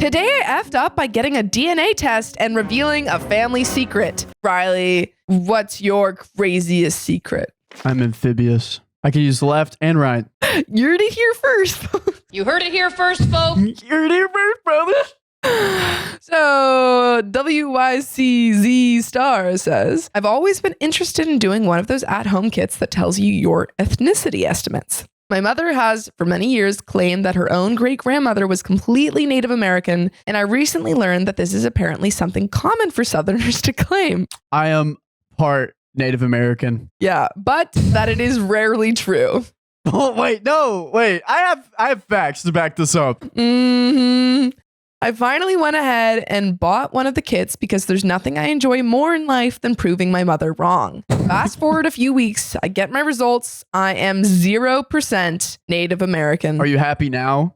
Today I effed up by getting a DNA test and revealing a family secret. Riley, what's your craziest secret? I'm amphibious. I can use left and right. You heard it here first. You heard it here first, folks. You heard it first, brother. So WYCZ Star says, I've always been interested in doing one of those at-home kits that tells you your ethnicity estimates. My mother has, for many years, claimed that her own great-grandmother was completely Native American, and I recently learned that this is apparently something common for Southerners to claim. I am part Native American. Yeah, but that it is rarely true. Oh, wait, no, wait. I have facts to back this up. I finally went ahead and bought one of the kits because there's nothing I enjoy more in life than proving my mother wrong. Fast forward a few weeks, I get my results. I am 0% Native American. Are you happy now?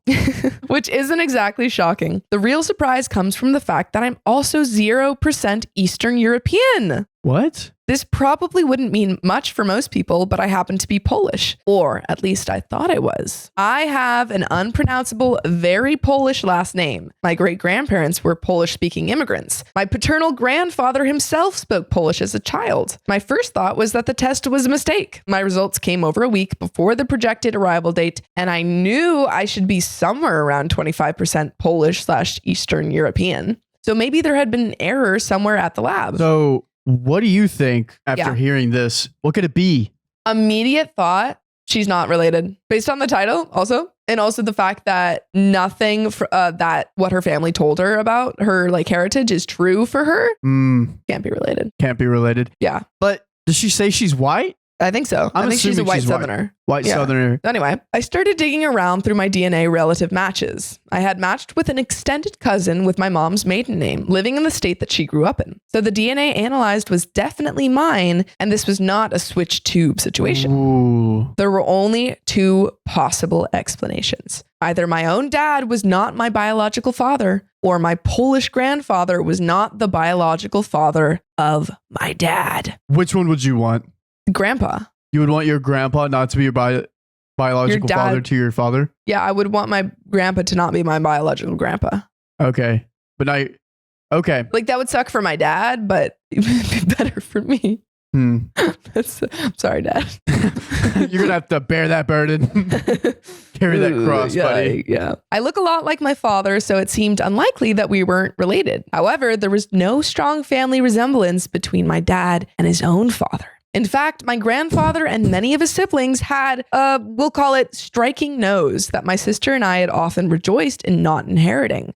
Which isn't exactly shocking. The real surprise comes from the fact that I'm also 0% Eastern European. What? This probably wouldn't mean much for most people, but I happen to be Polish, or at least I thought I was. I have an unpronounceable, very Polish last name. My great-grandparents were Polish-speaking immigrants. My paternal grandfather himself spoke Polish as a child. My first thought was that the test was a mistake. My results came over a week before the projected arrival date, and I knew I should be somewhere around 25% Polish/Eastern European. So maybe there had been an error somewhere at the lab. So what do you think after hearing this? What could it be? Immediate thought, she's not related. Based on the title also, and also the fact that nothing that what her family told her about her like heritage is true for her. Can't be related. Can't be related. Yeah. But does she say she's white? I think so. I think she's a white Southerner. White Southerner. Anyway, I started digging around through my DNA relative matches. I had matched with an extended cousin with my mom's maiden name, living in the state that she grew up in. So the DNA analyzed was definitely mine, and this was not a switch tube situation. Ooh. There were only two possible explanations. Either my own dad was not my biological father, or my Polish grandfather was not the biological father of my dad. Which one would you want? Grandpa. You would want your grandpa not to be your biological father to your father? Yeah, I would want my grandpa to not be my biological grandpa. Okay. But okay. Like that would suck for my dad, but it would be better for me. I'm sorry, Dad. You're going to have to bear that burden. Carry that cross, buddy. Yeah. I look a lot like my father, so it seemed unlikely that we weren't related. However, there was no strong family resemblance between my dad and his own father. In fact, my grandfather and many of his siblings had, we'll call it striking nose that my sister and I had often rejoiced in not inheriting.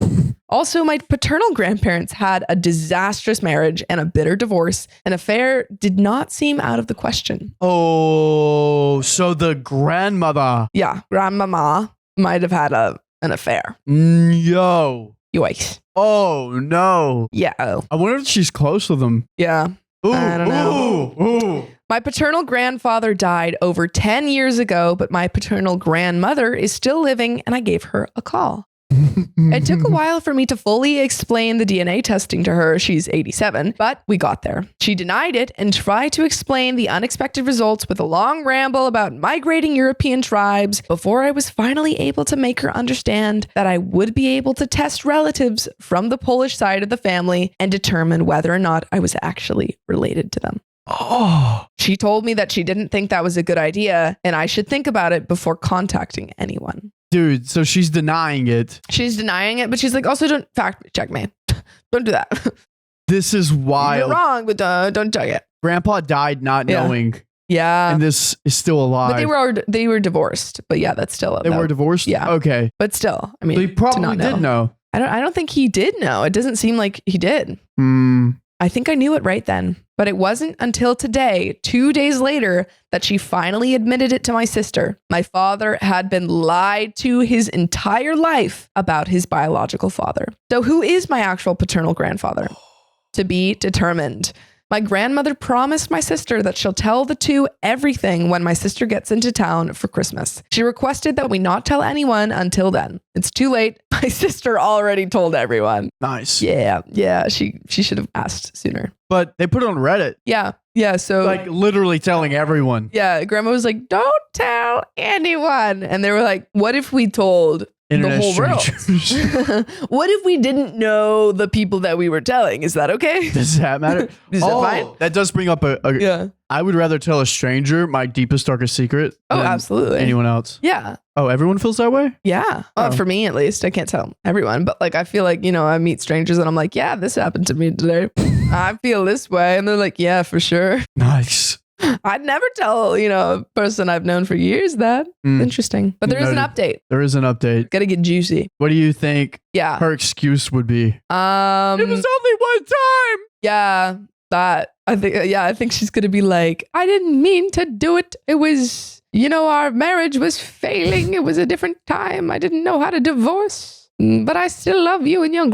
Also, my paternal grandparents had a disastrous marriage and a bitter divorce. An affair did not seem out of the question. Oh, so the grandmother. Yeah, grandmama might have had an affair. Yo. Yikes. Oh, no. Yeah. I wonder if she's close with them. Yeah. Ooh, I don't know. Ooh. My paternal grandfather died over 10 years ago, but my paternal grandmother is still living and I gave her a call. It took a while for me to fully explain the DNA testing to her. She's 87, but we got there. She denied it and tried to explain the unexpected results with a long ramble about migrating European tribes before I was finally able to make her understand that I would be able to test relatives from the Polish side of the family and determine whether or not I was actually related to them. Oh. She told me that she didn't think that was a good idea and I should think about it before contacting anyone. Dude, so she's denying it. She's denying it, but she's like, also don't fact check me. Don't do that. This is wild. You're wrong, but don't check it. Grandpa died not knowing. Yeah. And this is still alive. But they were divorced. But yeah, that's still They were divorced? Yeah. Okay. But still, I mean, so he probably did know. I don't think he did know. It doesn't seem like he did. I think I knew it right then, but it wasn't until today, 2 days later, that she finally admitted it to my sister. My father had been lied to his entire life about his biological father. So who is my actual paternal grandfather? To be determined. My grandmother promised my sister that she'll tell the two everything when my sister gets into town for Christmas. She requested that we not tell anyone until then. It's too late. My sister already told everyone. Nice. Yeah. She should have asked sooner. But they put it on Reddit. Yeah. So like literally telling everyone. Yeah. Grandma was like, don't tell anyone. And they were like, what if we told Internet the whole strangers. world. What if we didn't know the people that we were telling? Is that okay? Does that matter? Is that fine? That does bring up a Yeah. I would rather tell a stranger my deepest, darkest secret Oh, than absolutely. anyone else. Yeah. Oh, everyone feels that way? Yeah. Oh. For me, at least. I can't tell everyone, but like, I feel like, I meet strangers and I'm like, yeah, this happened to me today. I feel this way. And they're like, yeah, for sure. Nice. I'd never tell, a person I've known for years that. Interesting. But there is an update. There is an update. Gotta get juicy. What do you think Yeah. her excuse would be? It was only one time. Yeah. That. I think she's gonna be like, I didn't mean to do it. It was, our marriage was failing. It was a different time. I didn't know how to divorce. But I still love you, and your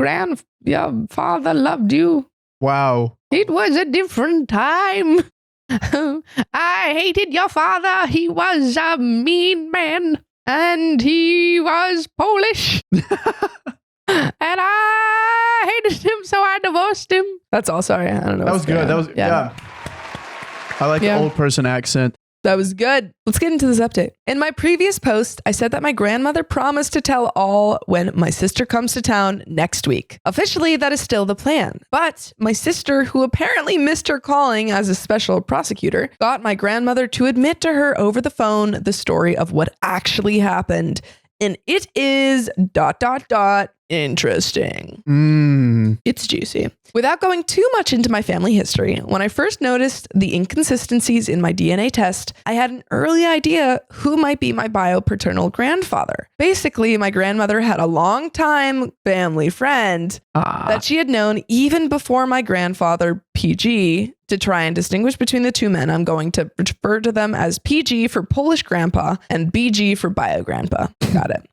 father loved you. Wow. It was a different time. I hated your father. He was a mean man, and he was Polish. And I hated him, so I divorced him. That's all. Sorry, I don't know. That was good. That was yeah. I like the old person accent. That was good. Let's get into this update. In my previous post, I said that my grandmother promised to tell all when my sister comes to town next week. Officially, that is still the plan. But my sister, who apparently missed her calling as a special prosecutor, got my grandmother to admit to her over the phone the story of what actually happened. And it is ... interesting. It's juicy. Without going too much into my family history, when I first noticed the inconsistencies in my DNA test, I had an early idea who might be my bio-paternal grandfather. Basically, my grandmother had a long-time family friend that she had known even before my grandfather, PG. To try and distinguish between the two men, I'm going to refer to them as PG for Polish grandpa and BG for bio grandpa. Got it.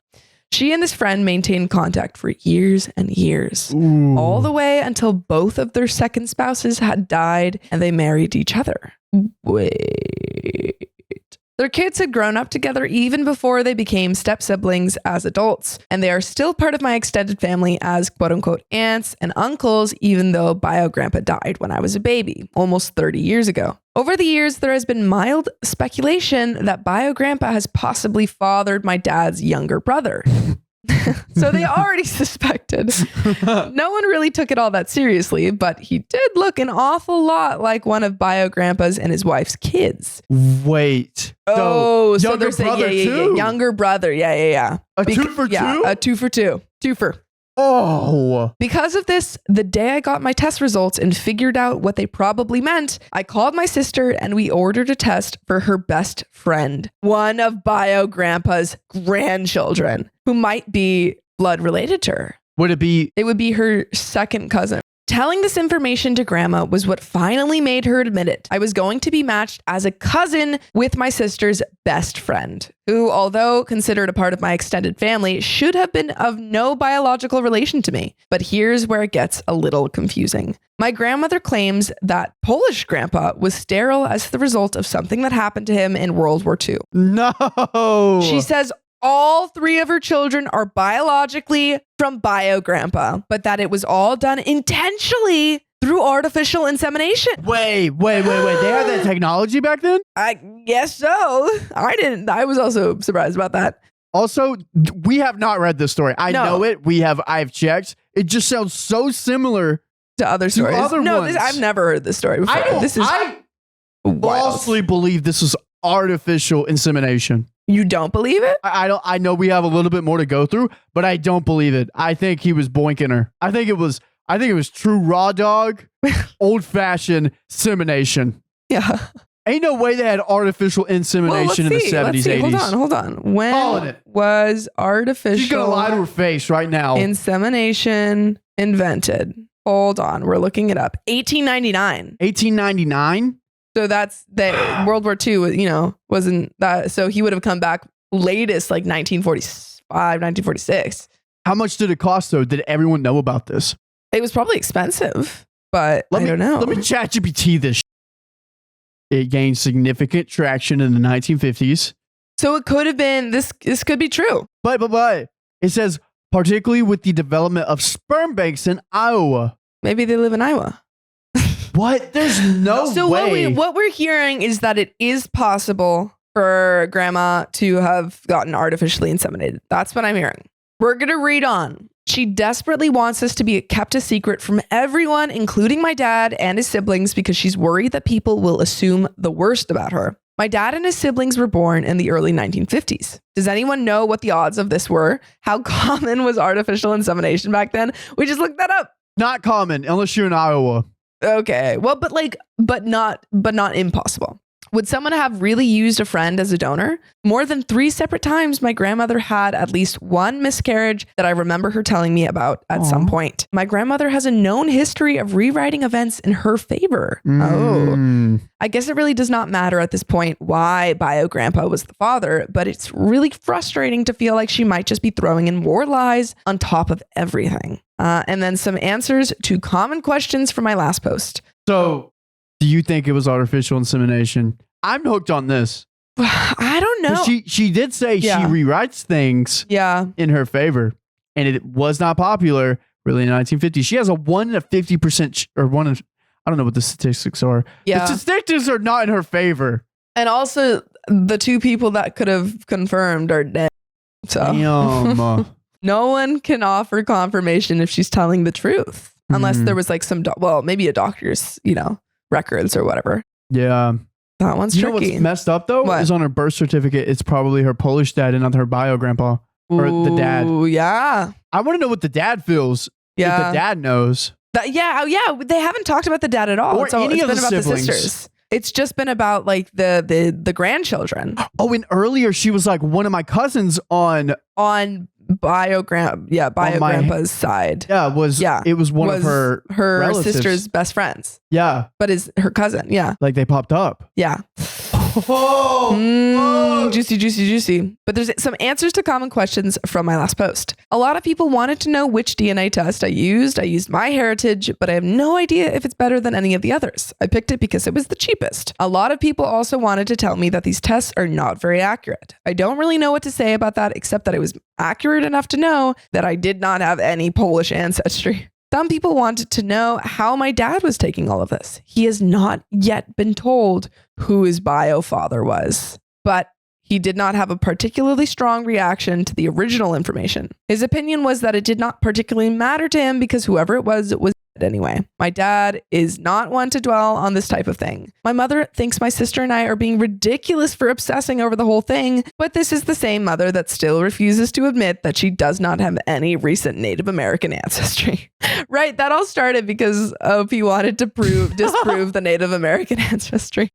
She and this friend maintained contact for years and years, all the way until both of their second spouses had died and they married each other. Wait. Their kids had grown up together even before they became step-siblings as adults, and they are still part of my extended family as quote-unquote aunts and uncles, even though bio-grandpa died when I was a baby, almost 30 years ago. Over the years, there has been mild speculation that bio-grandpa has possibly fathered my dad's younger brother. So they already suspected. No one really took it all that seriously, but he did look an awful lot like one of bio-grandpa's and his wife's kids. Wait. So younger there's brother too? Younger brother. Yeah. A 2 for 2? Yeah, a 2 for 2. Twofer. Oh. Because of this, the day I got my test results and figured out what they probably meant, I called my sister and we ordered a test for her best friend, one of bio grandpa's grandchildren, who might be blood related to her. Would it be? It would be her second cousin. Telling this information to grandma was what finally made her admit it. I was going to be matched as a cousin with my sister's best friend, who, although considered a part of my extended family, should have been of no biological relation to me. But here's where it gets a little confusing. My grandmother claims that Polish grandpa was sterile as the result of something that happened to him in World War II. No. She says all 3 of her children are biologically from bio grandpa, but that it was all done intentionally through artificial insemination. Wait. They had that technology back then? I guess so. I didn't. I was also surprised about that. Also, we have not read this story. I know it. I've checked. It just sounds so similar to other stories. I've never heard this story before. I falsely believe this is artificial insemination. You don't believe it? I know we have a little bit more to go through, but I don't believe it. I think he was boinking her. I think it was true raw dog, old fashioned semination. Yeah. Ain't no way they had artificial insemination in the 70s, 80s. Hold on. When was artificial She's going to lie to her face right now. Insemination invented? Hold on. We're looking it up. 1899. 1899? So that's the World War II, wasn't that. So he would have come back latest like 1945, 1946. How much did it cost though? Did everyone know about this? It was probably expensive, but I don't know. Let me ChatGPT this. It gained significant traction in the 1950s. So it could have been, this could be true. But it says, particularly with the development of sperm banks in Iowa. Maybe they live in Iowa. What? There's no way. So what we're hearing is that it is possible for grandma to have gotten artificially inseminated. That's what I'm hearing. We're going to read on. She desperately wants this to be kept a secret from everyone, including my dad and his siblings, because she's worried that people will assume the worst about her. My dad and his siblings were born in the early 1950s. Does anyone know what the odds of this were? How common was artificial insemination back then? We just looked that up. Not common unless you're in Iowa. Okay. Well, but not impossible. Would someone have really used a friend as a donor? More than 3 separate times, my grandmother had at least one miscarriage that I remember her telling me about at some point. My grandmother has a known history of rewriting events in her favor. Oh, I guess it really does not matter at this point why bio grandpa was the father, but it's really frustrating to feel like she might just be throwing in more lies on top of everything. And then some answers to common questions from my last post. So, do you think it was artificial insemination? I'm hooked on this. I don't know. She did say she rewrites things in her favor, and it was not popular really in the 1950s. She has a 1 in 50% or I don't know what the statistics are. Yeah. The statistics are not in her favor. And also the 2 people that could have confirmed are dead. So Damn. No one can offer confirmation if she's telling the truth, unless there was like maybe a doctor's, records or whatever. Yeah. That one's tricky. tricky. Know what's messed up though? What? Is on her birth certificate, it's probably her Polish dad and not her bio grandpa or the dad. Oh, yeah. I want to know what the dad feels. Yeah. If the dad knows. They haven't talked about the dad at all. Or any of been the about siblings. the sisters. It's just been about like the grandchildren. Oh, and earlier she was like one of my cousins on grandpa's side. Yeah, it was one of her relatives. Sister's best friends. Yeah. But is her cousin. Yeah. Like they popped up. Yeah. Juicy. But there's some answers to common questions from my last post. A lot of people wanted to know which DNA test I used. I used MyHeritage, but I have no idea if it's better than any of the others. I picked it because it was the cheapest. A lot of people also wanted to tell me that these tests are not very accurate. I don't really know what to say about that, except that it was accurate enough to know that I did not have any Polish ancestry. Some people wanted to know how my dad was taking all of this. He has not yet been told who his bio father was, but he did not have a particularly strong reaction to the original information. His opinion was that it did not particularly matter to him because whoever it was dead anyway. My dad is not one to dwell on this type of thing. My mother thinks my sister and I are being ridiculous for obsessing over the whole thing, but this is the same mother that still refuses to admit that she does not have any recent Native American ancestry. Right, that all started because OP wanted to disprove the Native American ancestry.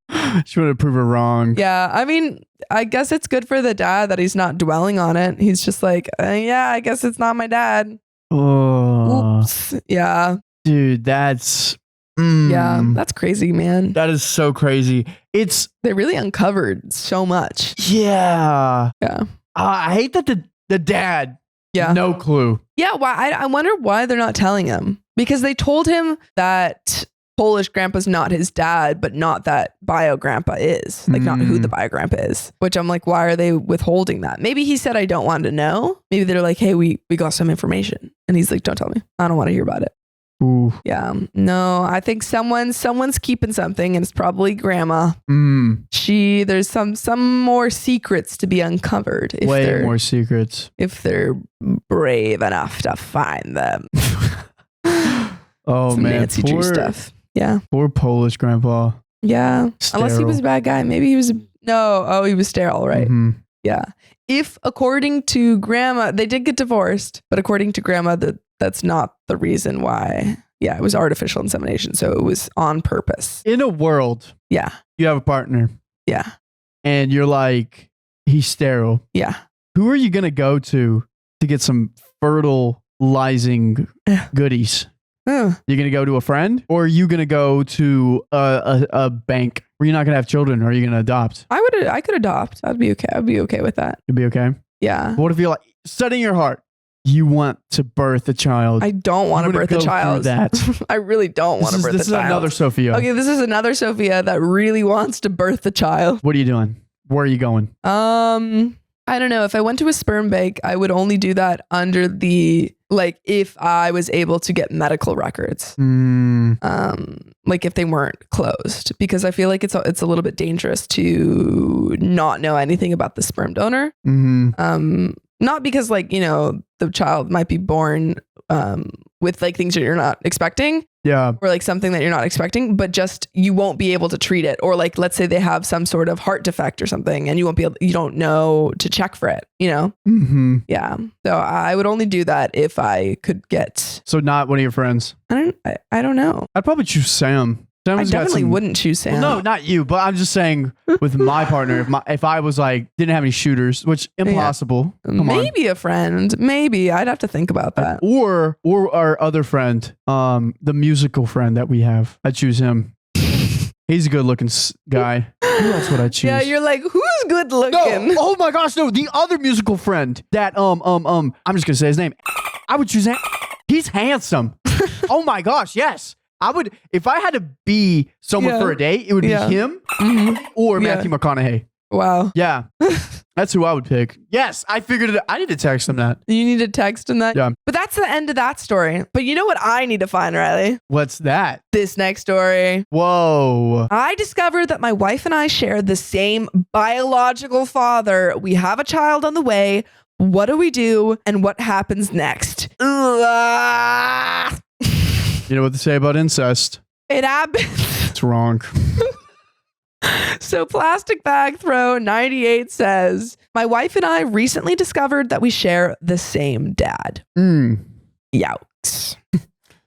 She wanted to prove her wrong. Yeah, I mean, I guess it's good for the dad that he's not dwelling on it. He's just like, I guess it's not my dad. Oh. Oops. Yeah. Dude, that's... Yeah, that's crazy, man. That is so crazy. They really uncovered so much. Yeah. Yeah. I hate that the dad... Yeah. No clue. Yeah. Why? I wonder why they're not telling him, because they told him that Polish grandpa's not his dad, but not that bio grandpa is, like not who the bio grandpa is, which I'm like, why are they withholding that? Maybe he said, I don't want to know. Maybe they're like, hey, we got some information. And he's like, don't tell me. I don't want to hear about it. Ooh. Yeah. No, I think someone's keeping something, and it's probably grandma. There's some more secrets to be uncovered. Way more secrets. If they're brave enough to find them. Oh, some man. Nancy Drew stuff. Yeah. Poor Polish grandpa. Yeah. Sterile. Unless he was a bad guy. Maybe he was he was sterile, right? Mm-hmm. Yeah. If according to grandma, they did get divorced, but according to grandma, that's not the reason why. Yeah, it was artificial insemination. So it was on purpose. In a world. Yeah. You have a partner. Yeah. And you're like, he's sterile. Yeah. Who are you going to go to get some fertilizing goodies? You're going to go to a friend, or are you going to go to a bank where you're not going to have children, or are you going to adopt? I could adopt. I'd be okay. I'd be okay with that. You'd be okay? Yeah. But what if you're like, setting your heart, you want to birth a child? I don't want to birth a child. I really don't want to birth a child. This is another Sophia. Okay, this is another Sophia that really wants to birth a child. What are you doing? Where are you going? I don't know. If I went to a sperm bank, I would only do that under the, like, if I was able to get medical records. Like if they weren't closed, because I feel like it's a little bit dangerous to not know anything about the sperm donor. Not because like, the child might be born with like things that you're not expecting. Yeah. Or like something that you're not expecting, but just you won't be able to treat it. Or like, let's say they have some sort of heart defect or something and you don't know to check for it, Mm-hmm. Yeah. So I would only do that if I could get. So not one of your friends. I don't know. I'd probably choose Sam. I definitely wouldn't choose Sam. Well, no, not you, but I'm just saying with my partner, if I was like, didn't have any shooters, which impossible. Yeah. Maybe a friend. Maybe I'd have to think about that. Or our other friend, the musical friend that we have. I'd choose him. He's a good looking guy. Who else would I choose? Yeah, you're like, who's good looking? No, oh my gosh, no, the other musical friend that, I'm just gonna say his name. I would choose him. He's handsome. Oh my gosh, yes. I would, if I had to be someone for a date, it would be him or Matthew McConaughey. Wow. Yeah. That's who I would pick. Yes, I figured it. I need to text him that. You need to text him that? Yeah. But that's the end of that story. But you know what I need to find, Riley? What's that? This next story. Whoa. I discovered that my wife and I share the same biological father. We have a child on the way. What do we do? And what happens next? You know what they say about incest? It happens. It's wrong. So Plastic Bag Throw 98 says, my wife and I recently discovered that we share the same dad. Yowks.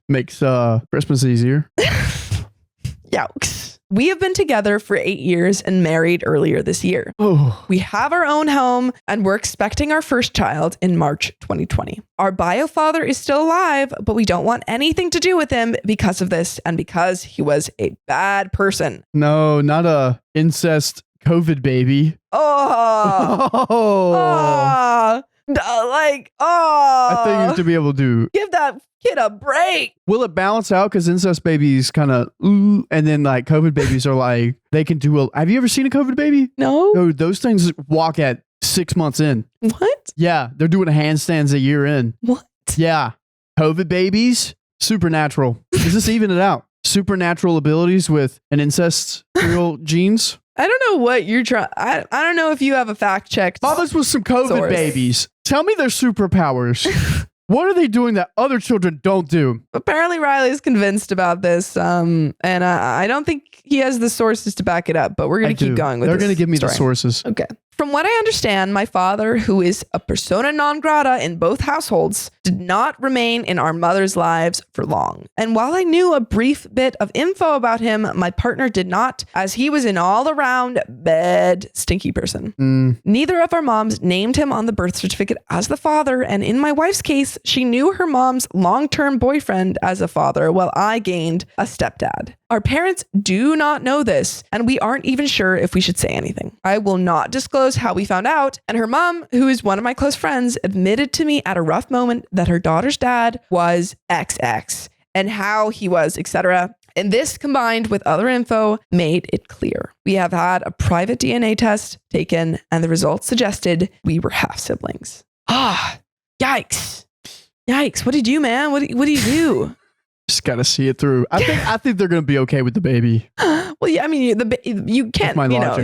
Makes Christmas easier. Yowks. We have been together for 8 years and married earlier this year. Oh. We have our own home and we're expecting our first child in March 2020. Our bio father is still alive, but we don't want anything to do with him because of this and because he was a bad person. No, not a incest COVID baby. I I think you have to be able to give that kid a break. Will it balance out? Because incest babies kind of, and then like COVID babies are like, they can do have you ever seen a COVID baby? No. No, those things walk at 6 months in. What? Yeah, they're doing handstands a year in. What? Yeah. COVID babies, supernatural. Does this even it out? Supernatural abilities with an incest real genes? I don't know what you're trying. I don't know if you have a fact check. Fathers with some COVID babies. Tell me their superpowers. What are they doing that other children don't do? Apparently Riley's convinced about this. And I don't think he has the sources to back it up, but we're going to keep going with They're this going to give me story. the sources. Okay. From what I understand, my father, who is a persona non grata in both households, did not remain in our mother's lives for long. And while I knew a brief bit of info about him, my partner did not, as he was an all-around bad, stinky person. Neither of our moms named him on the birth certificate as the father, and in my wife's case, she knew her mom's long-term boyfriend as a father, while I gained a stepdad. Our parents do not know this, and we aren't even sure if we should say anything. I will not disclose how we found out, and her mom, who is one of my close friends, admitted to me at a rough moment that her daughter's dad was XX and how he was, etc. And this, combined with other info, made it clear. We have had a private DNA test taken, and the results suggested we were half siblings. Yikes. Yikes. What did you do, man? What do you do? Just gotta see it through. I think they're gonna be okay with the baby. Well, yeah, I mean, you can't,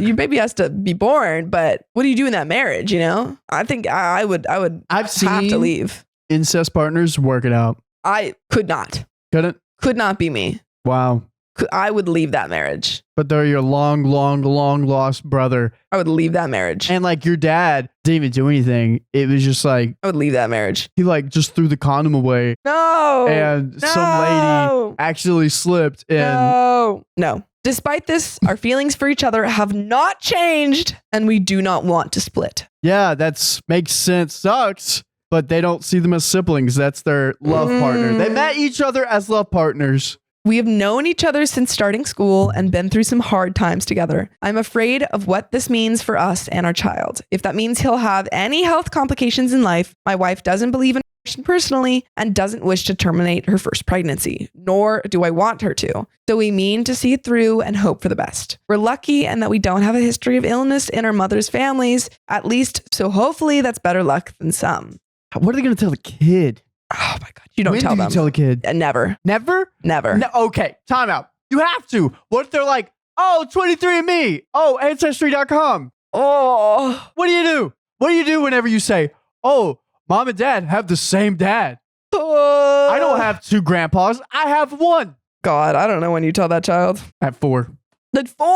your baby has to be born, but what do you do in that marriage? I think I would have to leave. Incest partners work it out. I could not. Couldn't? Could not be me. Wow. I would leave that marriage. But they're your long lost brother. I would leave that marriage. And like your dad didn't even do anything. It was just like, I would leave that marriage. He like just threw the condom away. No. And some lady actually slipped. And No. Despite this, our feelings for each other have not changed, and we do not want to split. Yeah, that makes sense. Sucks. But they don't see them as siblings. That's their love partner. They met each other as love partners. We have known each other since starting school and been through some hard times together. I'm afraid of what this means for us and our child. If that means he'll have any health complications in life, my wife doesn't believe in abortion personally and doesn't wish to terminate her first pregnancy, nor do I want her to. So we mean to see it through and hope for the best. We're lucky and that we don't have a history of illness in our mother's families, at least, so hopefully that's better luck than some. What are they going to tell the kid? Oh my God. You don't tell them. When do you tell the kid? Never. Never? Never. No, okay. Time out. You have to. What if they're like, oh, 23andMe. Oh, Ancestry.com. Oh. What do you do? What do you do whenever you say, oh, mom and dad have the same dad. I don't have 2 grandpas. I have 1. God, I don't know when you tell that child. At 4. Like 4?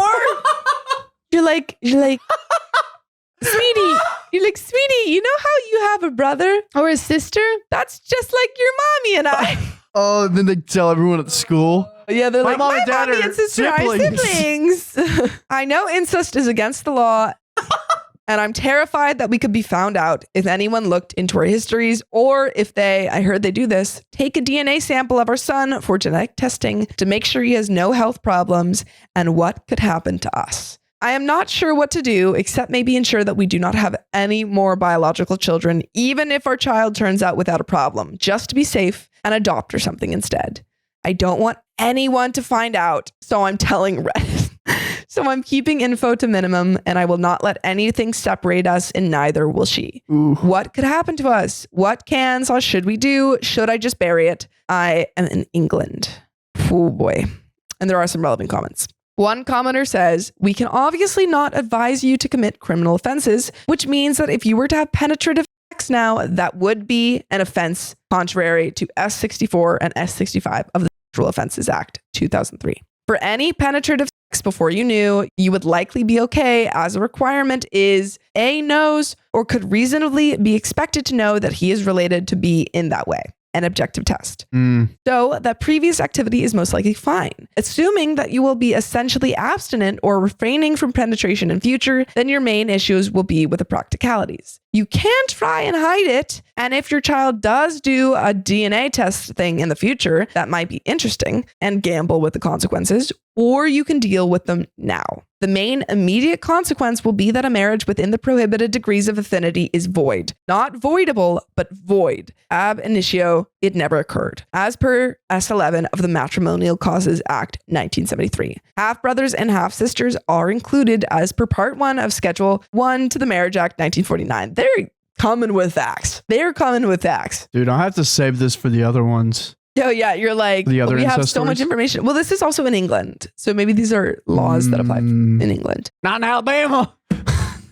You're like, sweetie, you know how you have a brother or a sister? That's just like your mommy and I. Oh, and then they tell everyone at the school. Yeah, they're like, mom my and dad mommy are and sister are siblings. I know incest is against the law. And I'm terrified that we could be found out if anyone looked into our histories, or if they, I heard they do this, take a DNA sample of our son for genetic testing to make sure he has no health problems and what could happen to us. I am not sure what to do, except maybe ensure that we do not have any more biological children, even if our child turns out without a problem, just to be safe and adopt or something instead. I don't want anyone to find out, so I'm telling Reddit. So I'm keeping info to minimum, and I will not let anything separate us, and neither will she. Ooh. What could happen to us? What should we do? Should I just bury it? I am in England. Oh boy. And there are some relevant comments. One commenter says, we can obviously not advise you to commit criminal offenses, which means that if you were to have penetrative sex now, that would be an offense contrary to S64 and S65 of the Sexual Offenses Act 2003. For any penetrative sex before you knew, you would likely be okay, as a requirement is A, knows or could reasonably be expected to know that he is related to B in that way. An objective test. So that previous activity is most likely fine. Assuming that you will be essentially abstinent or refraining from penetration in future, then your main issues will be with the practicalities. You can try and hide it, and if your child does do a DNA test thing in the future, that might be interesting and gamble with the consequences, or you can deal with them now. The main immediate consequence will be that a marriage within the prohibited degrees of affinity is void. Not voidable, but void. Ab initio, it never occurred. As per S11 of the Matrimonial Causes Act 1973. Half-brothers and half-sisters are included as per Part 1 of Schedule 1 to the Marriage Act 1949. They're coming with facts. They're coming with facts. Dude, I'll have to save this for the other ones. Oh yeah, you're like, the other we have so stories? much information. Well, this is also in England. So maybe these are laws that apply in England. Not in Alabama.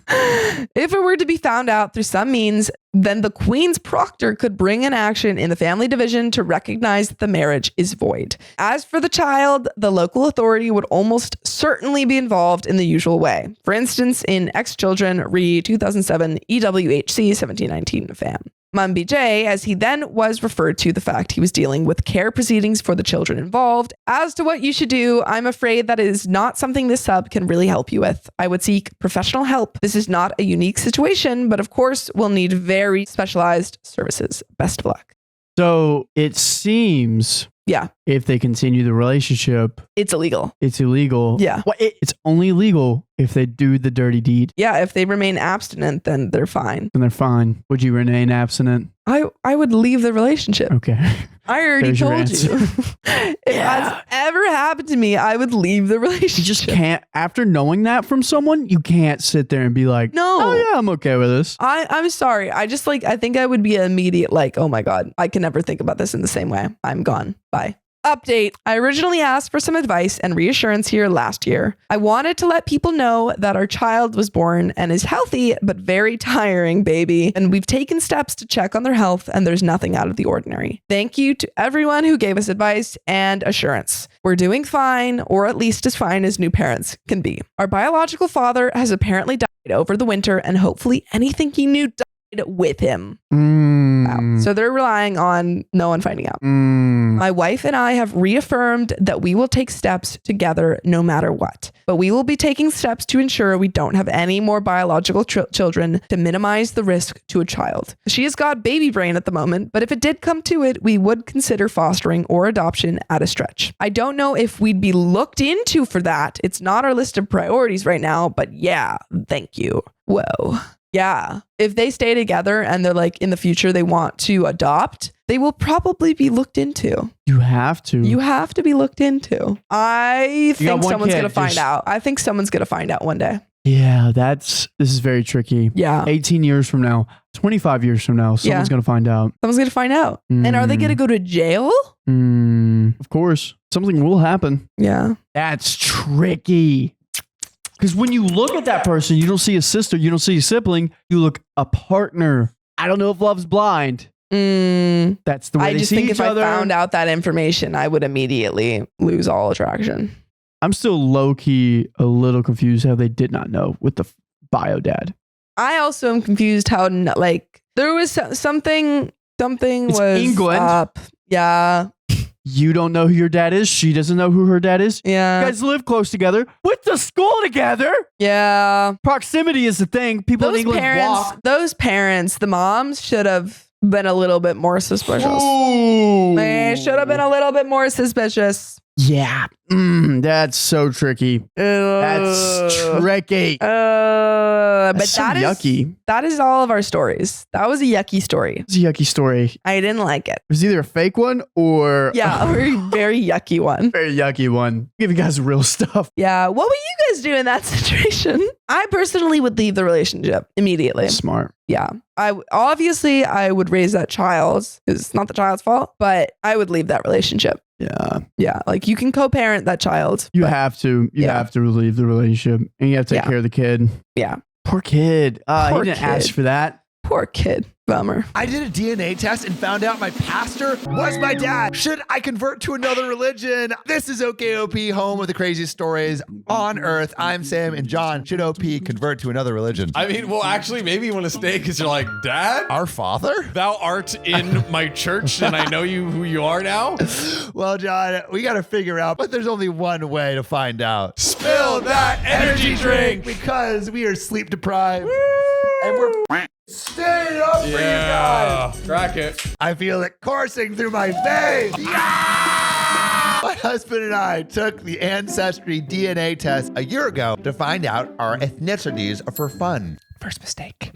If it were to be found out through some means, then the Queen's Proctor could bring an action in the family division to recognize that the marriage is void. As for the child, the local authority would almost certainly be involved in the usual way. For instance, in Ex Children, re 2007 EWHC 1719 FAM. Mumby J, as he then was referred to the fact he was dealing with care proceedings for the children involved. As to what you should do, I'm afraid that is not something this sub can really help you with. I would seek professional help. This is not a unique situation, but of course we'll need very specialized services. Best of luck. So it seems if they continue the relationship, it's illegal. It's illegal. Yeah. Well, it's only legal if they do the dirty deed. Yeah, if they remain abstinent, then they're fine. Then they're fine. Would you remain abstinent? I would leave the relationship. Okay. I already told you. If that's ever happened to me, I would leave the relationship. You just can't, after knowing that from someone, you can't sit there and be like, no. Oh yeah, I'm okay with this. I'm sorry. I think I would be an immediate like, oh my God, I can never think about this in the same way. I'm gone. Bye. Update. I originally asked for some advice and reassurance here last year. I wanted to let people know that our child was born and is healthy, but very tiring baby. And we've taken steps to check on their health and there's nothing out of the ordinary. Thank you to everyone who gave us advice and assurance. We're doing fine, or at least as fine as new parents can be. Our biological father has apparently died over the winter and hopefully anything he knew died with him. Wow. So they're relying on no one finding out. My wife and I have reaffirmed that we will take steps together no matter what, but we will be taking steps to ensure we don't have any more biological children to minimize the risk to a child. She has got baby brain at the moment, but if it did come to it, we would consider fostering or adoption at a stretch. I don't know if we'd be looked into for that. It's not our list of priorities right now, but yeah, thank you. Whoa. Yeah. If they stay together and they're like in the future they want to adopt, they will probably be looked into. You have to. You have to be looked into. I think someone's going to find out. I think someone's going to find out one day. Yeah, this is very tricky. Yeah. 18 years from now, 25 years from now, someone's going to find out. Someone's going to find out. And are they going to go to jail? Of course. Something will happen. Yeah. That's tricky. Because when you look at that person, you don't see a sister, you don't see a sibling, you look a partner. I don't know if love's blind. That's the way I they just see think each if other. I found out that information, I would immediately lose all attraction. I'm still low-key a little confused how they did not know with the bio dad. I also am confused how there was something It's was England. up. Yeah. You don't know who your dad is. She doesn't know who her dad is. Yeah. You guys live close together. Went to school together. Yeah. Proximity is the thing. People in England walk. Those parents, the moms should have been a little bit more suspicious. Ooh. They should have been a little bit more suspicious. Yeah. That's so tricky. That's tricky. But That's so yucky. That is all of our stories. That was a yucky story. It's a yucky story. I didn't like it. It was either a fake one or Yeah, a very, very yucky one. very yucky one. Give you guys real stuff. Yeah. What would you guys do in that situation? I personally would leave the relationship immediately. Smart. Yeah. I would raise that child. It's not the child's fault, but I would leave that relationship. Yeah. Yeah. Like you can co-parent that child. You but have to. You yeah. have to leave the relationship and you have to take Yeah. care of the kid. Yeah. Poor kid. Poor He didn't kid. ask for that. Poor kid. Bummer. I did a DNA test and found out my pastor was my dad. Should I convert to another religion? This is OKOP, home of the craziest stories on earth. I'm Sam and John. Should OP convert to another religion? I mean, well, actually, maybe you want to stay because you're like, Dad, Our Father? thou art in my church and I know you who you are now. Well, John, we got to figure out, but there's only one way to find out. Spill that energy drink. Because we are sleep deprived and we're staying up for you guys. Crack it. I feel it coursing through my veins. Yeah! My husband and I took the AncestryDNA test a year ago to find out our ethnicities for fun. First mistake.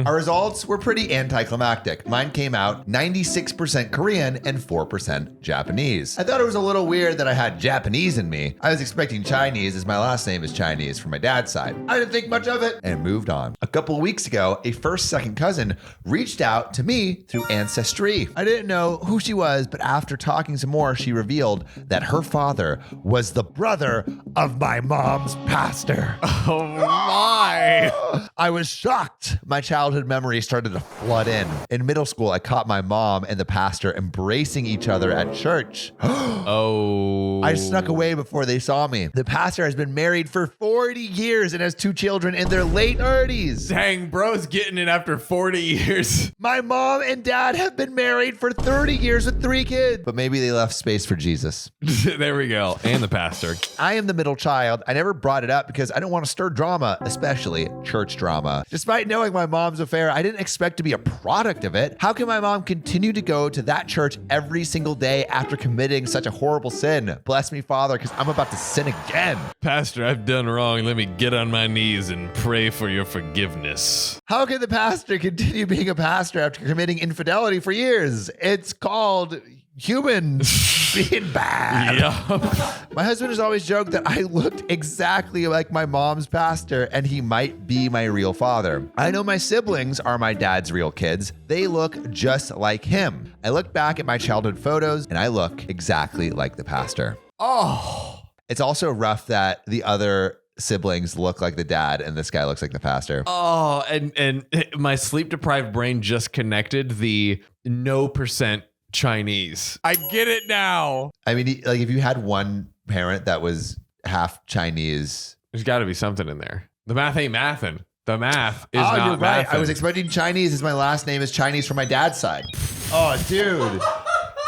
Our results were pretty anticlimactic. Mine came out 96% Korean and 4% Japanese. I thought it was a little weird that I had Japanese in me. I was expecting Chinese as my last name is Chinese from my dad's side. I didn't think much of it and moved on. A couple of weeks ago, a second cousin reached out to me through Ancestry. I didn't know who she was, but after talking some more, she revealed that her father was the brother of my mom's pastor. Oh my. I was shocked. My childhood memories started to flood in. In middle school, I caught my mom and the pastor embracing each other at church. Oh. I snuck away before they saw me. The pastor has been married for 40 years and has 2 children in their late 30s. Dang, bro's getting it after 40 years. My mom and dad have been married for 30 years with 3 kids. But maybe they left space for Jesus. There we go. And the pastor. I am the middle child. I never brought it up because I don't want to stir drama, especially church drama. Despite knowing my mom's affair, I didn't expect to be a product of it. How can my mom continue to go to that church every single day after committing such a horrible sin? Bless me, Father, because I'm about to sin again. Pastor, I've done wrong. Let me get on my knees and pray for your forgiveness. How can the pastor continue being a pastor after committing infidelity for years? It's called humans being bad. Yeah. My husband has always joked that I looked exactly like my mom's pastor and he might be my real father. I know my siblings are my dad's real kids. They look just like him. I look back at my childhood photos and I look exactly like the pastor. Oh. It's also rough that the other siblings look like the dad and this guy looks like the pastor. Oh, and my sleep deprived brain just connected the no % Chinese. I get it now. I mean, like if you had one parent that was half Chinese. There's got to be something in there. The math ain't mathin'. The math is Oh, not you're right. mathin'. I was expecting Chinese as my last name is Chinese from my dad's side. Oh, dude.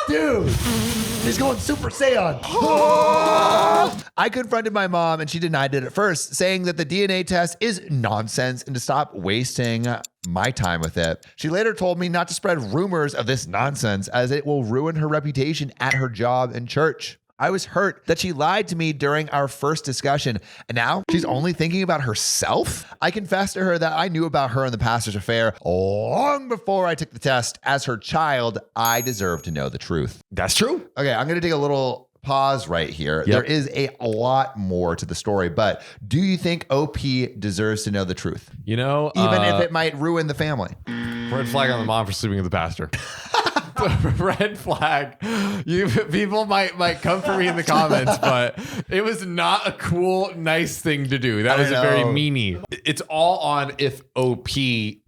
Dude. He's going Super Saiyan. I confronted my mom and she denied it at first, saying that the DNA test is nonsense and to stop wasting my time with it. She later told me not to spread rumors of this nonsense as it will ruin her reputation at her job and church. I was hurt that she lied to me during our first discussion, and now she's only thinking about herself. I confessed to her that I knew about her and the pastor's affair long before I took the test. As her child, I deserve to know the truth. That's true. Okay, I'm going to take a little pause right here. Yep. There is a lot more to the story, but do you think OP deserves to know the truth? You know, Even if it might ruin the family. red flag on the mom for sleeping with the pastor. Red flag. People might come for me in the comments, but it was not a cool, nice thing to do. That was a very meanie. It's all on if OP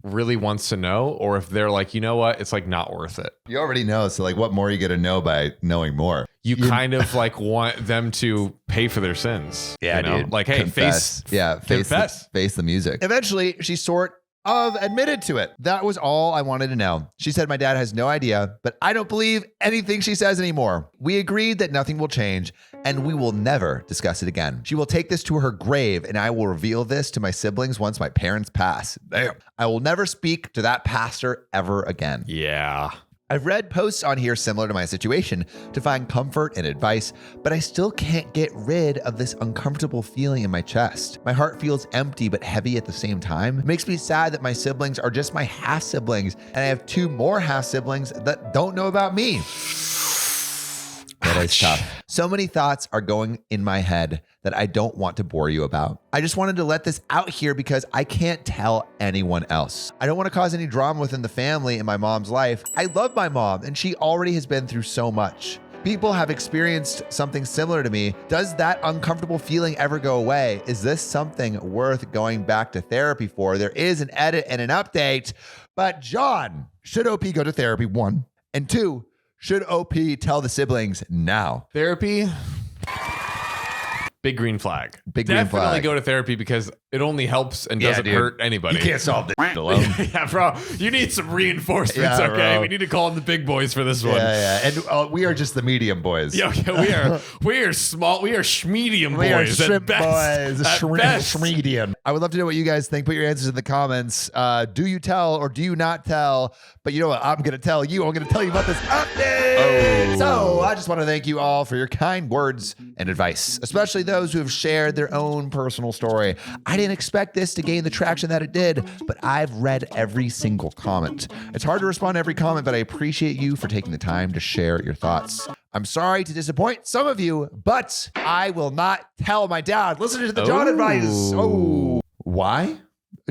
really wants to know, or if they're like, you know what, it's like not worth it. You already know. So like, what more are you going to know by knowing more? You kind of like want them to pay for their sins. Yeah, you know? dude. Like, hey, confess. Face the music. Eventually, she sort of admitted to it. That was all I wanted to know. She said my dad has no idea, but I don't believe anything she says anymore. We agreed that nothing will change and we will never discuss it again. She will take this to her grave and I will reveal this to my siblings once my parents pass. Damn. I will never speak to that pastor ever again. Yeah. I've read posts on here similar to my situation to find comfort and advice, but I still can't get rid of this uncomfortable feeling in my chest. My heart feels empty but heavy at the same time. It makes me sad that my siblings are just my half siblings, and I have 2 more half siblings that don't know about me. That is tough. So many thoughts are going in my head that I don't want to bore you about. I just wanted to let this out here because I can't tell anyone else. I don't want to cause any drama within the family in my mom's life. I love my mom and she already has been through so much. People have experienced something similar to me. Does that uncomfortable feeling ever go away? Is this something worth going back to therapy for? There is an edit and an update, but John, should OP go to therapy? 1, and 2, should OP tell the siblings now? Therapy? Big green flag. Big green flag. Definitely go to therapy because it only helps and doesn't hurt anybody. You can't solve this alone. Yeah, bro. You need some reinforcements, Yeah, okay? bro. We need to call in the big boys for this one. Yeah. And we are just the medium boys. Yeah, we are small. We are schmedium We are boys. shrimp at best. boys. At best. Schmedium. I would love to know what you guys think. Put your answers in the comments. Do you tell or do you not tell? But you know what? I'm going to tell you. I'm going to tell you about this update. So I just want to thank you all for your kind words and advice, especially those who have shared their own personal story. I didn't expect this to gain the traction that it did, but I've read every single comment. It's hard to respond to every comment, but I appreciate you for taking the time to share your thoughts. I'm sorry to disappoint some of you, but I will not tell my dad. Listen to the John advice. Oh, why?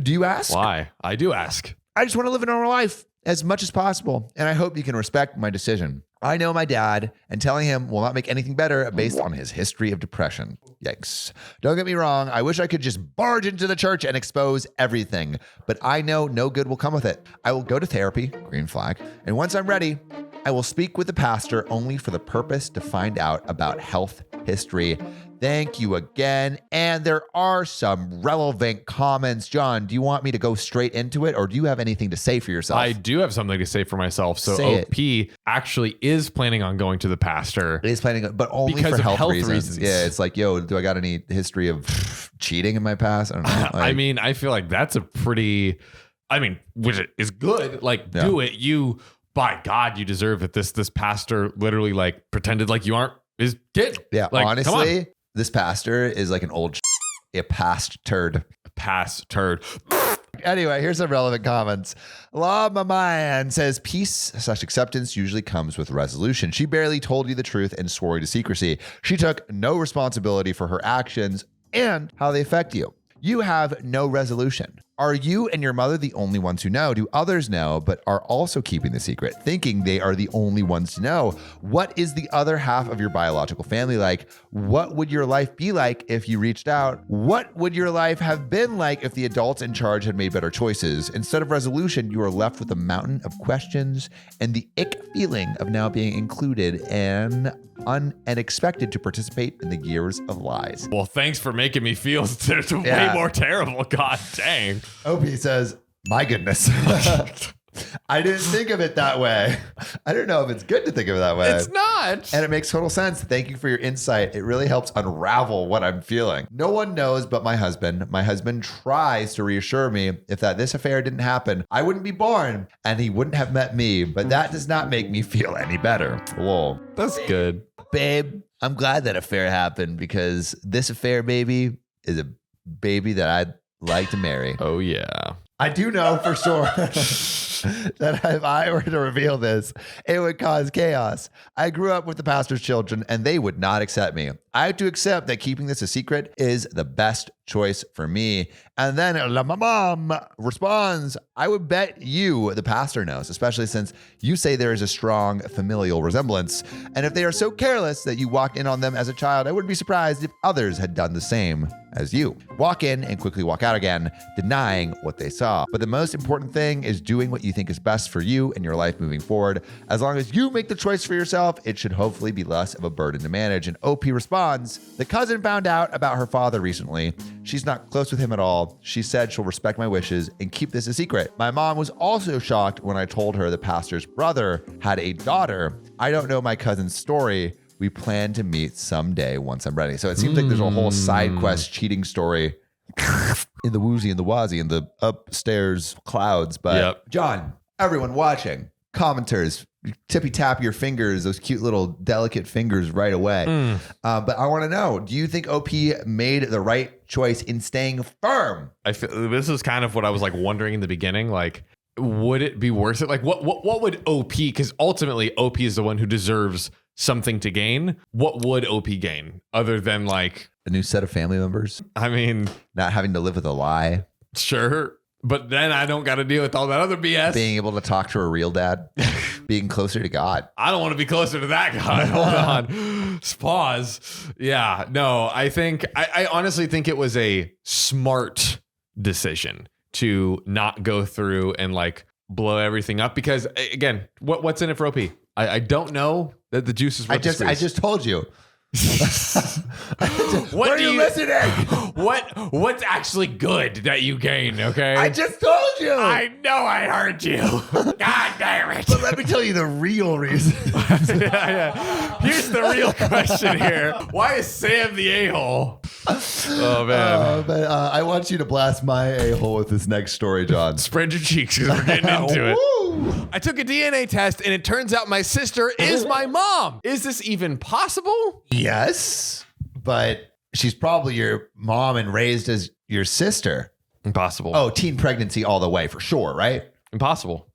Do you ask? Why? I do ask. I just want to live a normal life as much as possible, and I hope you can respect my decision. I know my dad, and telling him will not make anything better based on his history of depression. Yikes. Don't get me wrong, I wish I could just barge into the church and expose everything, but I know no good will come with it. I will go to therapy, green flag, and once I'm ready, I will speak with the pastor only for the purpose to find out about health history. Thank you again. And there are some relevant comments. John, do you want me to go straight into it or do you have anything to say for yourself? I do have something to say for myself. So Say OP actually is planning on going to the pastor. It is planning, but only Because for of health health reasons. reasons. Yeah, it's like, yo, do I got any history of cheating in my past? I don't know. I mean, I feel like that's a pretty, which is good. Like, Yeah. do it. You, by God, you deserve it. This pastor literally like pretended like you aren't his kid. Yeah, Like, come on. honestly, this pastor is like an old a past turd. Pass turd. Anyway, here's some relevant comments. La Mamayan says, peace/acceptance usually comes with resolution. She barely told you the truth and swore you to secrecy. She took no responsibility for her actions and how they affect you. You have no resolution. Are you and your mother the only ones who know? Do others know, but are also keeping the secret, thinking they are the only ones to know? What is the other half of your biological family like? What would your life be like if you reached out? What would your life have been like if the adults in charge had made better choices? Instead of resolution, you are left with a mountain of questions and the ick feeling of now being included and expected to participate in the years of lies. Well, thanks for making me feel way more terrible. God dang. Opie says, my goodness. I didn't think of it that way. I don't know if it's good to think of it that way. It's not. And it makes total sense. Thank you for your insight. It really helps unravel what I'm feeling. No one knows but my husband. My husband tries to reassure me if this affair didn't happen, I wouldn't be born and he wouldn't have met me. But that does not make me feel any better. Whoa. That's good. Babe, I'm glad that affair happened because this affair baby is a baby that I'd like to marry. Oh, yeah. I do know for sure that if I were to reveal this, it would cause chaos. I grew up with the pastor's children and they would not accept me. I have to accept that keeping this a secret is the best choice for me. And then my mom responds, I would bet you the pastor knows, especially since you say there is a strong familial resemblance. And if they are so careless that you walked in on them as a child, I wouldn't be surprised if others had done the same as you. Walk in and quickly walk out again, denying what they saw. But the most important thing is doing what you think is best for you and your life moving forward. As long as you make the choice for yourself, it should hopefully be less of a burden to manage. And OP responds, the cousin found out about her father recently. She's not close with him at all. She said she'll respect my wishes and keep this a secret. My mom was also shocked when I told her the pastor's brother had a daughter. I don't know my cousin's story. We plan to meet someday once I'm ready. So it seems like there's a whole side quest cheating story in the woozy and the wazzy and the upstairs clouds. But John, everyone watching, commenters, tippy tap your fingers, those cute little delicate fingers right away. But I want to know, do you think OP made the right choice in staying firm? I feel this is kind of what I was like wondering in the beginning. Like, would it be worth it? Like, what would OP? Because ultimately, OP is the one who deserves something to gain. What would OP gain other than like A new set of family members? I mean, not having to live with a lie. Sure. But then I don't got to deal with all that other BS. Being able to talk to a real dad. Being closer to God. I don't want to be closer to that God. Hold on. Pause. Yeah. No, I honestly think it was a smart decision to not go through and like blow everything up because again, what's in it for OP? I don't know that the juice is worth the squeeze. I just told you. What are you listening? What's actually good that you gain? Okay, I just told you. I know I heard you. God damn it! But let me tell you the real reason. yeah. Here's the real question here: why is Sam the a-hole? Oh man! But I want you to blast my a-hole with this next story, John. Spread your cheeks because we're getting into it. I took a DNA test and it turns out my sister is my mom. Is this even possible? Yes, but she's probably your mom and raised as your sister. Impossible. Oh, teen pregnancy all the way for sure, right? Impossible.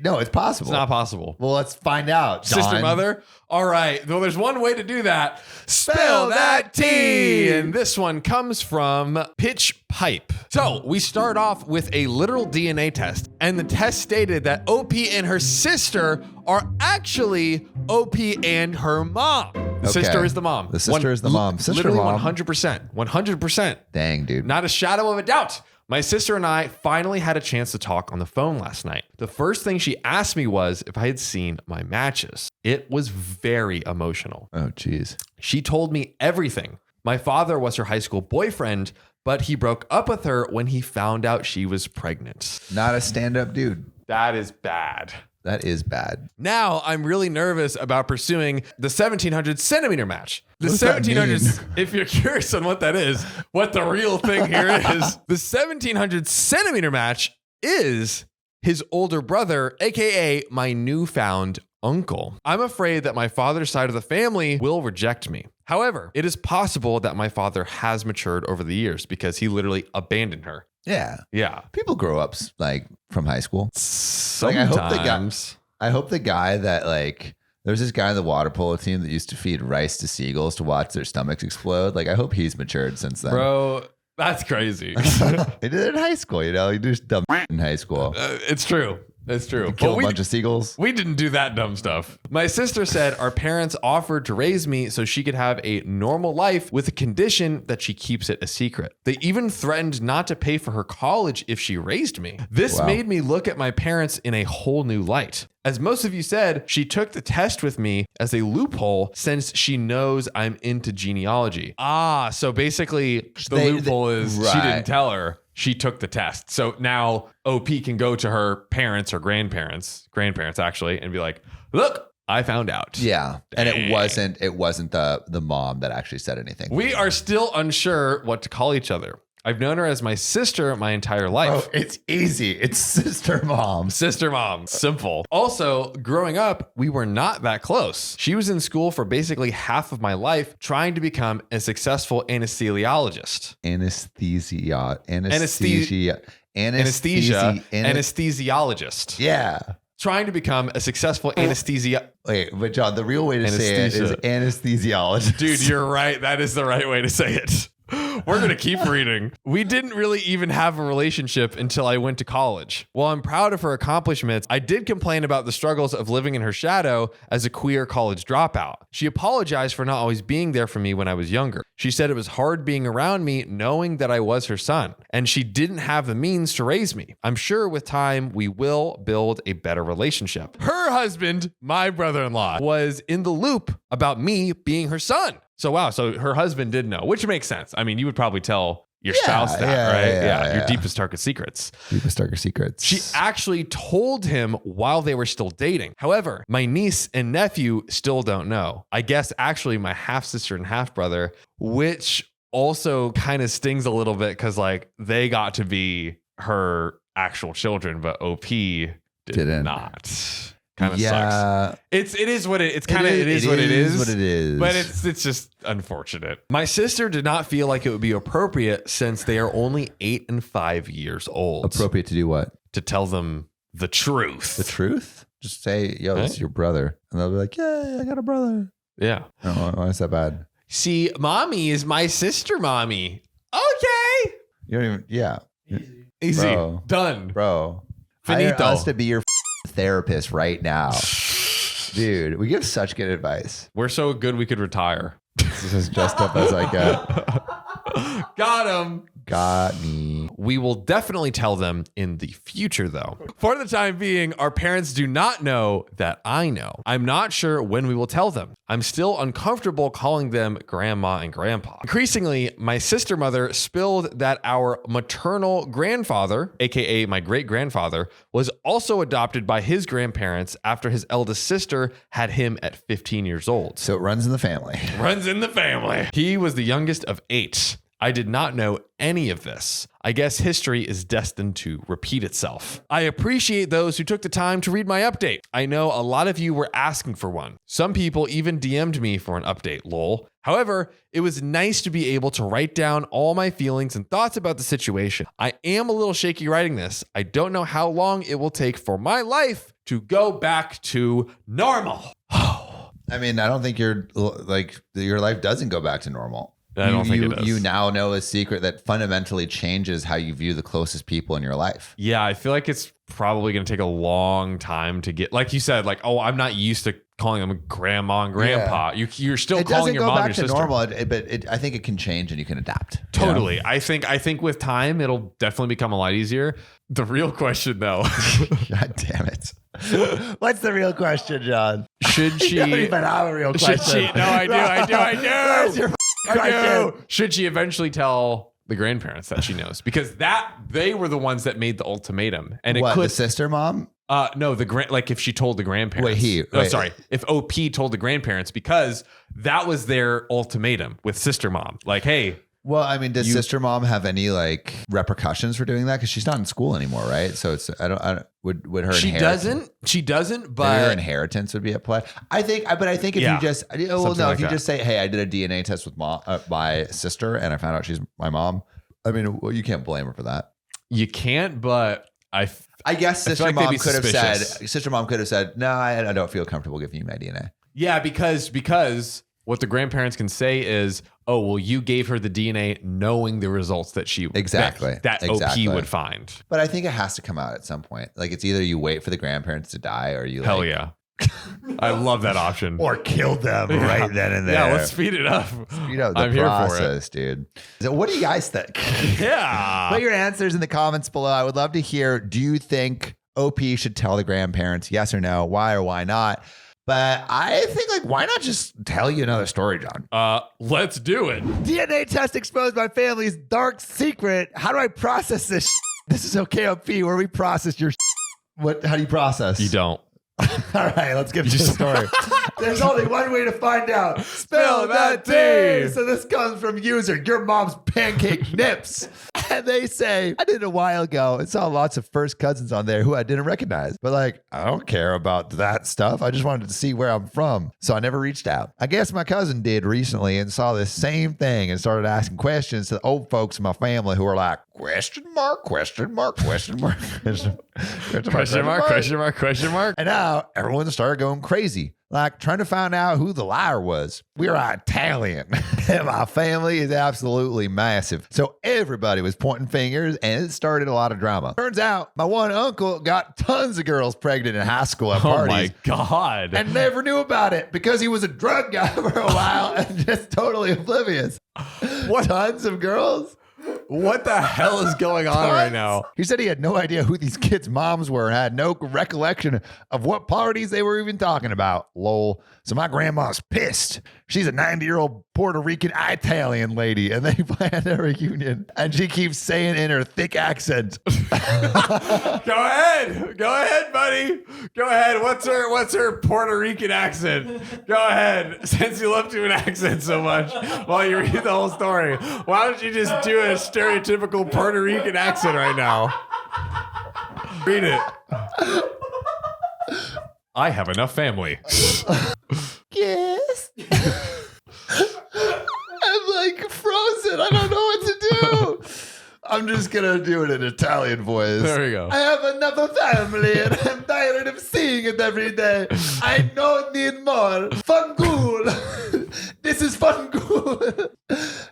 No, it's possible. It's not possible. Well, let's find out, John. Sister, mother? All right. Well, there's one way to do that. Spill that tea. And this one comes from Pitch Pipe. So we start off with a literal DNA test. And the test stated that OP and her sister are actually OP and her mom. The sister is the mom. The sister is the mom. Sister literally mom. 100%. 100%. Dang, dude. Not a shadow of a doubt. My sister and I finally had a chance to talk on the phone last night. The first thing she asked me was if I had seen my matches. It was very emotional. Oh, geez. She told me everything. My father was her high school boyfriend, but he broke up with her when he found out she was pregnant. Not a stand-up dude. That is bad. That is bad. Now I'm really nervous about pursuing the 1700 centimeter match. The What does that 1700s, mean? if you're curious on what that is, what the real thing here is, the 1700 centimeter match is his older brother, AKA my newfound uncle. I'm afraid that my father's side of the family will reject me. However, it is possible that my father has matured over the years because he literally abandoned her. Yeah. Yeah. People grow up like from high school. Sometimes. I hope the guy that like, there's this guy on the water polo team that used to feed rice to seagulls to watch their stomachs explode. Like, I hope he's matured since then. Bro, that's crazy. He did it in high school, you know? You do dumb in high school. It's true. It's true. Kill a bunch of seagulls. We didn't do that dumb stuff. My sister said our parents offered to raise me so she could have a normal life with a condition that she keeps it a secret. They even threatened not to pay for her college if she raised me. This made me look at my parents in a whole new light. As most of you said, she took the test with me as a loophole since she knows I'm into genealogy. So basically the loophole is she didn't tell her. She took the test. So now OP can go to her parents or grandparents actually, and be like, look, I found out. Yeah. Dang. And it wasn't the mom that actually said anything. We are still unsure what to call each other. I've known her as my sister my entire life. Oh, it's easy. It's sister mom. Sister mom. Simple. Also, growing up, we were not that close. She was in school for basically half of my life trying to become a successful anesthesiologist. anesthesiologist. Yeah. Trying to become a successful anesthesia. Wait, but John, the real way to say it is anesthesiologist. Dude, you're right. That is the right way to say it. We're going to keep reading. We didn't really even have a relationship until I went to college. While I'm proud of her accomplishments, I did complain about the struggles of living in her shadow as a queer college dropout. She apologized for not always being there for me when I was younger. She said it was hard being around me knowing that I was her son, and she didn't have the means to raise me. I'm sure with time, we will build a better relationship. Her husband, my brother-in-law, was in the loop about me being her son. So, wow. So her husband did know, which makes sense. I mean, you would probably tell your spouse that, right? Yeah. Your deepest, darkest secrets. Deepest, darkest secrets. She actually told him while they were still dating. However, my niece and nephew still don't know. I guess actually my half sister and half brother, which also kind of stings a little bit because like they got to be her actual children, but OP didn't. Not. Kind of sucks. It is what it is. But it's just unfortunate. My sister did not feel like it would be appropriate since they are only 8 and 5 years old. Appropriate to do what? To tell them the truth. The truth? Just say, yo, this is your brother. And they'll be like, yeah, I got a brother. Yeah. Oh, why is that bad? See, mommy is my sister, mommy. Okay. You don't even, yeah. Easy. Bro. Done. Bro. Finito. Hire us to be your therapist right now. Dude, we give such good advice. We're so good we could retire. This is as dressed up as I get. Got him. Got me. We will definitely tell them in the future, though. For the time being, our parents do not know that I know. I'm not sure when we will tell them. I'm still uncomfortable calling them grandma and grandpa. Increasingly, my sister mother spilled that our maternal grandfather, aka my great grandfather, was also adopted by his grandparents after his eldest sister had him at 15 years old. So it runs in the family. Runs in the family. He was the youngest of 8. I did not know any of this. I guess history is destined to repeat itself. I appreciate those who took the time to read my update. I know a lot of you were asking for one. Some people even DM'd me for an update, lol. However, it was nice to be able to write down all my feelings and thoughts about the situation. I am a little shaky writing this. I don't know how long it will take for my life to go back to normal. I mean, I don't think your life doesn't go back to normal. I don't think it does. You now know a secret that fundamentally changes how you view the closest people in your life. Yeah, I feel like it's probably going to take a long time to get, like you said, like, oh, I'm not used to calling them grandma and grandpa. Yeah. You're still calling your mom your sister. It doesn't go back to normal, but I think it can change and you can adapt. Totally. You know? I think with time, it'll definitely become a lot easier. The real question, though. God damn it. What's the real question, John? Should she? You don't even have a real question. Should she? No, I do. Where's your question? Should she eventually tell the grandparents that she knows? Because they were the ones that made the ultimatum. And the sister mom? No, like if she told the grandparents. If OP told the grandparents, because that was their ultimatum with sister mom. Like, hey. Well, I mean, does sister mom have any like repercussions for doing that? Because she's not in school anymore, right? So it's would her She doesn't. But maybe her inheritance would be at play. I think if you just if you just say, hey, I did a DNA test with my sister and I found out she's my mom. I mean, well, you can't blame her for that. You can't, but I guess sister mom could have said, no, I don't feel comfortable giving you my DNA. Yeah, because what the grandparents can say is, oh, well, you gave her the DNA knowing the results that OP would find. But I think it has to come out at some point. Like, it's either you wait for the grandparents to die or you Hell yeah. I love that option. Or kill them right then and there. Yeah, let's speed it up. Speed up the process, dude. So what do you guys think? Yeah. Put your answers in the comments below. I would love to hear, do you think OP should tell the grandparents? Yes or no? Why or why not? But I think, like, why not just tell you another story, John? Let's do it. DNA test exposed my family's dark secret. How do I process this? This is OKOP, where we process your. How do you process? You don't. All right, let's get to the story. There's only one way to find out. Spill that tea. So this comes from user, your mom's pancake nips. And they say, I did it a while ago and saw lots of first cousins on there who I didn't recognize. But like, I don't care about that stuff. I just wanted to see where I'm from. So I never reached out. I guess my cousin did recently and saw this same thing and started asking questions to the old folks in my family who are like, question mark, question mark, question mark, question mark, question mark. And now everyone started going crazy, like trying to find out who the liar was. We're Italian and my family is absolutely massive. So everybody was pointing fingers and it started a lot of drama. Turns out my one uncle got tons of girls pregnant in high school at parties. Oh my God. And never knew about it because he was a drug guy for a while and just totally oblivious. What? Tons of girls? What the hell is going on right now? He said he had no idea who these kids' moms were and had no recollection of what parties they were even talking about. Lol. So my grandma's pissed. She's a 90-year-old Puerto Rican Italian lady, and they planned a reunion. And she keeps saying in her thick accent. Go ahead, buddy. Go ahead. What's her Puerto Rican accent? Go ahead. Since you love doing accents so much while you read the whole story, why don't you just do a stereotypical Puerto Rican accent right now? Read it. I have enough family. Yes. I'm like frozen. I don't know what to do. I'm just going to do it in Italian voice. There we go. I have another family and I'm tired of seeing it every day. I don't need more. Fangool. This is Fangool.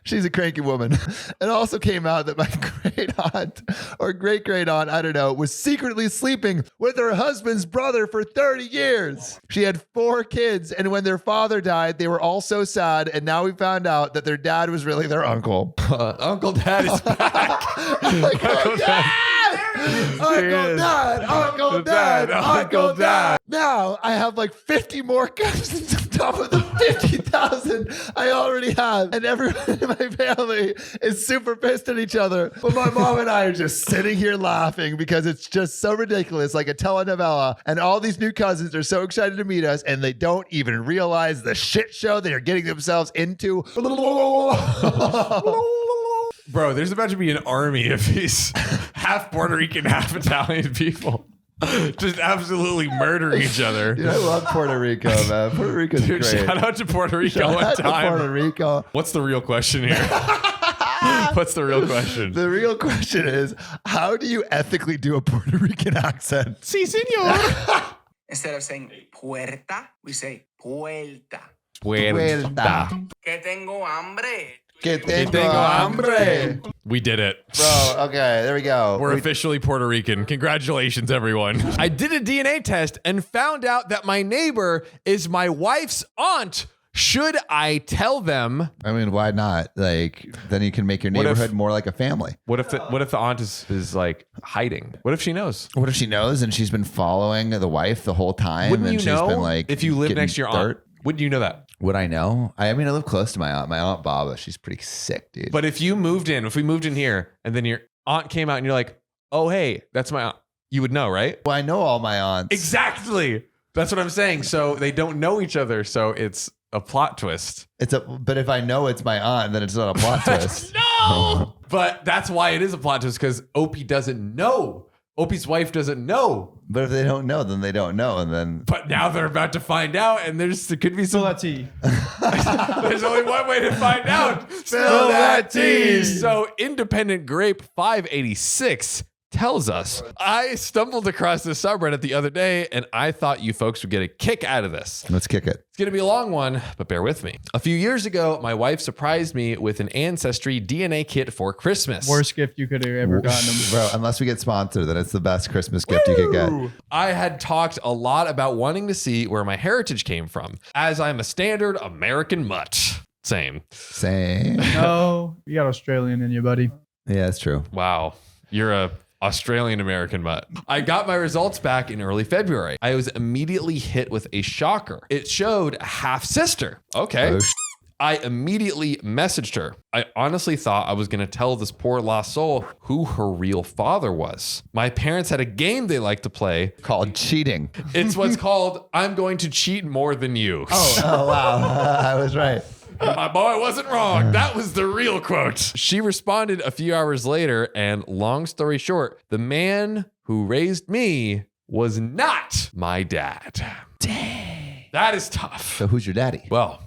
She's a cranky woman. It also came out that my great aunt or great great aunt, I don't know, was secretly sleeping with her husband's brother for 30 years. She had 4 kids, and when their father died, they were all so sad. And now we found out that their dad was really their uncle. Uncle Dad is back. Uncle Dad! Uncle Dad! Uncle Dad! Uncle Dad! Now I have like 50 more cousins on top of the 50,000 I already have. And everyone in my family is super pissed at each other. But my mom and I are just sitting here laughing because it's just so ridiculous, like a telenovela. And all these new cousins are so excited to meet us and they don't even realize the shit show they are getting themselves into. Bro, there's about to be an army of these half Puerto Rican, half Italian people. Just absolutely murder each other. Dude, I love Puerto Rico, man. Puerto Rico's Dude, great. shout out to Puerto Rico Shout one out to time. Puerto Rico. What's the real question here? What's the real question? The real question is, how do you ethically do a Puerto Rican accent? Si, senor. Instead of saying puerta, we say puerta. Puerta. Que tengo hambre. Que tengo hambre. We did it. Bro, okay, there we go. We're officially Puerto Rican. Congratulations, everyone. I did a DNA test and found out that my neighbor is my wife's aunt. Should I tell them? I mean, why not? Like, then you can make your neighborhood more like a family. What if the aunt is like hiding? What if she knows? What if she knows and she's been following the wife the whole time? Wouldn't and you she's know been like, if you live getting next to your aunt? Wouldn't you know that? Would I know? I mean, I live close to my aunt. My aunt Baba, she's pretty sick, dude. But if we moved in here, and then your aunt came out and you're like, oh, hey, that's my aunt, you would know, right? Well, I know all my aunts. Exactly. That's what I'm saying. So they don't know each other. So it's a plot twist. But if I know it's my aunt, then it's not a plot twist. No! But that's why it is a plot twist, because Opie doesn't know. Opie's wife doesn't know. But if they don't know, then they don't know. And then. But now they're about to find out, and there could be some. Spill that tea. There's only one way to find out. Spill that tea. So Independent Grape 586 tells us, I stumbled across this subreddit the other day, and I thought you folks would get a kick out of this. Let's kick it. It's going to be a long one, but bear with me. A few years ago, my wife surprised me with an AncestryDNA kit for Christmas. Worst gift you could have ever gotten them. Bro, unless we get sponsored, then it's the best Christmas gift you could get. I had talked a lot about wanting to see where my heritage came from, as I'm a standard American mutt. Same. No, you got Australian in you, buddy. Yeah, that's true. Wow. You're a Australian American mutt. I got my results back in early February. I was immediately hit with a shocker. It showed half sister. Okay. I immediately messaged her. I honestly thought I was going to tell this poor lost soul who her real father was. My parents had a game they like to play Called cheating. It's what's called I'm going to cheat more than you. Oh wow. I was right. My boy wasn't wrong. That was the real quote. She responded a few hours later, and long story short, the man who raised me was not my dad. Dang. That is tough. So who's your daddy? Well,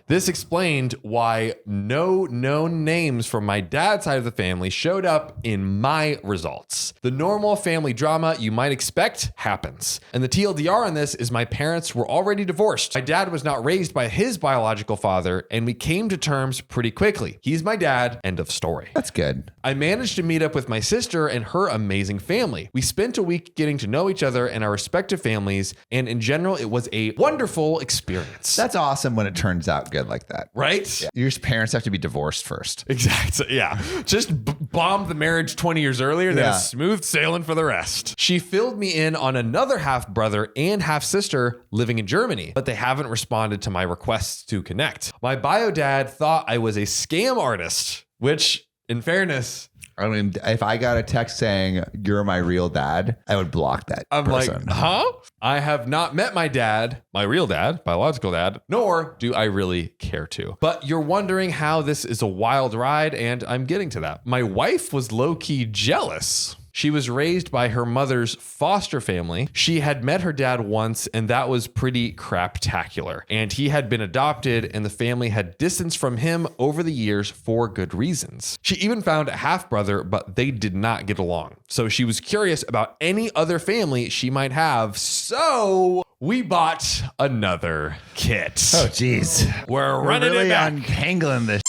this explained why no known names from my dad's side of the family showed up in my results. The normal family drama you might expect happens. And the TLDR on this is my parents were already divorced. My dad was not raised by his biological father, and we came to terms pretty quickly. He's my dad, end of story. That's good. I managed to meet up with my sister and her amazing family. We spent a week getting to know each other and our respective families, and in general, it was a wonderful experience. That's awesome when it turns out good like that. Right? Yeah. Your parents have to be divorced first. Exactly. Yeah. Just bombed the marriage 20 years earlier, then Yeah. it's smooth sailing for the rest. She filled me in on another half brother and half sister living in Germany, but they haven't responded to my requests to connect. My bio dad thought I was a scam artist, which, in fairness, I mean, if I got a text saying you're my real dad, I would block that I'm person. like, huh? I have not met my dad, my real dad, biological dad, nor do I really care to. But you're wondering how this is a wild ride, and I'm getting to that. My wife was low-key jealous. She was raised by her mother's foster family. She had met her dad once, and that was pretty craptacular. And he had been adopted, and the family had distanced from him over the years for good reasons. She even found a half-brother, but they did not get along. So she was curious about any other family she might have. So we bought another kit. Oh, geez. We're We're running really it back. untangling this.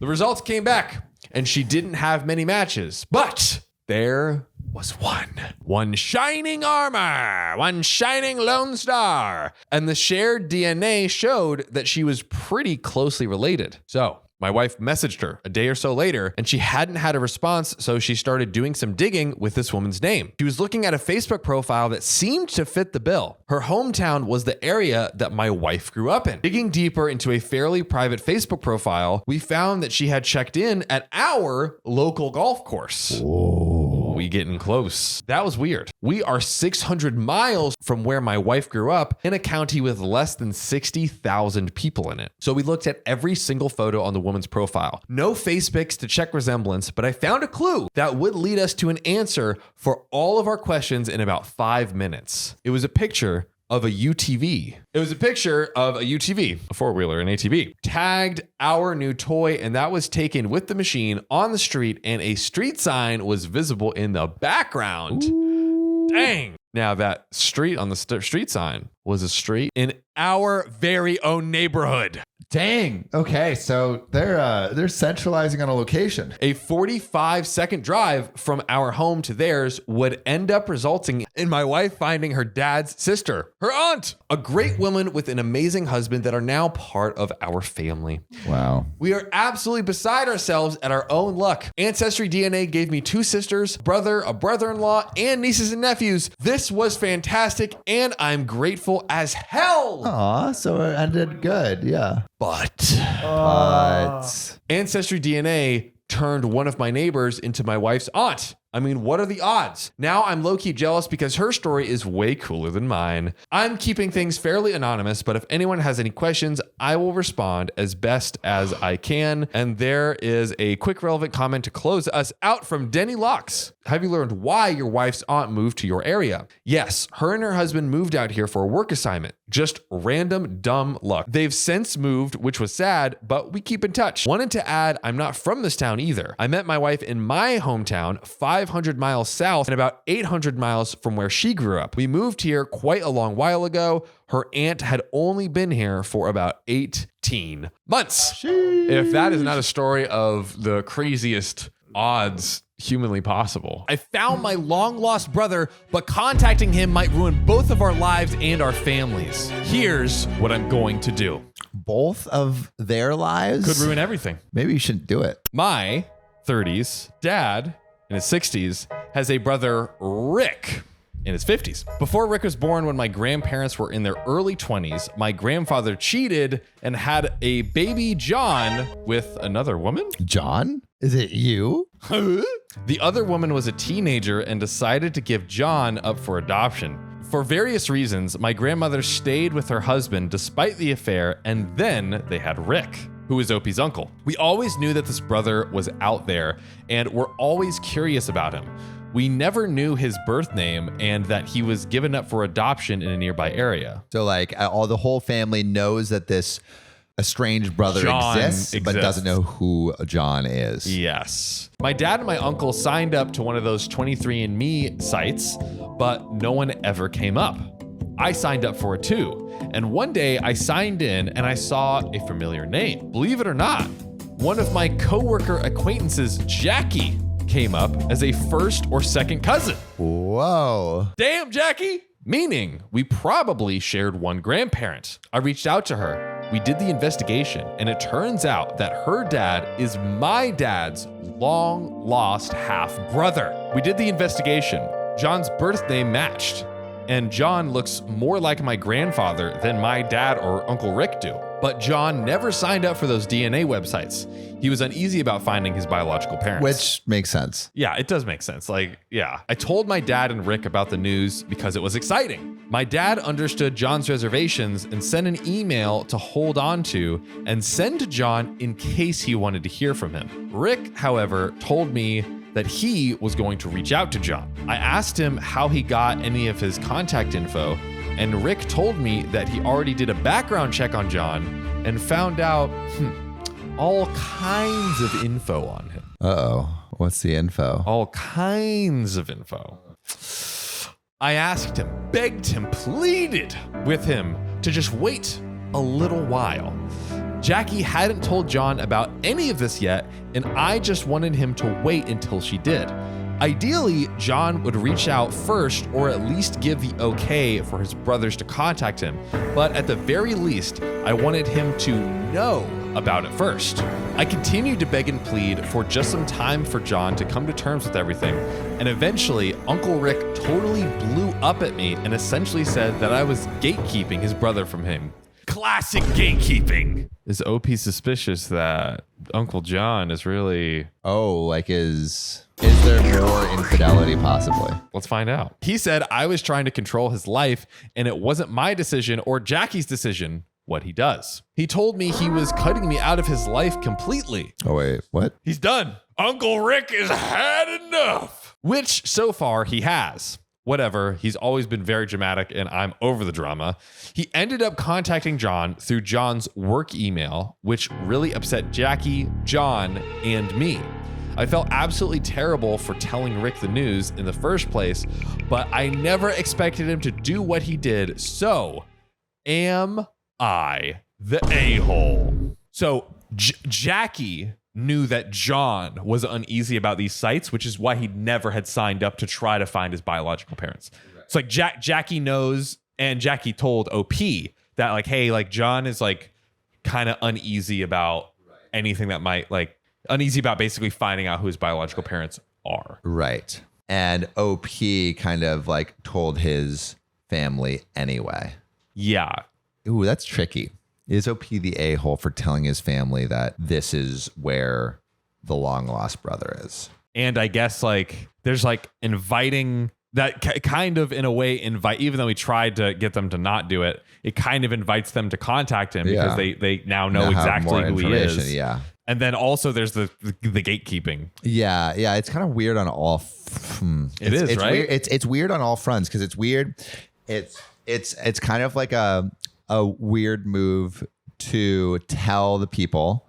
The results came back, and she didn't have many matches, but there was one shining armor, one shining lone star, and the shared DNA showed that she was pretty closely related. So my wife messaged her a day or so later, and she hadn't had a response, so she started doing some digging with this woman's name. She was looking at a Facebook profile that seemed to fit the bill. Her hometown was the area that my wife grew up in. Digging deeper into a fairly private Facebook profile, we found that she had checked in at our local golf course. We getting close. That was weird. We are 600 miles from where my wife grew up in a county with less than 60,000 people in it. So we looked at every single photo on the woman's profile. No face pics to check resemblance, but I found a clue that would lead us to an answer for all of our questions in about 5 minutes. It was a picture of a UTV. It was a picture of a UTV, a four-wheeler, an ATV, tagged our new toy, and that was taken with the machine on the street, and a street sign was visible in the background. Ooh. Dang. Now that street on the street sign was a street in our very own neighborhood. Dang. Okay, so they're centralizing on a location. A 45-second drive from our home to theirs would end up resulting in my wife finding her dad's sister, her aunt, a great woman with an amazing husband that are now part of our family. Wow. We are absolutely beside ourselves at our own luck. AncestryDNA gave me 2 sisters, brother, a brother-in-law, and nieces and nephews. This was fantastic, and I'm grateful as hell. Aw, so it ended good. Yeah. But AncestryDNA turned one of my neighbors into my wife's aunt. I mean, what are the odds? Now I'm low-key jealous because her story is way cooler than mine. I'm keeping things fairly anonymous, but if anyone has any questions, I will respond as best as I can. And there is a quick relevant comment to close us out from Denny Locks. Have you learned why your wife's aunt moved to your area? Yes, her and her husband moved out here for a work assignment. Just random dumb luck. They've since moved, which was sad, but we keep in touch. Wanted to add, I'm not from this town either. I met my wife in my hometown, 500 miles south and about 800 miles from where she grew up. We moved here quite a long while ago. Her aunt had only been here for about 18 months. Sheesh. If that is not a story of the craziest odds humanly possible. I found my long lost brother, but contacting him might ruin both of our lives and our families. Here's what I'm going to do. Both of their lives? Could ruin everything. Maybe you shouldn't do it. My 30s dad in his 60s has a brother, Rick, in his 50s. Before Rick was born, when my grandparents were in their early 20s, my grandfather cheated and had a baby John with another woman. John? Is it you? The other woman was a teenager and decided to give John up for adoption. For various reasons, my grandmother stayed with her husband despite the affair, and then they had Rick, who was Opie's uncle. We always knew that this brother was out there and were always curious about him. We never knew his birth name and that he was given up for adoption in a nearby area. So like the whole family knows that this estranged brother John exists, but doesn't know who John is. Yes. My dad and my uncle signed up to one of those 23andMe sites, but no one ever came up. I signed up for it too. And one day I signed in and I saw a familiar name. Believe it or not, one of my coworker acquaintances, Jackie, came up as a first or second cousin. Whoa. Damn, Jackie! Meaning we probably shared one grandparent. I reached out to her. We did the investigation, and it turns out that her dad is my dad's long lost half brother. We did the investigation. John's birth name matched, and John looks more like my grandfather than my dad or Uncle Rick do. But John never signed up for those DNA websites. He was uneasy about finding his biological parents. Which makes sense. Yeah, it does make sense. I told my dad and Rick about the news because it was exciting. My dad understood John's reservations and sent an email to hold on to and send to John in case he wanted to hear from him. Rick, however, told me that he was going to reach out to John. I asked him how he got any of his contact info, and Rick told me that he already did a background check on John and found out all kinds of info on him. Uh-oh. What's the info? All kinds of info. I asked him, begged him, pleaded with him to just wait a little while. Jackie hadn't told John about any of this yet, and I just wanted him to wait until she did. Ideally, John would reach out first or at least give the okay for his brothers to contact him. But at the very least, I wanted him to know about it first. I continued to beg and plead for just some time for John to come to terms with everything. And eventually, Uncle Rick totally blew up at me and essentially said that I was gatekeeping his brother from him. Classic gatekeeping. Is OP suspicious that Uncle John is really... Oh, like is there more infidelity possibly? Let's find out. He said I was trying to control his life and it wasn't my decision or Jackie's decision what he does. He told me he was cutting me out of his life completely. Oh, wait, what? He's done. Uncle Rick has had enough. Which so far he has. Whatever, he's always been very dramatic and I'm over the drama. He ended up contacting John through John's work email, which really upset Jackie, John, and me. I felt absolutely terrible for telling Rick the news in the first place, but I never expected him to do what he did. So, am I the a-hole? So, Jackie knew that John was uneasy about these sites, which is why he never had signed up to try to find his biological parents. Right. So like Jackie knows, and Jackie told OP that like, hey, like John is like kind of uneasy about anything that might uneasy about basically finding out who his biological parents are. Right. And OP kind of like told his family anyway. Yeah. Ooh, that's tricky. Is OP the a-hole for telling his family that this is where the long lost brother is? And I guess like there's like inviting that kind of in a way invite, even though he tried to get them to not do it, it kind of invites them to contact him because they now know exactly who he is. Yeah. And then also there's the gatekeeping. Yeah. Yeah. It's kind of weird on all. It's right? Weird. It's weird on all fronts because it's weird. It's kind of like a weird move to tell the people,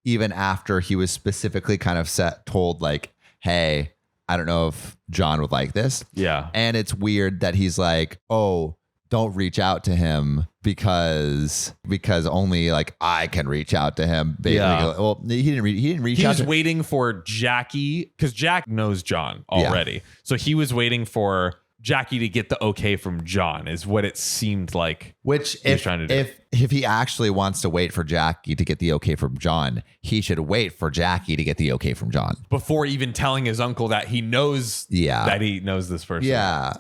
even after he was specifically kind of told like, hey, I don't know if John would like this. Yeah. And it's weird that he's like, oh, don't reach out to him because only like I can reach out to him. Basically. Yeah. Well, he didn't reach out. He was waiting for Jackie because Jack knows John already. Yeah. So he was waiting for Jackie to get the okay from John is what it seemed like. Which he was trying to do. If he actually wants to wait for Jackie to get the okay from John, he should wait for Jackie to get the okay from John before even telling his uncle that he knows that he knows this person. Yeah.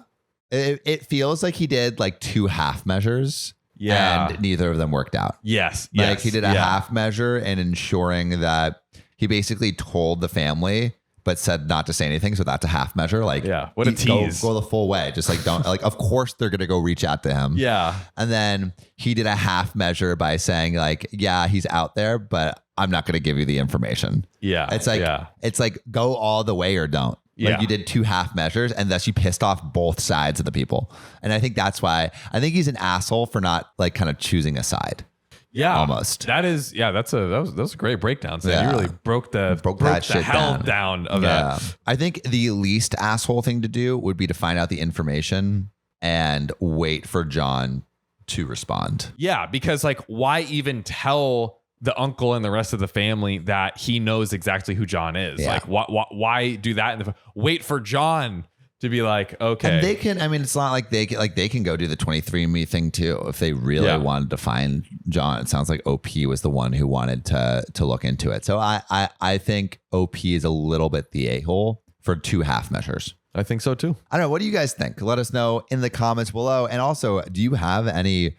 It feels like he did like 2 half measures. Yeah. And neither of them worked out. Yes. Like he did a half measure and ensuring that he basically told the family, but said not to say anything. So that's a half measure. Like, what a tease. Go the full way. Just like, don't like, of course they're going to go reach out to him. Yeah. And then he did a half measure by saying like, yeah, he's out there, but I'm not going to give you the information. Yeah. It's like go all the way or don't. Like you did 2 half measures and thus you pissed off both sides of the people. And I think that's why I think he's an asshole for not like kind of choosing a side. Yeah. Almost. That was a great breakdown. So you really broke that shit hell down of that. I think the least asshole thing to do would be to find out the information and wait for John to respond. Yeah, because like why even tell the uncle and the rest of the family that he knows exactly who John is? Yeah. Like why do that? Wait for John to be like, okay. And they can, I mean, it's not like they can go do the 23andMe thing too. If they really wanted to find John, it sounds like OP was the one who wanted to look into it. So I think OP is a little bit the a-hole for 2 half measures. I think so too. I don't know. What do you guys think? Let us know in the comments below. And also, do you have any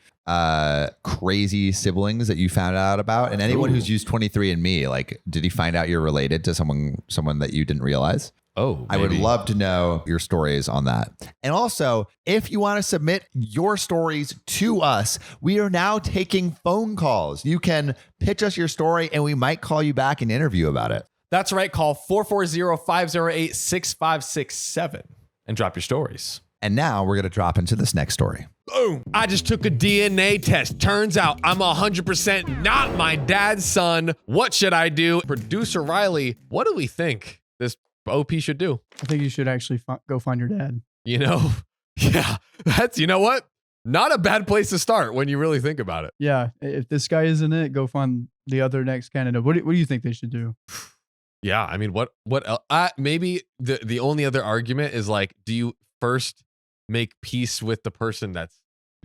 crazy siblings that you found out about? And anyone who's used 23andMe, like, did he find out you're related to someone that you didn't realize? Oh, I would love to know your stories on that. And also, if you want to submit your stories to us, we are now taking phone calls. You can pitch us your story and we might call you back and interview about it. That's right. Call 440-508-6567 and drop your stories. And now we're going to drop into this next story. Boom. I just took a DNA test. Turns out I'm 100% not my dad's son. What should I do? Producer Riley, what do we think this OP should do? I think you should actually go find your dad. You know, yeah, you know what? Not a bad place to start when you really think about it. Yeah. If this guy isn't it, go find the other next candidate. What do you think they should do? Yeah. I mean, what else? Maybe the only other argument is like, do you first make peace with the person that's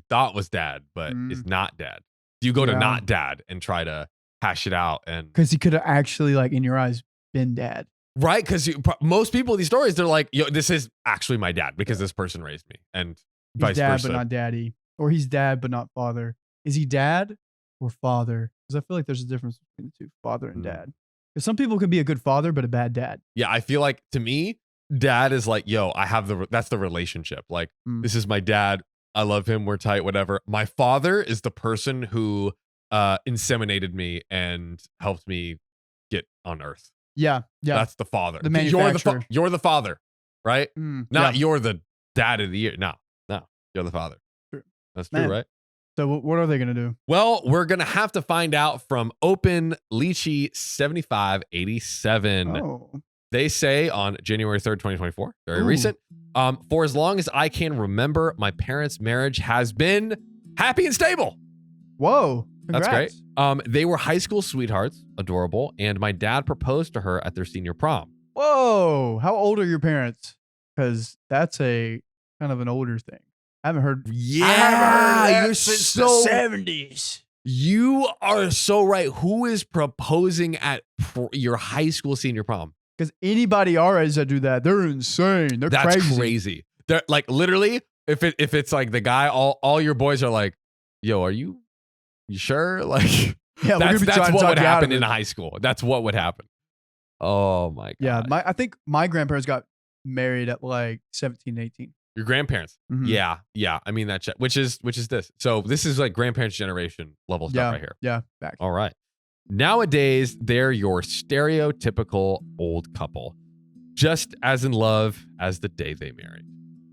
thought was dad, but is not dad? Do you go to not dad and try to hash it out? And because he could have actually, like, in your eyes, been dad. Right, because most people in these stories, they're like, yo, this is actually my dad because this person raised me, and he's vice dad, versa. but not daddy. Or he's dad, but not father. Is he dad or father? Because I feel like there's a difference between the two, father and dad. Because some people can be a good father, but a bad dad. Yeah, I feel like, to me, dad is like, yo, that's the relationship. Like, this is my dad. I love him. We're tight, whatever. My father is the person who inseminated me and helped me get on earth. Yeah. That's the father. The manufacturer. You're the father, right? Not you're the dad of the year. No, you're the father. True. That's true, right? So what are they going to do? Well, we're going to have to find out from Open Lychee 7587. Oh. They say on January 3rd, 2024, very recent, for as long as I can remember, my parents' marriage has been happy and stable. Whoa. Congrats. That's great. They were high school sweethearts, adorable, and my dad proposed to her at their senior prom. Whoa. How old are your parents? Because that's a kind of an older thing. I haven't heard. Yeah, you're since so the 70s. You are so right. Who is proposing at your high school senior prom? Because anybody our age that do that, they're insane. That's crazy. They're like, literally, if it's like the guy, all your boys are like, yo, are you sure? Like, yeah, that's what would happen in high school. That's what would happen. Oh my God. Yeah, I think my grandparents got married at like 17, 18. Your grandparents. Mm-hmm. Yeah. I mean, which is this. So this is like grandparents generation level stuff right here. Yeah. Back. All right. Nowadays, they're your stereotypical old couple, just as in love as the day they married.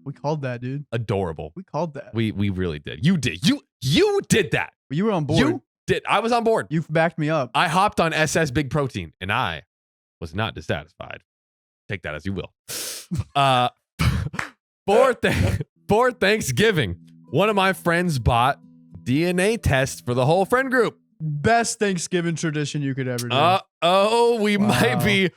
We called that, dude. Adorable. We called that. We really did. You did. You did that. Well, you were on board. You did. I was on board. You backed me up. I hopped on SS Big Protein, and I was not dissatisfied. Take that as you will. For Thanksgiving, one of my friends bought DNA tests for the whole friend group. Best Thanksgiving tradition you could ever do. We might be.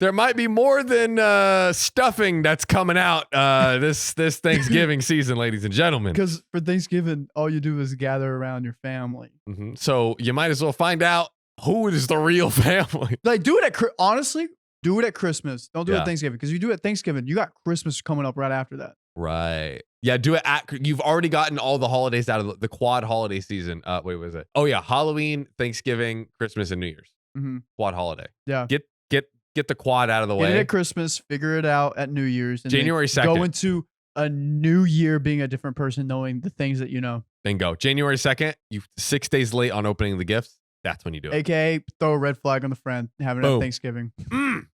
There might be more than stuffing that's coming out this Thanksgiving season, ladies and gentlemen. Because for Thanksgiving, all you do is gather around your family. Mm-hmm. So you might as well find out who is the real family. Like, do it honestly, do it at Christmas. Don't do it at Thanksgiving. Because you do it at Thanksgiving, you got Christmas coming up right after that. Right. Yeah, do it you've already gotten all the holidays out of the quad holiday season. Wait, what was it? Oh yeah, Halloween, Thanksgiving, Christmas, and New Year's. Quad holiday. Yeah. Get the quad out of the way. Get it at Christmas, figure it out at New Year's, and January 2nd. Go into a new year being a different person, knowing the things that you know. Then go. January 2nd, you 6 days late on opening the gifts. That's when you do it. AKA throw a red flag on the friend, having it at Thanksgiving.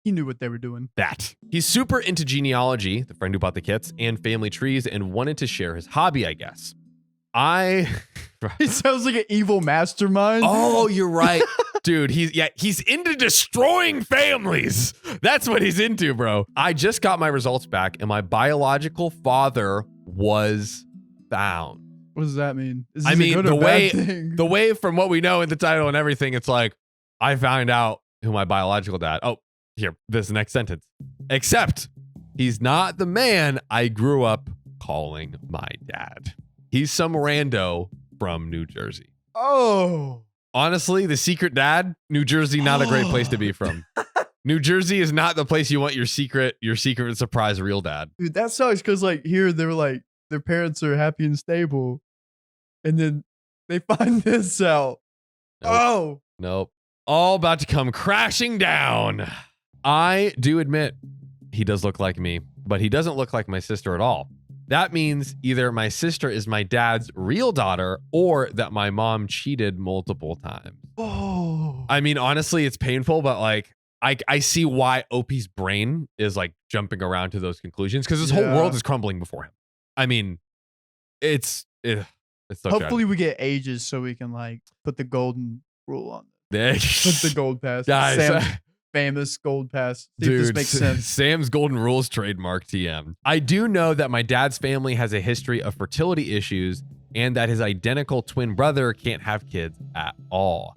He knew what they were doing. That. He's super into genealogy, the friend who bought the kits, and family trees, and wanted to share his hobby, I guess. He sounds like an evil mastermind. Oh, you're right. Dude, he's into destroying families. That's what he's into, bro. I just got my results back, and my biological father was found. What does that mean? I mean, the way from what we know in the title and everything, it's like, I found out who my biological dad. Oh, here, this next sentence. Except he's not the man I grew up calling my dad. He's some rando from New Jersey. Oh. Honestly, the secret dad, New Jersey, not a great place to be from. New Jersey is not the place you want your secret surprise real dad. Dude, that sucks because like here they were like their parents are happy and stable, and then they find this out. Nope. Nope. All about to come crashing down. I do admit he does look like me, but he doesn't look like my sister at all. That means either my sister is my dad's real daughter or that my mom cheated multiple times. Oh. I mean, honestly, it's painful, but like I see why Opie's brain is like jumping around to those conclusions because his whole world is crumbling before him. I mean, it's so hopefully we get ages so we can like put the golden rule on it. Put the gold pass. Guys, Sam's famous gold pass. See if this makes sense. Sam's golden rules trademark TM. I do know that my dad's family has a history of fertility issues and that his identical twin brother can't have kids at all.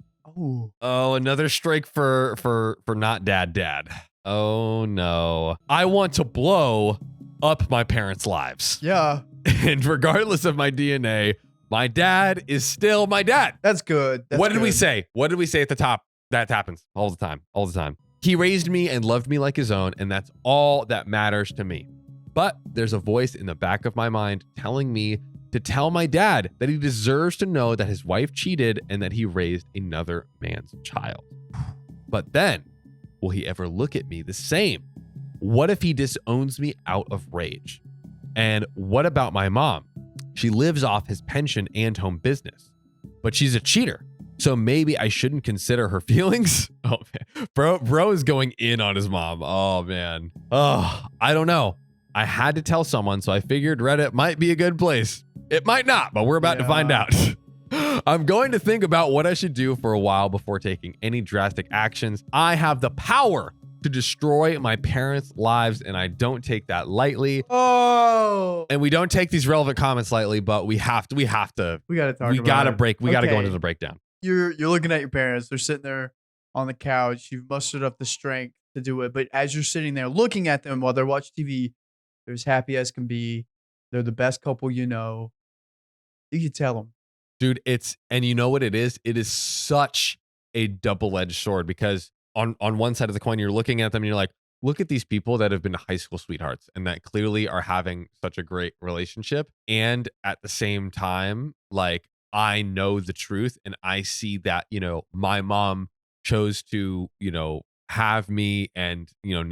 Oh, another strike for not dad. Oh no. I want to blow up my parents' lives. Yeah. And regardless of my DNA, my dad is still my dad. That's good. What did we say? What did we say at the top? That happens all the time. All the time. He raised me and loved me like his own, and that's all that matters to me. But there's a voice in the back of my mind telling me to tell my dad that he deserves to know that his wife cheated and that he raised another man's child. But then, will he ever look at me the same? What if he disowns me out of rage? And what about my mom? She lives off his pension and home business, but she's a cheater. So maybe I shouldn't consider her feelings. Oh man, bro is going in on his mom. Oh man. Oh, I don't know. I had to tell someone, so I figured Reddit might be a good place. It might not, but we're about to find out. I'm going to think about what I should do for a while before taking any drastic actions. I have the power to destroy my parents' lives, and I don't take that lightly. Oh. And we don't take these relevant comments lightly, but we have to. We got to talk. We got to it. break. We got to go into the breakdown. You're looking at your parents. They're sitting there on the couch. You've mustered up the strength to do it. But as you're sitting there looking at them while they're watching TV, they're as happy as can be. They're the best couple you know. You can tell them. Dude, and you know what it is? It is such a double-edged sword because on one side of the coin, you're looking at them and you're like, look at these people that have been high school sweethearts and that clearly are having such a great relationship. And at the same time, like, I know the truth and I see that, you know, my mom chose to, you know, have me and, you know,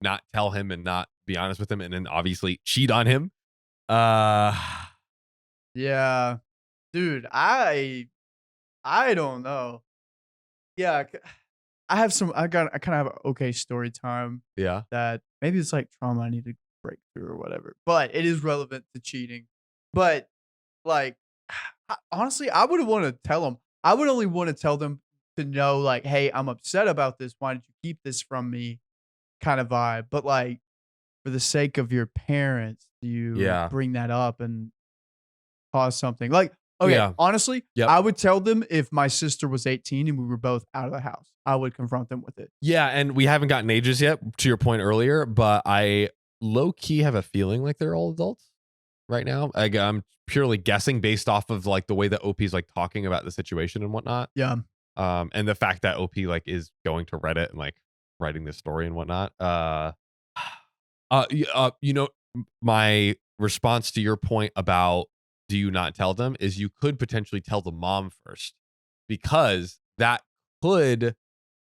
not tell him and not be honest with him and then obviously cheat on him. Yeah. Dude, I don't know. Yeah, I kind of have an okay story time. Yeah. That maybe it's like trauma I need to break through or whatever. But it is relevant to cheating. But like honestly, I wouldn't want to tell them. I would only want to tell them to know, like, hey, I'm upset about this. Why did you keep this from me? Kind of vibe. But like, for the sake of your parents, do you bring that up and cause something? Like, okay, honestly, I would tell them if my sister was 18 and we were both out of the house. I would confront them with it. Yeah, and we haven't gotten ages yet, to your point earlier, but I low-key have a feeling like they're all adults right now. I'm purely guessing based off of like the way that OP's like talking about the situation and whatnot. Yeah. And the fact that OP like is going to Reddit and like writing this story and whatnot. You know, my response to your point about do you not tell them is you could potentially tell the mom first, because that could,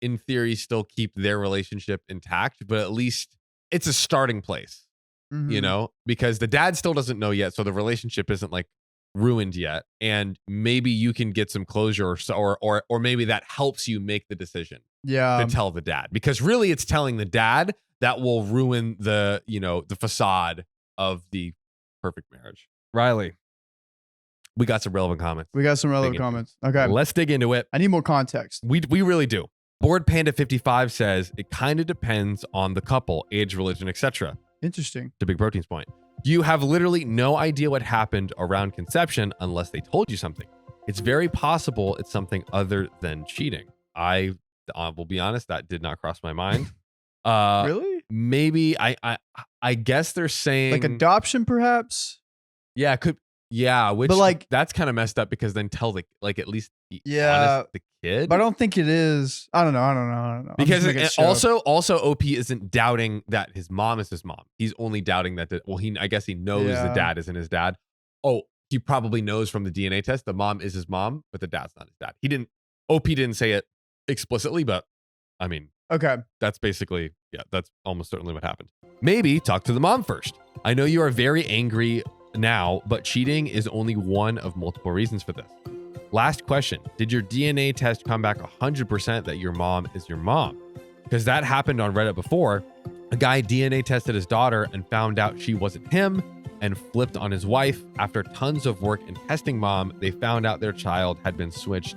in theory, still keep their relationship intact, but at least it's a starting place, you know, because the dad still doesn't know yet. So the relationship isn't like ruined yet. And maybe you can get some closure or maybe that helps you make the decision to tell the dad, because really it's telling the dad that will ruin the, you know, the facade of the perfect marriage. Riley, we got some relevant comments. Okay. Let's dig into it. I need more context. We really do. Board Panda 55 says it kind of depends on the couple, age, religion, etc. Interesting. To Big Protein's point. You have literally no idea what happened around conception unless they told you something. It's very possible it's something other than cheating. I will be honest, that did not cross my mind. Really? Maybe I guess they're saying like adoption, perhaps. Yeah, it could. Yeah, which but like that's kind of messed up because then tell the like at least be honest with the kid. But I don't think it is. I don't know. Because also OP isn't doubting that his mom is his mom. He's only doubting that I guess he knows the dad isn't his dad. Oh, he probably knows from the DNA test the mom is his mom, but the dad's not his dad. OP didn't say it explicitly, but I mean, okay. That's basically, that's almost certainly what happened. Maybe talk to the mom first. I know you are very angry now, but cheating is only one of multiple reasons for this. Last question. Did your DNA test come back 100% that your mom is your mom? Because that happened on Reddit before. A guy DNA tested his daughter and found out she wasn't him and flipped on his wife. After tons of work in testing mom, they found out their child had been switched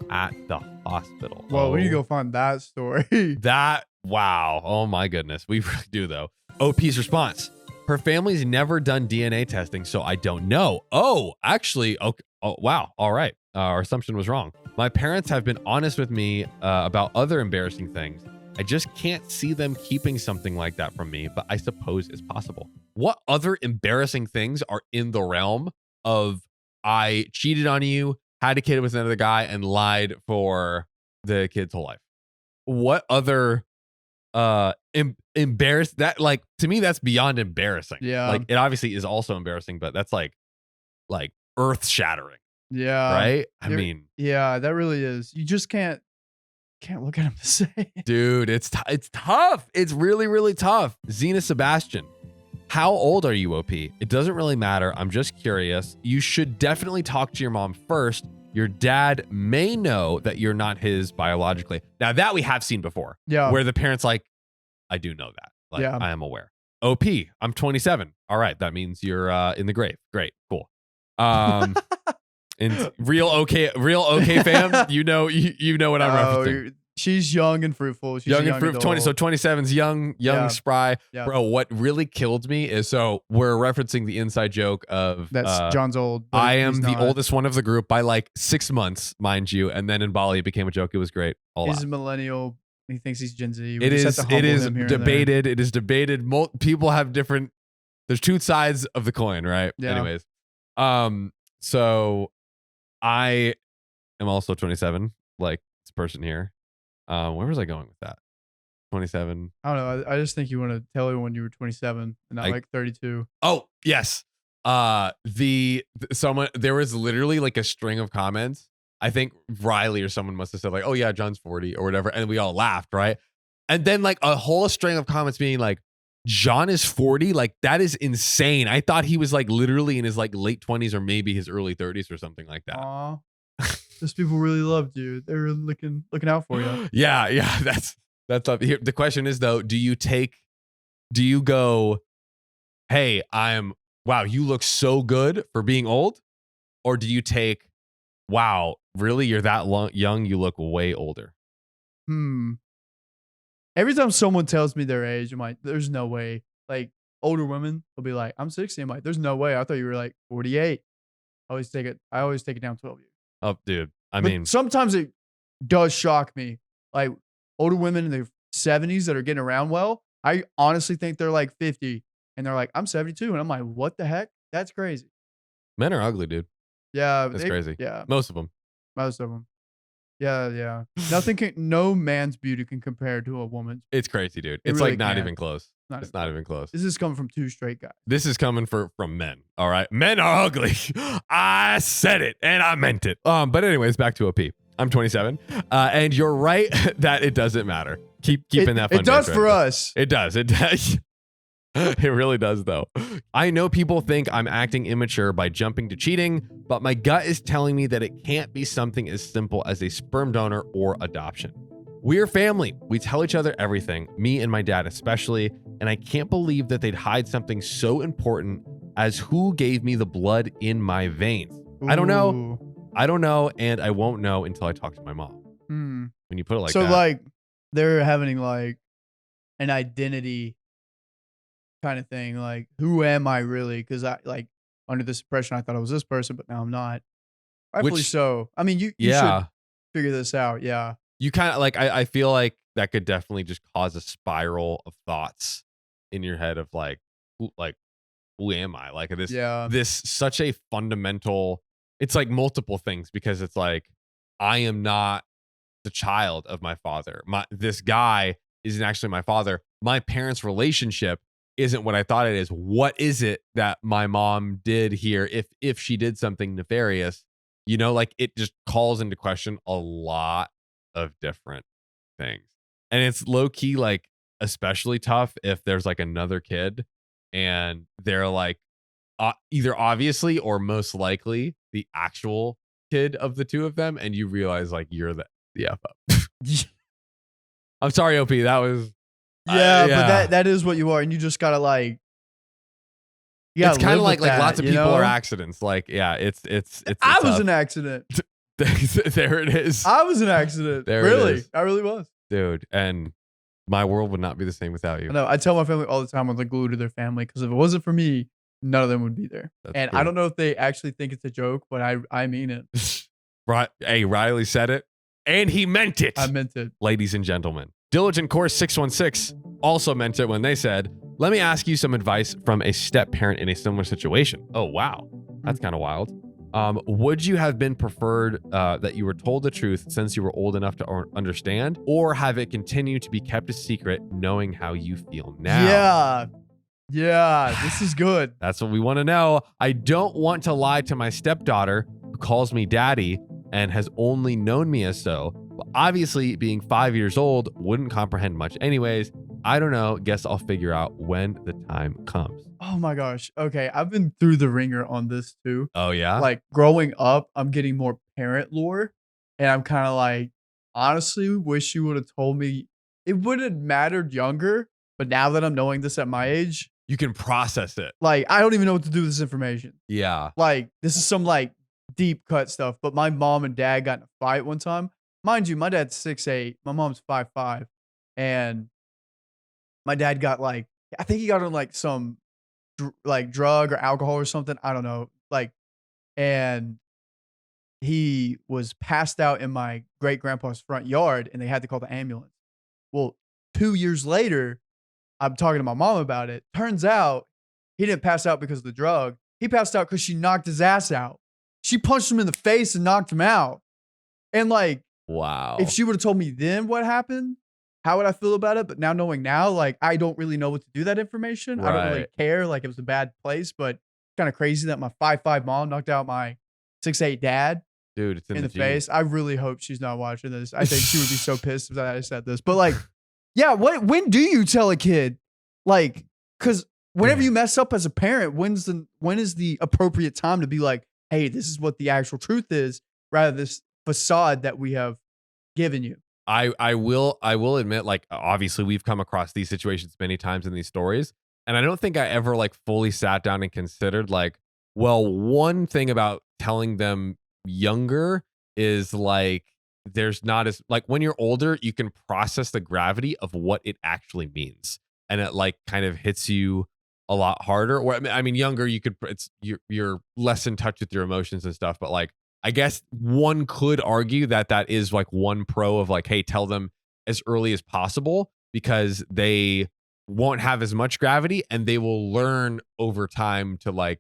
at the hospital. Well, where do you go find that story? Wow. Oh my goodness. We really do though. OP's response. Her family's never done DNA testing, so I don't know. Oh, actually, okay. Oh, wow. All right. Our assumption was wrong. My parents have been honest with me about other embarrassing things. I just can't see them keeping something like that from me, but I suppose it's possible. What other embarrassing things are in the realm of I cheated on you, had a kid with another guy, and lied for the kid's whole life? What other embarrassed that, like, to me that's beyond embarrassing. Like, it obviously is also embarrassing, but that's like earth shattering. Right. I mean, that really is. You just can't look at him the same. Dude, it's tough. It's really, really tough. Zena Sebastian, how old are you, OP? It doesn't really matter. I'm just curious. You should definitely talk to your mom first. Your dad may know that you're not his biologically. Now that we have seen before, where the parents like, I do know that. Like, I am aware. OP, I'm 27. All right, that means you're in the grave. Great, cool. And real okay fam, you know what I'm referencing. She's young and fruitful. She's young and fruitful. 20, so 27's young, spry. Yeah. Bro, what really killed me is, so we're referencing the inside joke of that's John's old. I am the oldest one of the group by like 6 months, mind you. And then in Bali, it became a joke. It was great. He's a millennial. He thinks he's Gen Z. It is debated. It is debated. People have different. There's two sides of the coin, right? Yeah. Anyways, so I am also 27, like this person here. Where was I going with that? 27. I don't know. I just think you want to tell everyone you were 27 and not like 32. Oh, yes. There was literally like a string of comments. I think Riley or someone must have said like, oh yeah, John's 40 or whatever. And we all laughed, right? And then like a whole string of comments being like, John is 40? Like, that is insane. I thought he was like literally in his like late 20s or maybe his early 30s or something like that. Aw. Those people really loved you. They were looking out for you. Yeah. That's up here. The question is though, do you go, hey, wow, you look so good for being old? Or do you take, wow, really? You're that young? You look way older. Every time someone tells me their age, I'm like, there's no way. Like, older women will be like, I'm 60. I'm like, there's no way. I thought you were like 48. I always take it down 12 years. Oh, dude. But sometimes it does shock me. Like, older women in their 70s that are getting around well, I honestly think they're like 50 and they're like, I'm 72. And I'm like, what the heck? That's crazy. Men are ugly, dude. Yeah. That's crazy. Yeah. Most of them. Yeah. No man's beauty can compare to a woman's. It's crazy, dude. It's really like not even close. It's not even close. This is coming from 2 straight guys. This is coming from men. All right. Men are ugly. I said it and I meant it. But anyways, back to OP. I'm 27. And you're right that it doesn't matter. Keeping that fun. It does for us. It does. It does. It really does, though. I know people think I'm acting immature by jumping to cheating, but my gut is telling me that it can't be something as simple as a sperm donor or adoption. We're family. We tell each other everything, me and my dad especially, and I can't believe that they'd hide something so important as who gave me the blood in my veins. I don't know. I don't know, and I won't know until I talk to my mom. When you put it like that. So, like, they're having, like, an identity kind of thing. Like, who am I really? Because I, like, under this impression, I thought I was this person, but now I'm not. Rightfully so. I mean, you should figure this out. Yeah. You kind of, like, I feel like that could definitely just cause a spiral of thoughts in your head of, like, who am I? Like, this such a fundamental... It's like multiple things because it's like, I am not the child of my father. This guy isn't actually my father. My parents' relationship isn't what I thought it is. What is it that my mom did here? If she did something nefarious, you know, like it just calls into question a lot of different things. And it's low key, like, especially tough if there's like another kid and they're like, either obviously or most likely the actual kid of the two of them, and you realize like you're the F up. I'm sorry, OP. That was but that is what you are, and you just gotta like. It's kind of like lots of people are accidents. Like it's. I was an accident. There it is. I was an accident. There really, it is. I really was, dude. And my world would not be the same without you. I know. I tell my family all the time I'm the glue to their family because if it wasn't for me, none of them would be there. That's true. I don't know if they actually think it's a joke, but I mean it. Right. Hey, Riley said it, and he meant it. I meant it. Ladies and gentlemen. Diligent Course 616 also meant it when they said, let me ask you some advice from a step parent in a similar situation. Oh, wow. That's kind of wild. Would you have been preferred that you were told the truth since you were old enough to understand, or have it continue to be kept a secret knowing how you feel now? Yeah, this is good. That's what we want to know. I don't want to lie to my stepdaughter who calls me daddy and has only known me as so. But obviously, being 5 years old wouldn't comprehend much anyways. I don't know. Guess I'll figure out when the time comes. Oh my gosh. Okay, I've been through the ringer on this too. Oh yeah? Like growing up, I'm getting more parent lore. And I'm kind of like, honestly, wish you would have told me. It would have mattered younger. But now that I'm knowing this at my age, you can process it. Like, I don't even know what to do with this information. Yeah. Like, this is some like deep cut stuff. But my mom and dad got in a fight one time. Mind you, my dad's 6'8", my mom's 5'5", and my dad got like, I think he got on like some like drug or alcohol or something. I don't know. Like, and he was passed out in my great grandpa's front yard, and they had to call the ambulance. Well, 2 years later, I'm talking to my mom about it. Turns out he didn't pass out because of the drug. He passed out because she knocked his ass out. She punched him in the face and knocked him out. And like, wow. If she would have told me then what happened, how would I feel about it? But now knowing now, like, I don't really know what to do with that information. Right. I don't really care. Like, it was a bad place, but it's kind of crazy that my 5'5" mom knocked out my 6'8" dad. Dude, it's in the face. I really hope she's not watching this. I think she would be so pissed if I said this. But like, yeah, when do you tell a kid? Like, because whenever you mess up as a parent, when is the appropriate time to be like, hey, this is what the actual truth is, rather than this facade that we have given you? I will admit, like, obviously we've come across these situations many times in these stories, and I don't think I ever like fully sat down and considered like, well, one thing about telling them younger is like, there's not as like when you're older, you can process the gravity of what it actually means, and it like kind of hits you a lot harder. Or I mean, younger, you could you're less in touch with your emotions and stuff, but like, I guess one could argue that is like one pro of like, hey, tell them as early as possible because they won't have as much gravity and they will learn over time to like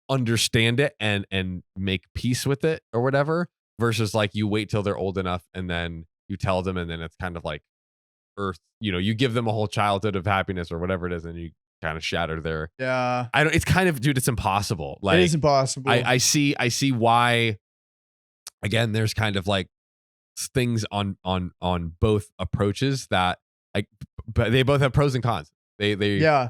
understand it and make peace with it or whatever, versus like you wait till they're old enough and then you tell them and then it's kind of like earth, you give them a whole childhood of happiness or whatever it is, and you kind of shatter their. Yeah. It's kind of, dude, it's impossible. Like, it is impossible. I see why, again, there's kind of like things on both approaches that but they both have pros and cons. They yeah.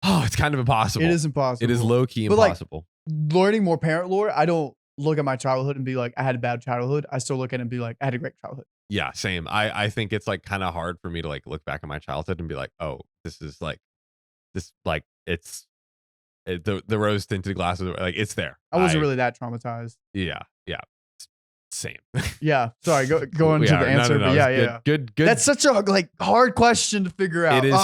Oh, it's kind of impossible. It is impossible. It is low key But, like, impossible. learning more parent lore, I don't look at my childhood and be like, I had a bad childhood. I still look at it and be like, I had a great childhood. Yeah, same. I think it's like kind of hard for me to like look back at my childhood and be like, oh, this is like the rose tinted glasses, like it's there. I wasn't really that traumatized. Yeah. Same. Yeah. Sorry. Go into the answer. No, but yeah. Good. That's such a like hard question to figure out. It is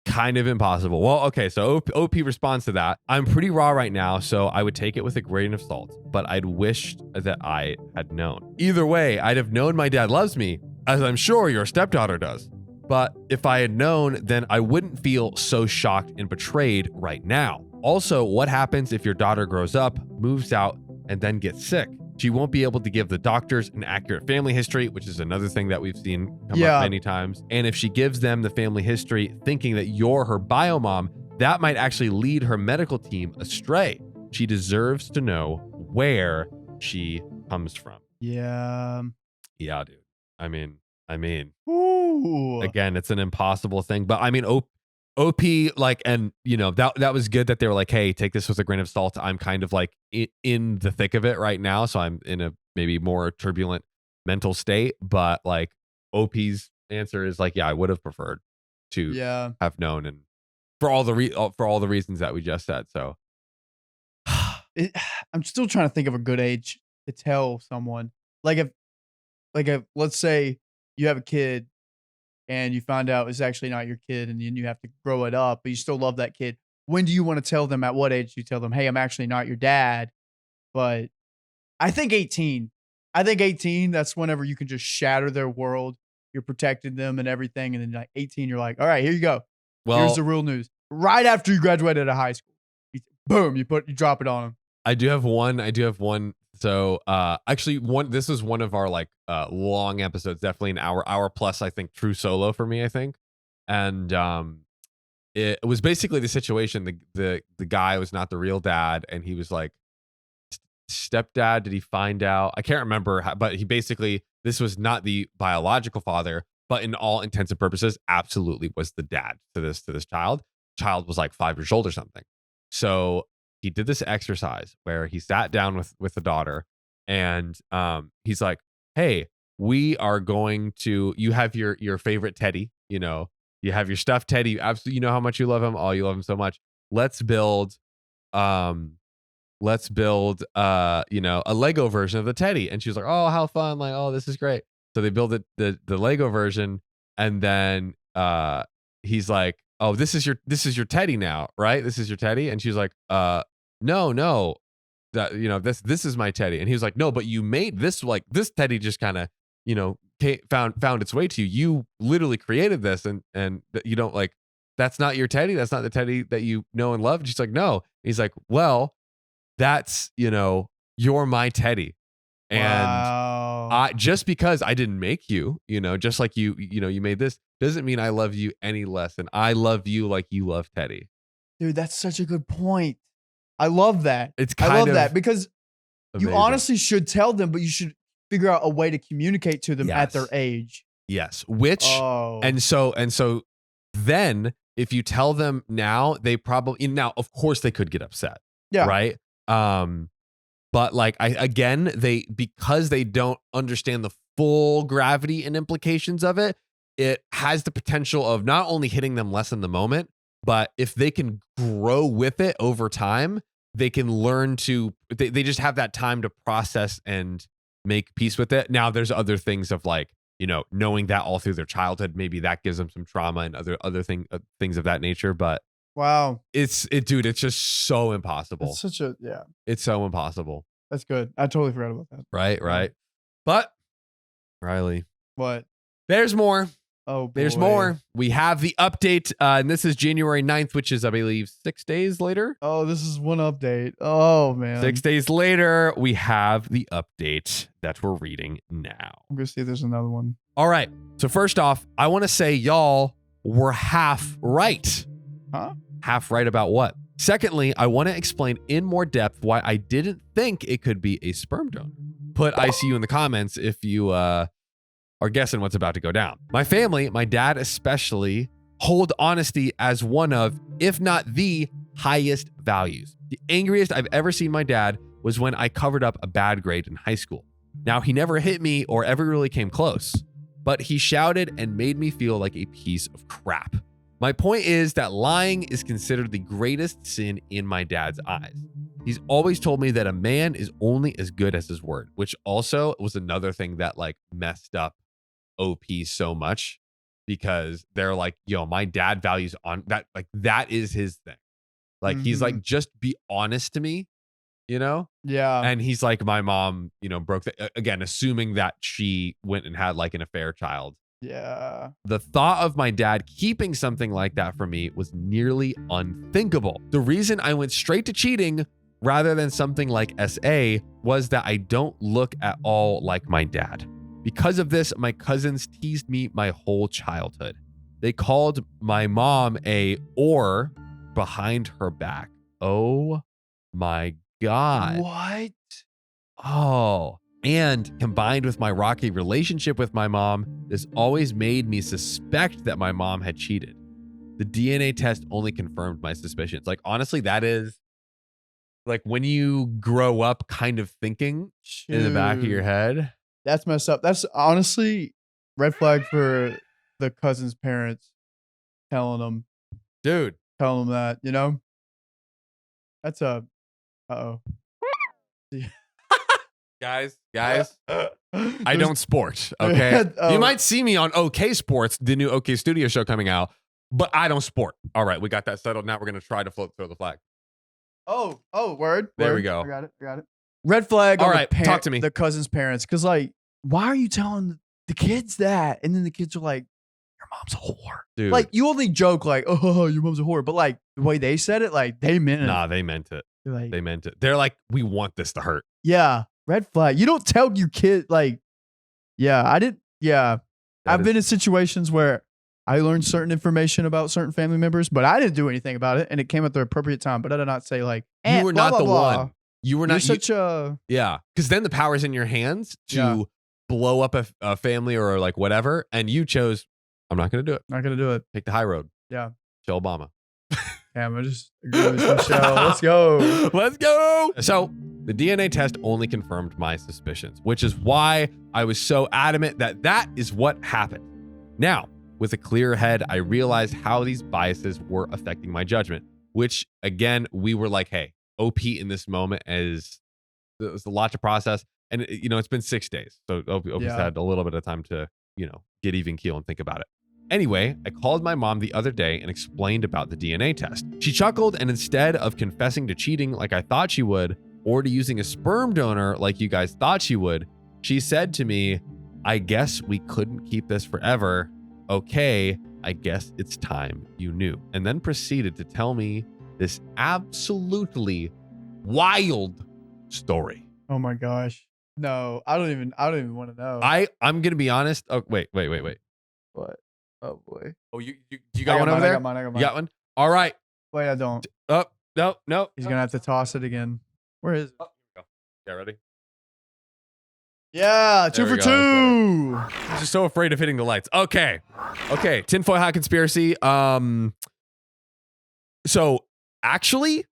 kind of impossible. Well, okay. So OP responds to that. I'm pretty raw right now, so I would take it with a grain of salt, but I'd wished that I had known. Either way, I'd have known my dad loves me, as I'm sure your stepdaughter does. But if I had known, then I wouldn't feel so shocked and betrayed right now. Also, what happens if your daughter grows up, moves out, and then gets sick? She won't be able to give the doctors an accurate family history, which is another thing that we've seen come up many times. And if she gives them the family history thinking that you're her bio mom, that might actually lead her medical team astray. She deserves to know where she comes from. Yeah. Yeah, dude. I mean, Ooh. again, it's an impossible thing, but I mean, OP, like, and that was good that they were like, hey, take this with a grain of salt. I'm kind of like in the thick of it right now, so I'm in a maybe more turbulent mental state. But like OP's answer is like, yeah, I would have preferred to have known, and for all the reasons that we just said. So I'm still trying to think of a good age to tell someone. Like if let's say you have a kid and you find out it's actually not your kid, and then you have to grow it up, but you still love that kid. When do you want to tell them? At what age do you tell them, hey, I'm actually not your dad? But I think 18. That's whenever you can just shatter their world. You're protecting them and everything. And then like 18, you're like, all right, here you go. Well, here's the real news. Right after you graduated out of high school, boom, you drop it on them. I do have one. So actually this was one of our like long episodes, definitely an hour plus, I think, true solo for me, I think. And it was basically the situation. The guy was not the real dad, and he was like stepdad. Did he find out? I can't remember how, but he basically, this was not the biological father, but in all intents and purposes, absolutely was the dad to this child. Child was like 5 years old or something. So he did this exercise where he sat down with the daughter, and he's like, hey, we are going to, you have your favorite teddy, you have your stuffed teddy. Absolutely. You know how much you love him. Oh, you love him so much. Let's build a Lego version of the teddy. And she was like, oh, how fun. Like, oh, this is great. So they build the Lego version. And then he's like, oh, this is your teddy now, right? This is your teddy. And she's like, no, that, this is my teddy. And he was like, no, but you made this, like, this teddy just kind of, found its way to you. You literally created this, and you don't, like, that's not your teddy. That's not the teddy that you know and love. And she's like, no. And he's like, well, that's, you're my teddy. And wow. Just because I didn't make you, just like you made this, doesn't mean I love you any less. And I love you like you love Teddy. Dude, that's such a good point. I love that. I love that because amazing. You honestly should tell them, but you should figure out a way to communicate to them at their age. Yes. And so then if you tell them now, they probably, now, of course they could get upset. Yeah. Right. But like, because they don't understand the full gravity and implications of it, it has the potential of not only hitting them less in the moment, but if they can grow with it over time, they can learn to, they just have that time to process and make peace with it. Now there's other things of like, knowing that all through their childhood, maybe that gives them some trauma and other things of that nature. But wow, dude, it's just so impossible. It's it's so impossible. That's good. I totally forgot about that. Right. But Riley, what? There's more. Oh, boy. There's more. We have the update, and this is January 9th, which is, I believe, 6 days later. Oh, this is one update. Oh, man. 6 days later, we have the update that we're reading now. I'm going to see if there's another one. All right. So first off, I want to say y'all were half right. Huh? Half right about what? Secondly, I want to explain in more depth why I didn't think it could be a sperm donor. Put ICU in the comments if you are guessing what's about to go down. My family, my dad especially, hold honesty as one of, if not the highest values. The angriest I've ever seen my dad was when I covered up a bad grade in high school. Now, he never hit me or ever really came close, but he shouted and made me feel like a piece of crap. My point is that lying is considered the greatest sin in my dad's eyes. He's always told me that a man is only as good as his word, which also was another thing that like messed up OP so much, because they're like, yo, my dad values on that. Like that is his thing. Like he's like, just be honest to me, you know? Yeah. And he's like, my mom, you know, broke again, assuming that she went and had like an affair child. Yeah. The thought of my dad keeping something like that from me was nearly unthinkable. The reason I went straight to cheating rather than something like SA was that I don't look at all like my dad. Because of this, my cousins teased me my whole childhood. They called my mom a or behind her back. Oh my God. What? Oh. And combined with my rocky relationship with my mom, this always made me suspect that my mom had cheated. The DNA test only confirmed my suspicions. Like, honestly, that is like when you grow up kind of thinking in the back of your head. That's messed up. That's honestly red flag for the cousin's parents telling them that, you know? That's uh-oh. Guys, I don't sport, okay? You might see me on OK Sports, the new OK Studio show coming out, but I don't sport. All right, we got that settled. Now we're going to try to throw the flag. Oh, word. There we go. I got it. Red flag. All right, talk to me. The cousin's parents. Because, like, why are you telling the kids that? And then the kids are like, your mom's a whore. Dude. Like, you only joke, like, oh, your mom's a whore. But, like, the way they said it, like, they meant it. Nah, they meant it. Like, They meant it. They're like, we want this to hurt. yeah. Red flag. You don't tell your kid, like, yeah, I did. Yeah. I've been in situations where I learned certain information about certain family members, but I didn't do anything about it. And it came at the appropriate time. But I did not say, like, You were not blah, the blah, one. You were You're not such a. Yeah. Because then the power's in your hands to blow up a family or like whatever. And you chose, I'm not going to do it. Not going to do it. Take the high road. Yeah. Show Obama. Damn, I just agree with Michelle. Let's go. Let's go. So the DNA test only confirmed my suspicions, which is why I was so adamant that that is what happened. Now, with a clear head, I realized how these biases were affecting my judgment, which again, we were like, hey, OP in this moment is there's a lot to process. And you know, it's been 6 days. So OP's had a little bit of time to, you know, get even keel and think about it. Anyway, I called my mom the other day and explained about the DNA test. She chuckled, and instead of confessing to cheating like I thought she would, or to using a sperm donor like you guys thought she would, she said to me, I guess we couldn't keep this forever. Okay, I guess it's time you knew. And then proceeded to tell me this absolutely wild story. Oh my gosh. No, I don't even want to know. I'm going to be honest. Oh, wait. What? Oh boy. Oh, you got one over there? I got mine. You got one? All right. Wait, I don't. Oh, no. He's going to have to toss it again. Where is it? Oh, here we go. Yeah, ready? Yeah, two There for we two. I'm just so afraid of hitting the lights. Okay. Tinfoil hat conspiracy. So actually,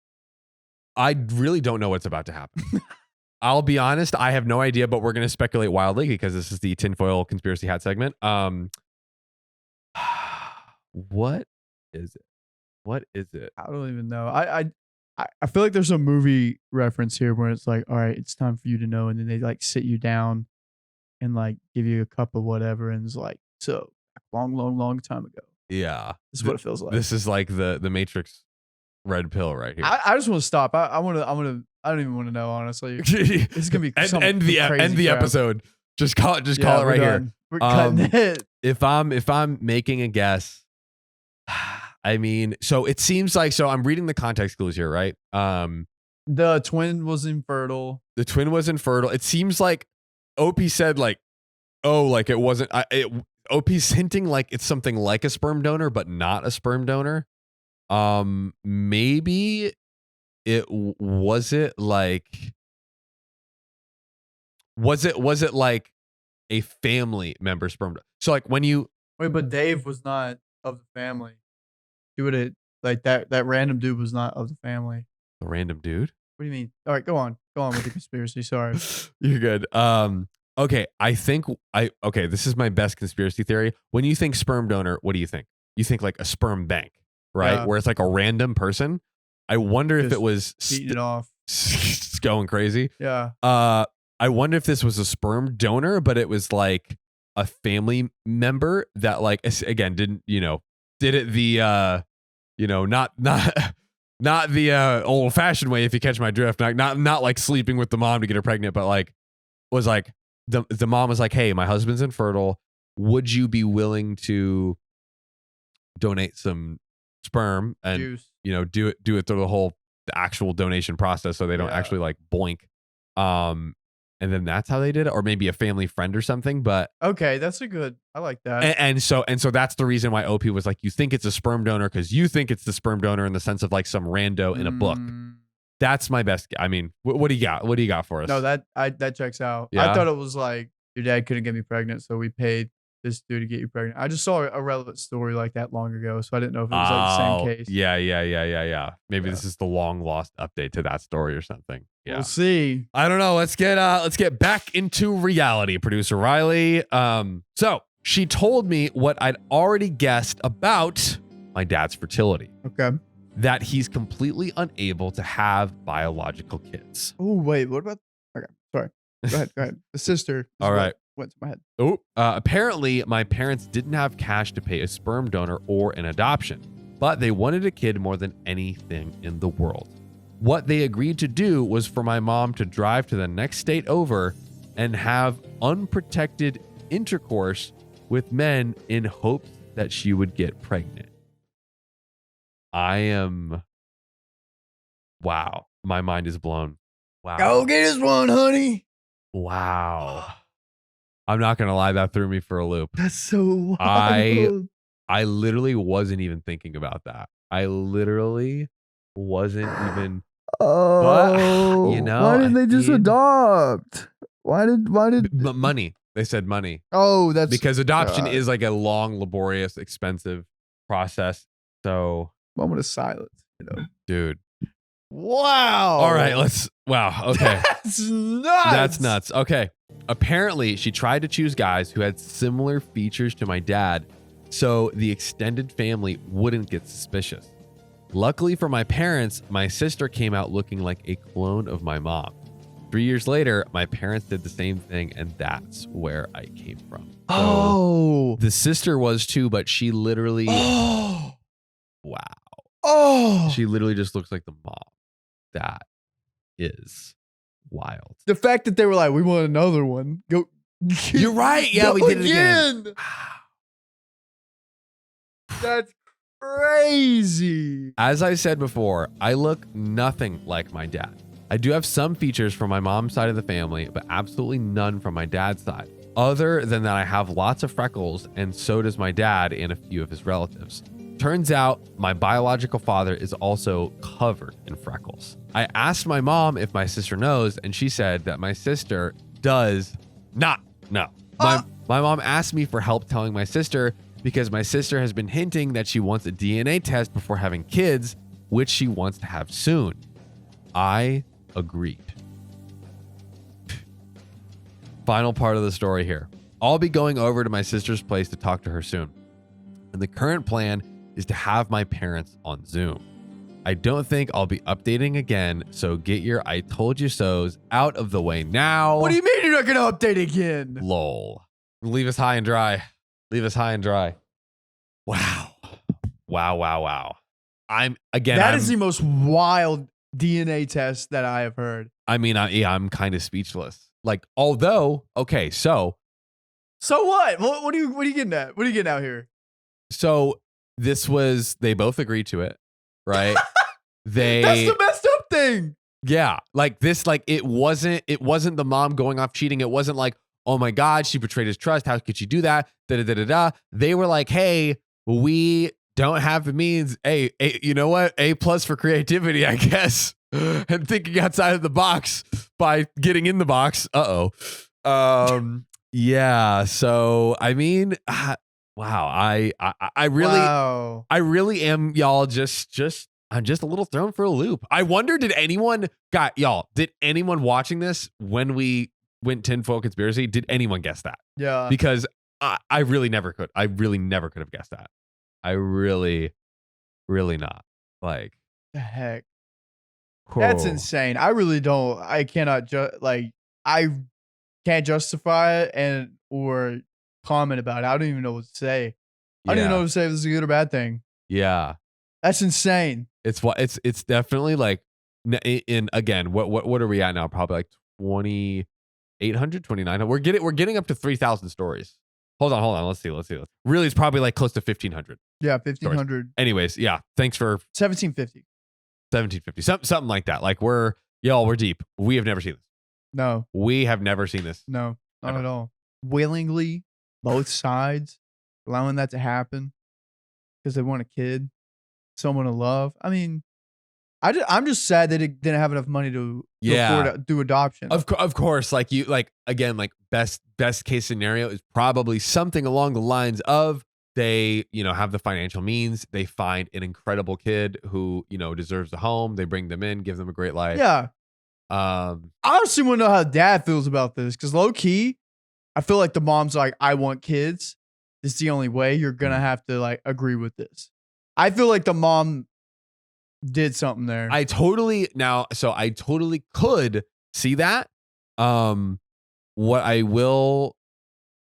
I really don't know what's about to happen. I'll be honest. I have no idea, but we're going to speculate wildly because this is the tinfoil conspiracy hat segment. What is it? I don't even know. I feel like there's a movie reference here where it's like, all right, it's time for you to know. And then they like sit you down and like give you a cup of whatever. And it's like, so long time ago. Yeah. This is what it feels like. This is like the Matrix red pill right here. I just want to stop. I don't even want to know, honestly. This is going to be end the crap. episode. Just call it right here. We're cutting it. If I'm making a guess, I mean, so it seems like, so I'm reading the context clues here, right? The twin was infertile. The twin was infertile. It seems like OP said like, oh, like it wasn't. OP's hinting like it's something like a sperm donor, but not a sperm donor. Maybe was it like a family member sperm donor? So like when you wait, but Dave was not of the family. He would have like that random dude was not of the family. A random dude? What do you mean? All right, go on with the conspiracy. Sorry, you're good. Okay, this is my best conspiracy theory. When you think sperm donor, what do you think? You think like a sperm bank, right? Yeah. Where it's like a random person. I wonder if it was beating it off, going crazy. Yeah. I wonder if this was a sperm donor, but it was like a family member that like again did it the not the old fashioned way, if you catch my drift. Not like sleeping with the mom to get her pregnant, but like was like the mom was like, hey, my husband's infertile. Would you be willing to donate some sperm and juice. Do it through the actual donation process so they don't actually like boink. And then that's how they did it, or maybe a family friend or something. But okay, that's a good. I like that. And so that's the reason why OP was like, you think it's a sperm donor because you think it's the sperm donor in the sense of like some rando in a book. That's my best. I mean, what do you got? What do you got for us? No, that checks out. Yeah? I thought it was like your dad couldn't get me pregnant, so we paid this dude to get you pregnant. I just saw a relevant story like that long ago, so I didn't know if it was like the same case. Yeah. Maybe this is the long lost update to that story or something. Yeah. We'll see. I don't know. Let's get back into reality, producer Riley. So she told me what I'd already guessed about my dad's fertility. Okay. That he's completely unable to have biological kids. Oh, wait. What about? Okay. Sorry. Go ahead. The sister. All right. Went to my head. Oh, apparently my parents didn't have cash to pay a sperm donor or an adoption, but they wanted a kid more than anything in the world. What they agreed to do was for my mom to drive to the next state over and have unprotected intercourse with men in hopes that she would get pregnant. Wow. My mind is blown. Wow. Go get us one, honey. Wow. I'm not going to lie. That threw me for a loop. That's so wild. I literally wasn't even thinking about that. I literally wasn't even. Oh, but, why didn't they just adopt? Why did money? They said money. Oh, that's because adoption is like a long, laborious, expensive process. So moment of silence, dude. Wow. All right, wow. Okay. That's nuts. That's nuts. Okay. Apparently, she tried to choose guys who had similar features to my dad, so the extended family wouldn't get suspicious. Luckily for my parents, my sister came out looking like a clone of my mom. 3 years later, my parents did the same thing, and that's where I came from. So the sister was too, but she literally. Oh. Wow. Oh. She literally just looks like the mom. That is wild. The fact that they were like, we want another one. Go. You're right. Yeah, we did it again. That's crazy. As I said before, I look nothing like my dad. I do have some features from my mom's side of the family, but absolutely none from my dad's side. Other than that, I have lots of freckles, and so does my dad and a few of his relatives. Turns out my biological father is also covered in freckles. I asked my mom if my sister knows, and she said that my sister does not know. My mom asked me for help telling my sister because my sister has been hinting that she wants a DNA test before having kids, which she wants to have soon. I agreed. Final part of the story here. I'll be going over to my sister's place to talk to her soon. And the current plan is to have my parents on Zoom. I don't think I'll be updating again, so get your I told you so's out of the way now. What do you mean you're not going to update again? Lol. Leave us high and dry. Leave us high and dry. Wow. Wow. That is the most wild DNA test that I have heard. I mean, I'm kind of speechless. like, although, okay, so what? What are you getting at? What are you getting out here? So they both agreed to it, right? That's the messed up thing. Yeah, like this, like it wasn't the mom going off cheating. It wasn't like, oh my God, she betrayed his trust. How could she do that? Da da da da da. They were like, hey, we don't have the means. Hey, you know what? A+ for creativity, I guess, and thinking outside of the box by getting in the box. Yeah. So I mean, wow. I really am, y'all. I'm just a little thrown for a loop. I wonder, did anyone watching this when we went tinfoil conspiracy? Did anyone guess that? Yeah. Because I really never could. I really never could have guessed that. I really not. Like, the heck. That's insane. I really don't. I cannot I can't justify it or comment about it. I don't even know what to say. I don't even know what to say if this is a good or bad thing. Yeah. That's insane. It's definitely like, in again, what are we at now? Probably like 2,800, 2,900. We're getting up to 3,000 stories. Hold on. Let's see. Really, it's probably like close to 1,500. Yeah, 1,500. Anyways, yeah. Thanks for 1,750. 1,750. Something like that. Like we're deep. We have never seen this. No. We have never seen this. No, not at all. Willingly, both sides, allowing that to happen because they want a kid, someone to love. I mean, I'm just sad that it didn't have enough money to afford to do adoption. Of course, like again, like best case scenario is probably something along the lines of they, have the financial means. They find an incredible kid who, deserves a home. They bring them in, give them a great life. Yeah. I honestly want to know how dad feels about this because low key, I feel like the mom's like, I want kids. This is the only way. You're going to have to like agree with this. I feel like the mom did something there. I totally could see that. What I will,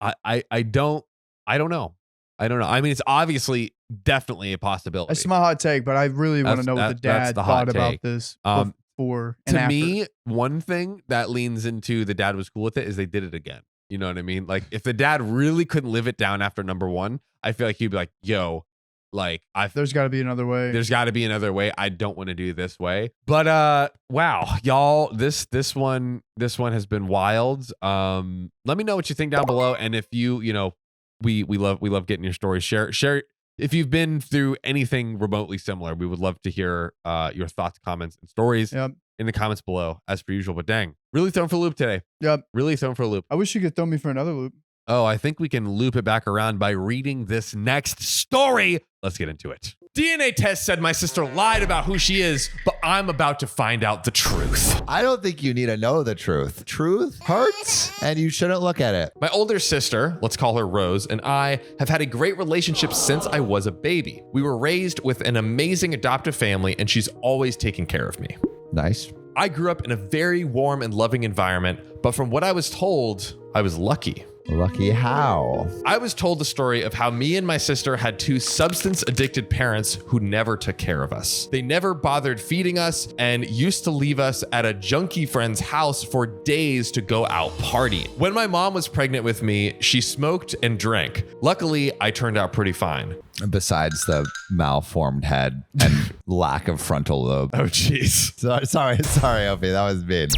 I don't know. I mean, it's obviously definitely a possibility. That's my hot take, but I really want to know what the dad thought about this before and after. To me, one thing that leans into the dad was cool with it is they did it again. You know what I mean? Like if the dad really couldn't live it down after number one, I feel like he'd be like, yo, like there's got to be another way. There's got to be another way. I don't want to do this way. But wow, y'all, this one has been wild. Let me know what you think down below, and if you we love getting your stories. Share if you've been through anything remotely similar. We would love to hear your thoughts, comments, and stories in the comments below, as per usual. But dang, really thrown for a loop today. Yep, really thrown for a loop. I wish you could throw me for another loop. Oh, I think we can loop it back around by reading this next story. Let's get into it. DNA test said my sister lied about who she is, but I'm about to find out the truth. I don't think you need to know the truth. Truth hurts, and you shouldn't look at it. My older sister, let's call her Rose, and I have had a great relationship since I was a baby. We were raised with an amazing adoptive family, and she's always taken care of me. Nice. I grew up in a very warm and loving environment, but from what I was told, I was lucky. Lucky how? I was told the story of how me and my sister had two substance-addicted parents who never took care of us. They never bothered feeding us and used to leave us at a junkie friend's house for days to go out partying. When my mom was pregnant with me, she smoked and drank. Luckily, I turned out pretty fine. Besides the malformed head and lack of frontal lobe. Oh, jeez. Sorry, Opie. That was mean.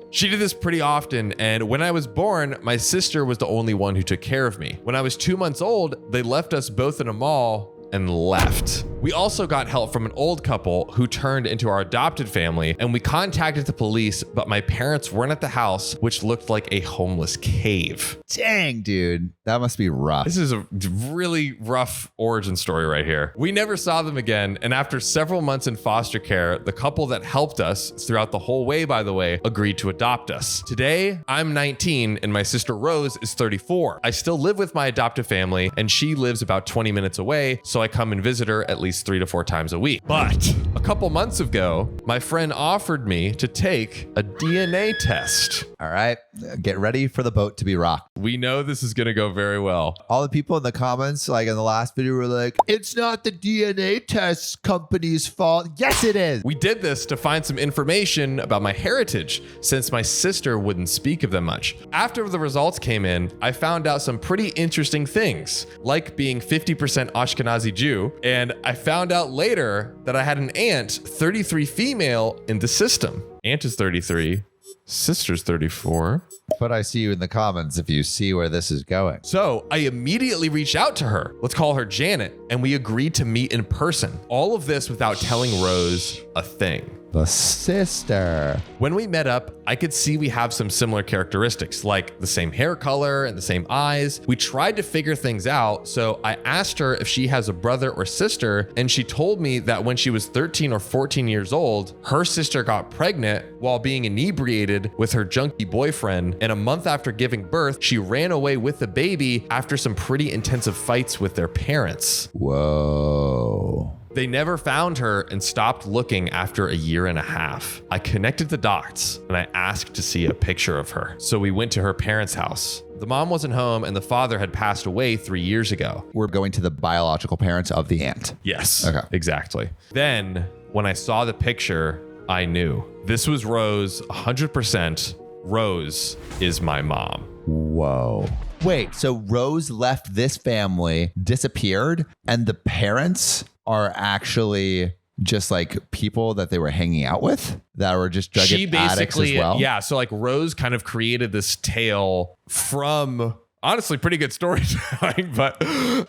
She did this pretty often, and when I was born, my sister was the only one who took care of me. When I was 2 months old, they left us both in a mall and left. We also got help from an old couple who turned into our adopted family, and we contacted the police, but my parents weren't at the house, which looked like a homeless cave. Dang, dude. That must be rough. This is a really rough origin story right here. We never saw them again, and after several months in foster care, the couple that helped us throughout the whole way, by the way, agreed to adopt us. Today, I'm 19 and my sister Rose is 34. I still live with my adoptive family, and she lives about 20 minutes away, so so I come and visit her at least 3 to 4 times a week. But a couple months ago, my friend offered me to take a DNA test. All right, get ready for the boat to be rocked. We know this is going to go very well. All the people in the comments, like in the last video, were like, it's not the DNA test company's fault. Yes, it is. We did this to find some information about my heritage, since my sister wouldn't speak of them much. After the results came in, I found out some pretty interesting things, like being 50% Ashkenazi Jew, and I found out later that I had an aunt, 33 female, in the system. Aunt is 33, sister's 34. But I see you in the comments if you see where this is going. So I immediately reached out to her. Let's call her Janet, and we agreed to meet in person. All of this without telling Rose a thing. The sister. When we met up, I could see we have some similar characteristics, like the same hair color and the same eyes. We tried to figure things out, so I asked her if she has a brother or sister, and she told me that when she was 13 or 14 years old, her sister got pregnant while being inebriated with her junkie boyfriend, and a month after giving birth, she ran away with the baby after some pretty intensive fights with their parents. Whoa. They never found her and stopped looking after a year and a half. I connected the dots and I asked to see a picture of her. So we went to her parents' house. The mom wasn't home and the father had passed away 3 years ago. We're going to the biological parents of the aunt. Yes, Okay. exactly. Then when I saw the picture, I knew this was Rose, 100%. Rose is my mom. Whoa. Wait, so Rose left this family, disappeared, and the parents are actually just like people that they were hanging out with that were just drug addicts as well? Yeah, so like Rose kind of created this tale from honestly pretty good storytelling, but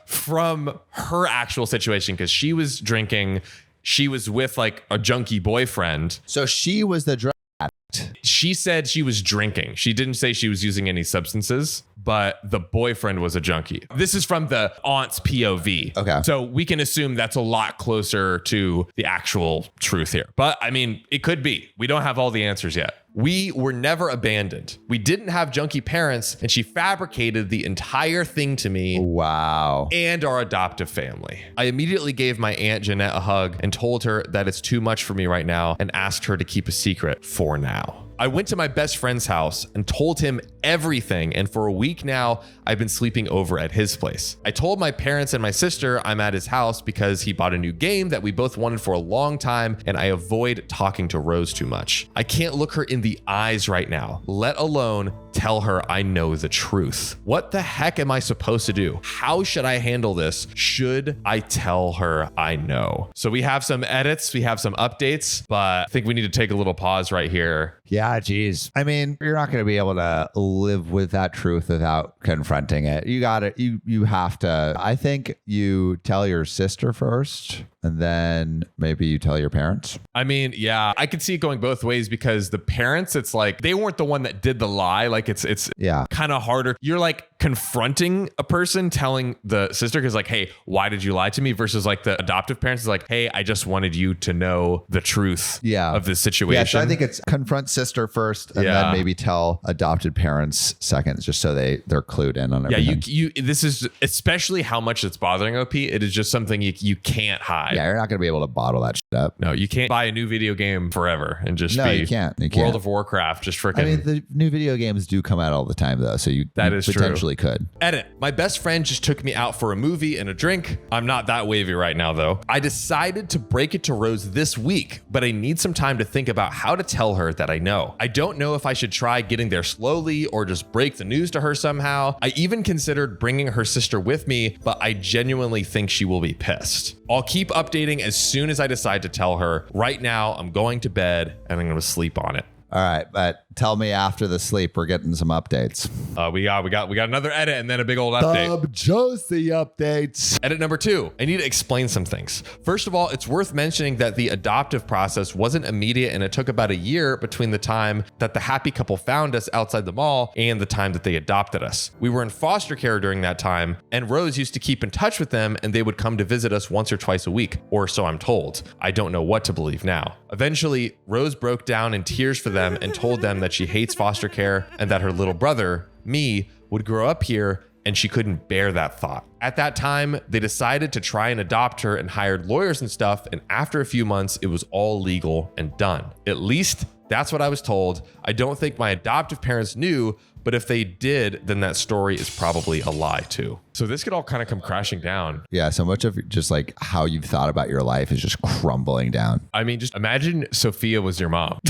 from her actual situation, because she was drinking, she was with like a junkie boyfriend. So she was the drug addict. She said she was drinking. She didn't say she was using any substances, but the boyfriend was a junkie. This is from the aunt's POV. Okay. So we can assume that's a lot closer to the actual truth here. But I mean, it could be. We don't have all the answers yet. We were never abandoned. We didn't have junkie parents, and she fabricated the entire thing to me. Wow. And our adoptive family. I immediately gave my Aunt Jeanette a hug and told her that it's too much for me right now and asked her to keep a secret for now. I went to my best friend's house and told him everything, and for a week now, I've been sleeping over at his place. I told my parents and my sister I'm at his house because he bought a new game that we both wanted for a long time, and I avoid talking to Rose too much. I can't look her in the eyes right now, let alone tell her I know the truth. What the heck am I supposed to do? How should I handle this? Should I tell her I know? So we have some edits, we have some updates, but I think we need to take a little pause right here. Yeah, geez. I mean, you're not going to be able to live with that truth without confronting it. You got it. You have to. I think you tell your sister first, and then maybe you tell your parents. I mean, yeah, I could see it going both ways, because the parents, it's like they weren't the one that did the lie. Like it's yeah, kind of harder. You're like confronting a person, telling the sister, because like, hey, why did you lie to me? Versus like the adoptive parents is like, hey, I just wanted you to know the truth of this situation. Yeah, so I think it's confront sister first, and then maybe tell adopted parents second, just so they're clued in on everything. Yeah, this is especially how much it's bothering OP. It is just something you can't hide. Yeah, you're not going to be able to bottle that shit up. No, you can't buy a new video game forever and just you can't. World of Warcraft, just freaking. I mean, the new video games do come out all the time, though, so you potentially could. Edit. My best friend just took me out for a movie and a drink. I'm not that wavy right now, though. I decided to break it to Rose this week, but I need some time to think about how to tell her that I know. I don't know if I should try getting there slowly or just break the news to her somehow. I even considered bringing her sister with me, but I genuinely think she will be pissed. I'll keep updating as soon as I decide to tell her. Right now, I'm going to bed and I'm going to sleep on it. All right, but tell me after the sleep, we're getting some updates. We got another edit and then a big old update. Josie updates. Edit number 2. I need to explain some things. First of all, it's worth mentioning that the adoptive process wasn't immediate, and it took about a year between the time that the happy couple found us outside the mall and the time that they adopted us. We were in foster care during that time, and Rose used to keep in touch with them, and they would come to visit us once or twice a week, or so I'm told. I don't know what to believe now. Eventually, Rose broke down in tears for them and told them that she hates foster care and that her little brother, me, would grow up here and she couldn't bear that thought. At that time, they decided to try and adopt her and hired lawyers and stuff, and after a few months, it was all legal and done. At least that's what I was told. I don't think my adoptive parents knew, but if they did, then that story is probably a lie too. So this could all kind of come crashing down. Yeah, so much of just like how you've thought about your life is just crumbling down. I mean, just imagine Sophia was your mom.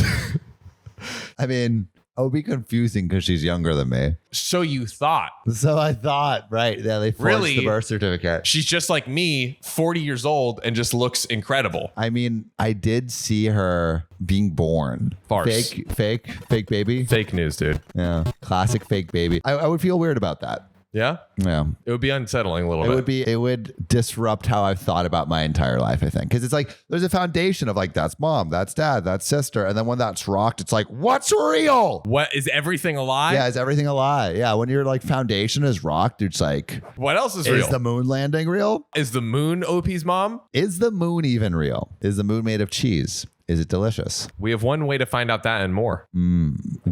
I mean, it would be confusing because she's younger than me. So you thought. So I thought, right? Yeah, they forged Really? the birth certificate. She's just like me, 40 years old, and just looks incredible. I mean, I did see her being born. Farce. Fake baby. Fake news, dude. Yeah, classic fake baby. I would feel weird about that. Yeah? Yeah. It would be unsettling a little bit. It would disrupt how I've thought about my entire life, I think. Because it's like there's a foundation of like that's mom, that's dad, that's sister. And then when that's rocked, it's like, what's real? What, is everything a lie? Yeah, is everything a lie? Yeah, when your like foundation is rocked, it's like, What else is real? is the moon landing real? Is the moon OP's mom? Is the moon even real? Is the moon made of cheese? Is it delicious? We have one way to find out that and more.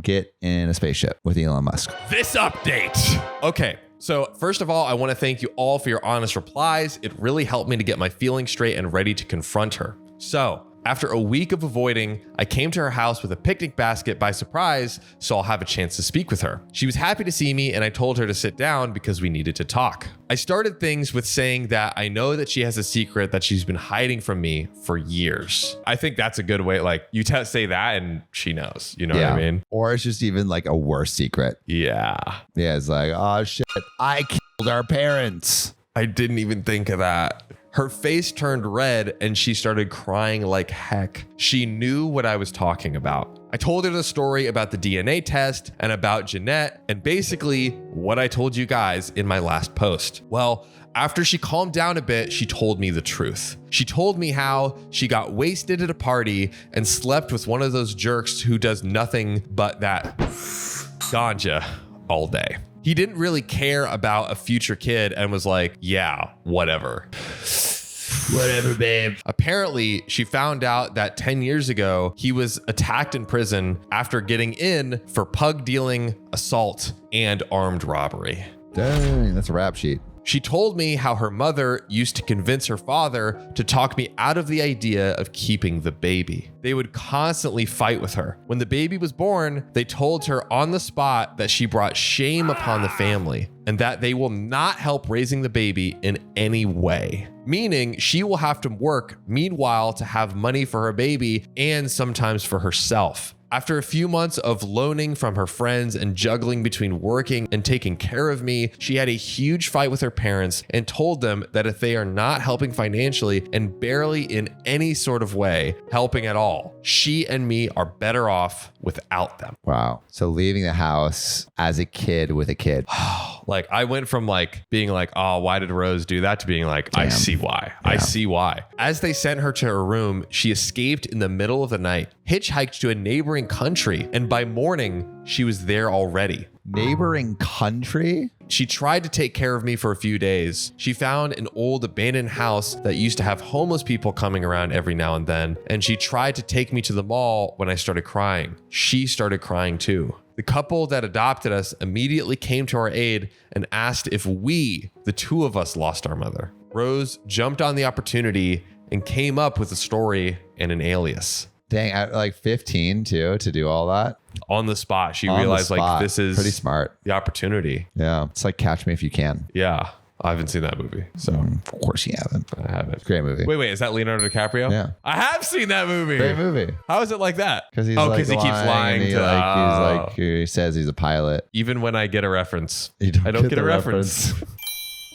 Get in a spaceship with Elon Musk. This update. Okay. So first of all, I want to thank you all for your honest replies. It really helped me to get my feelings straight and ready to confront her. So after a week of avoiding, I came to her house with a picnic basket by surprise, so I'll have a chance to speak with her. She was happy to see me, and I told her to sit down because we needed to talk. I started things with saying that I know that she has a secret that she's been hiding from me for years. I think that's a good way. Like you say that and she knows, you know what I mean? Or it's just even like a worse secret. Yeah. Yeah, it's like, oh shit, I killed our parents. I didn't even think of that. Her face turned red and she started crying like heck. She knew what I was talking about. I told her the story about the DNA test and about Jeanette and basically what I told you guys in my last post. Well, after she calmed down a bit, she told me the truth. She told me how she got wasted at a party and slept with one of those jerks who does nothing but that ganja all day. He didn't really care about a future kid and was like, yeah, whatever. Whatever, babe. Apparently, she found out that 10 years ago, he was attacked in prison after getting in for pug dealing, assault, and armed robbery. Dang, that's a rap sheet. She told me how her mother used to convince her father to talk me out of the idea of keeping the baby. They would constantly fight with her. When the baby was born, they told her on the spot that she brought shame upon the family and that they will not help raising the baby in any way. Meaning she will have to work meanwhile to have money for her baby and sometimes for herself. After a few months of loaning from her friends and juggling between working and taking care of me, she had a huge fight with her parents and told them that if they are not helping financially and barely in any sort of way helping at all, she and me are better off without them. Wow. So leaving the house as a kid with a kid. Like I went from like being like, oh, why did Rose do that to being like, I see why. Yeah. I see why. As they sent her to her room, she escaped in the middle of the night, hitchhiked to a neighboring country, and by morning, she was there already. Neighboring country? She tried to take care of me for a few days. She found an old abandoned house that used to have homeless people coming around every now and then, and she tried to take me to the mall when I started crying. She started crying too. The couple that adopted us immediately came to our aid and asked if we, the two of us, lost our mother. Rose jumped on the opportunity and came up with a story and an alias. Dang, at like 15 too, to do all that? On the spot, she realized like this is pretty smart. The opportunity. Yeah, it's like Catch Me If You Can. Yeah, I haven't seen that movie, so of course you haven't. I haven't. Great movie. Wait, is that Leonardo DiCaprio? Yeah, I have seen that movie. Great movie. How is it like that? Because he's he keeps lying. He says he's a pilot. Even when I get a reference, I don't get a reference.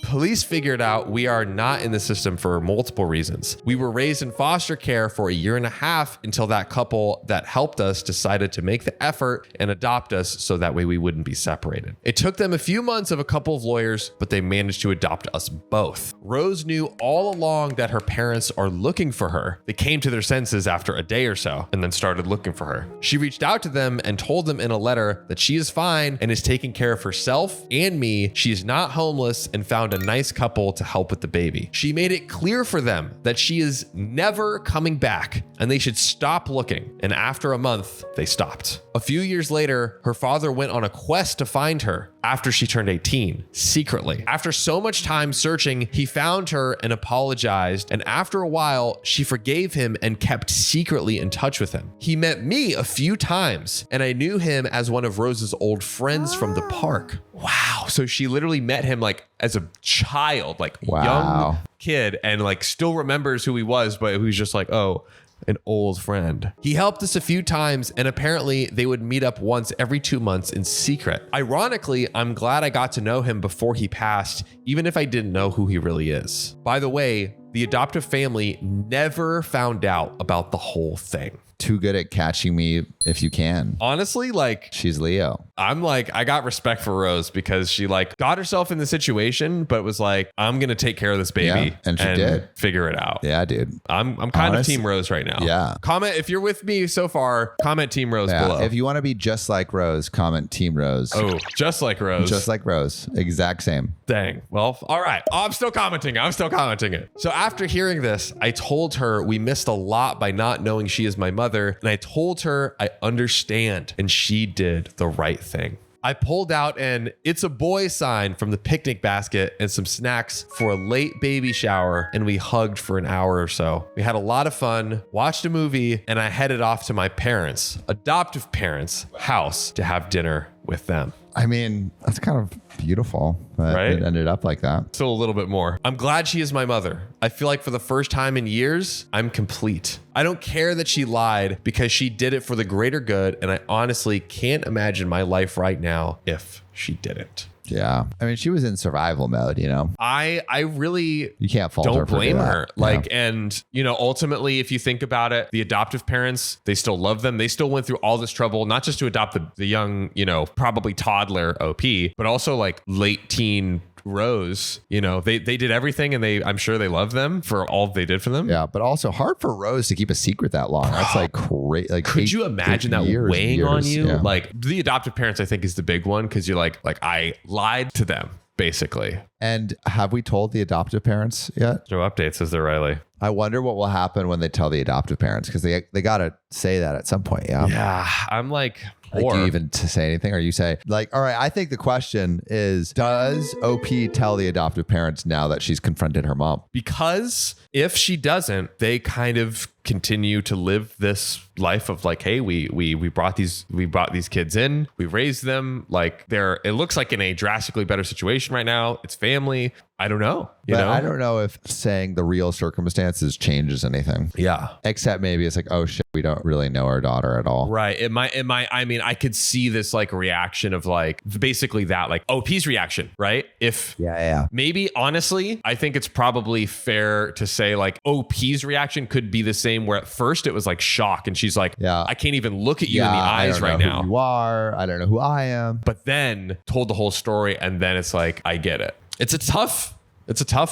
Police figured out we are not in the system for multiple reasons. We were raised in foster care for a year and a half until that couple that helped us decided to make the effort and adopt us so that way we wouldn't be separated. It took them a few months of a couple of lawyers, but they managed to adopt us both. Rose knew all along that her parents are looking for her. They came to their senses after a day or so and then started looking for her. She reached out to them and told them in a letter that she is fine and is taking care of herself and me. She is not homeless and found a nice couple to help with the baby. She made it clear for them that she is never coming back and they should stop looking. And after a month, they stopped. A few years later, her father went on a quest to find her after she turned 18, secretly. After so much time searching, he found her and apologized. And after a while, she forgave him and kept secretly in touch with him. He met me a few times, and I knew him as one of Rose's old friends from the park. Wow. So she literally met him like as a child, like young kid, and like still remembers who he was, but he was just like, oh, an old friend. He helped us a few times, and apparently they would meet up once every 2 months in secret. Ironically, I'm glad I got to know him before he passed, even if I didn't know who he really is. By the way, the adoptive family never found out about the whole thing. Too good at catching me if you can. Honestly, like, she's Leo. I'm like, I got respect for Rose because she like got herself in the situation, but was like, I'm going to take care of this baby. Yeah, and she did. Figure it out. Yeah, dude. I'm kind of Team Rose right now. Yeah. Comment if you're with me so far, comment Team Rose below. If you want to be just like Rose, comment Team Rose. Oh, just like Rose. Just like Rose. Exact same. Dang. Well, all right. I'm still commenting it. So after hearing this, I told her we missed a lot by not knowing she is my mother. And I told her I understand. And she did the right thing. I pulled out an "It's a boy" sign from the picnic basket and some snacks for a late baby shower, and we hugged for an hour or so. We had a lot of fun, watched a movie, and I headed off to my parents' adoptive parents' house to have dinner with them. I mean, that's kind of beautiful that right? It ended up like that. Still a little bit more. I'm glad she is my mother. I feel like for the first time in years, I'm complete. I don't care that she lied because she did it for the greater good, and I honestly can't imagine my life right now if she didn't. Yeah. I mean, she was in survival mode, you know? I really you can't fault her don't for blame that. her. Like, and you know, ultimately, if you think about it, the adoptive parents, they still love them. They still went through all this trouble, not just to adopt the young, you know, probably toddler OP, but also like late teen Rose. You know, they did everything, and I'm sure they love them for all they did for them. Yeah, but also hard for Rose to keep a secret that long. That's like great. Like, could you imagine that weighing on you? Yeah. Like the adoptive parents, I think, is the big one, because you're like I lied to them basically. And have we told the adoptive parents yet? No updates, says there, Riley. I wonder what will happen when they tell the adoptive parents, because they got to say that at some point. Yeah. Yeah, I'm like. Like, do you even to say anything, or you say like, all right, I think the question is, does OP tell the adoptive parents now that she's confronted her mom? Because if she doesn't, they kind of continue to live this life of like, hey, we brought these kids in, we raised them, like it looks like in a drastically better situation right now. It's family. I don't know. You know? I don't know if saying the real circumstances changes anything. Yeah. Except maybe it's like, oh shit, we don't really know our daughter at all. Right. It might, I mean, I could see this like reaction of like basically that, like OP's reaction, right? If maybe honestly, I think it's probably fair to say like OP's reaction could be the same, where at first it was like shock, and she's like, I can't even look at you in the eyes right now. Who you are. I don't know who I am. But then told the whole story, and then it's like, I get it. It's a tough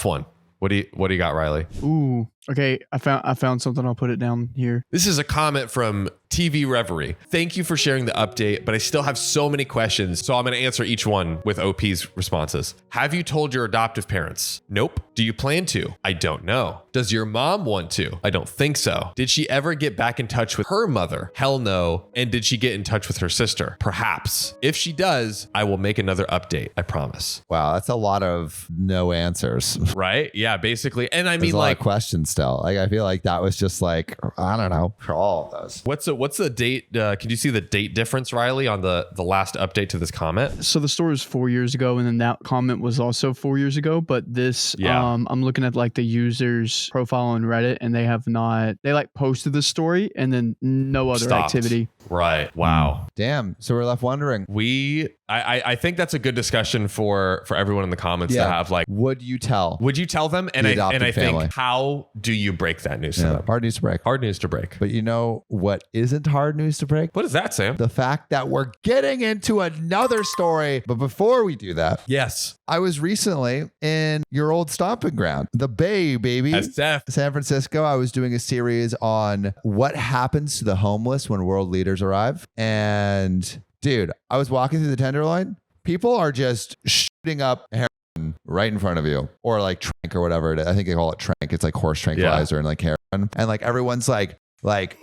one. What do you got, Riley? Ooh, okay. I found something. I'll put it down here. This is a comment from TV Reverie. Thank you for sharing the update, but I still have so many questions, so I'm going to answer each one with OP's responses. Have you told your adoptive parents? Nope. Do you plan to? I don't know. Does your mom want to? I don't think so. Did she ever get back in touch with her mother? Hell no. And did she get in touch with her sister? Perhaps. If she does, I will make another update. I promise. Wow, that's a lot of no answers. Right? Yeah, basically. And I There's mean, a lot like, of questions still. Like, I feel like that was just like, I don't know, for all of those. What's the date? Can you see the date difference, Riley, on the last update to this comment? So the story was 4 years ago, and then that comment was also 4 years ago. But this, I'm looking at like the user's profile on Reddit, and they have not. They like posted the story, and then no other activity. Right. Wow. Damn. So we're left wondering. I think that's a good discussion for everyone in the comments to have. Like, would you tell them? And I think, how do you break that news to them? Hard news to break. Hard news to break. But you know what isn't hard news to break? What is that, Sam? The fact that we're getting into another story. But before we do that, yes, I was recently in your old stomping ground, the Bay, baby. SF. San Francisco. I was doing a series on what happens to the homeless when world leaders arrive. And dude, I was walking through the Tenderloin. People are just shooting up heroin right in front of you, or like trank or whatever it is. I think they call it trank. It's like horse tranquilizer and like heroin. And like everyone's like like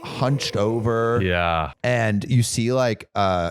hunched over. Yeah. And you see like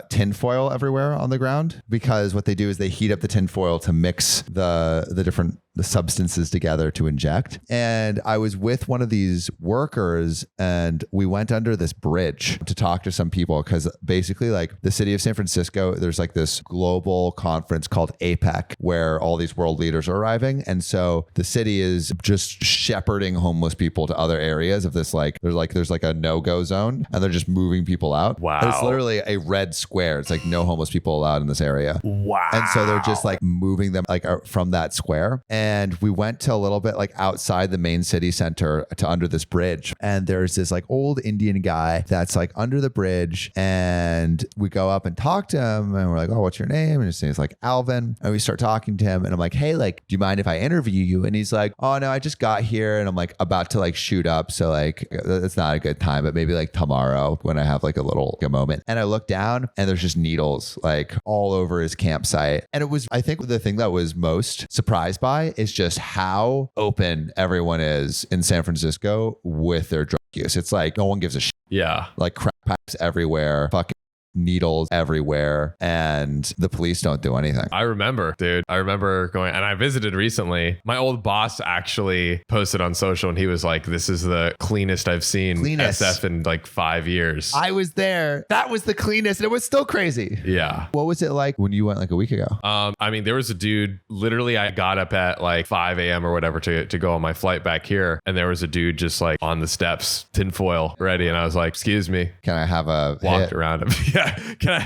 tinfoil everywhere on the ground, because what they do is they heat up the tinfoil to mix the different substances together to inject. And I was with one of these workers and we went under this bridge to talk to some people, because basically like the city of San Francisco, there's like this global conference called APEC where all these world leaders are arriving. And so the city is just shepherding homeless people to other areas of this, like there's like a no-go zone, and they're just moving people out. Wow. And it's literally a red square. It's like no homeless people allowed in this area. Wow. And so they're just like moving them like from that square. And we went to a little bit like outside the main city center to under this bridge. And there's this like old Indian guy that's like under the bridge. And we go up and talk to him and we're like, oh, what's your name? And his name's like Alvin. And we start talking to him and I'm like, hey, like, do you mind if I interview you? And he's like, oh no, I just got here and I'm like about to like shoot up. So like, it's not a good time, but maybe like tomorrow when I have like a moment. And I look down and there's just needles like all over his campsite. And it was, I think the thing that was most surprised by is just how open everyone is in San Francisco with their drug use. It's like no one gives a shit. Yeah. Like crack pipes everywhere, fucking needles everywhere, and the police don't do anything. I remember, dude. I remember going, and I visited recently. My old boss actually posted on social and he was like, this is the cleanest I've seen SF in like 5 years. I was there. That was the cleanest. And it was still crazy. Yeah. What was it like when you went like a week ago? I mean, there was a dude, literally I got up at like 5 a.m. or whatever to go on my flight back here. And there was a dude just like on the steps, tinfoil ready. And I was like, excuse me. Can I have a walked hit? around him. Yeah.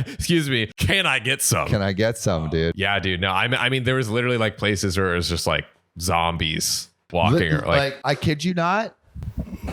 Excuse me. Can I get some? Can I get some, dude? Yeah, dude. No, I mean, there was literally like places where it was just like zombies walking or like I kid you not.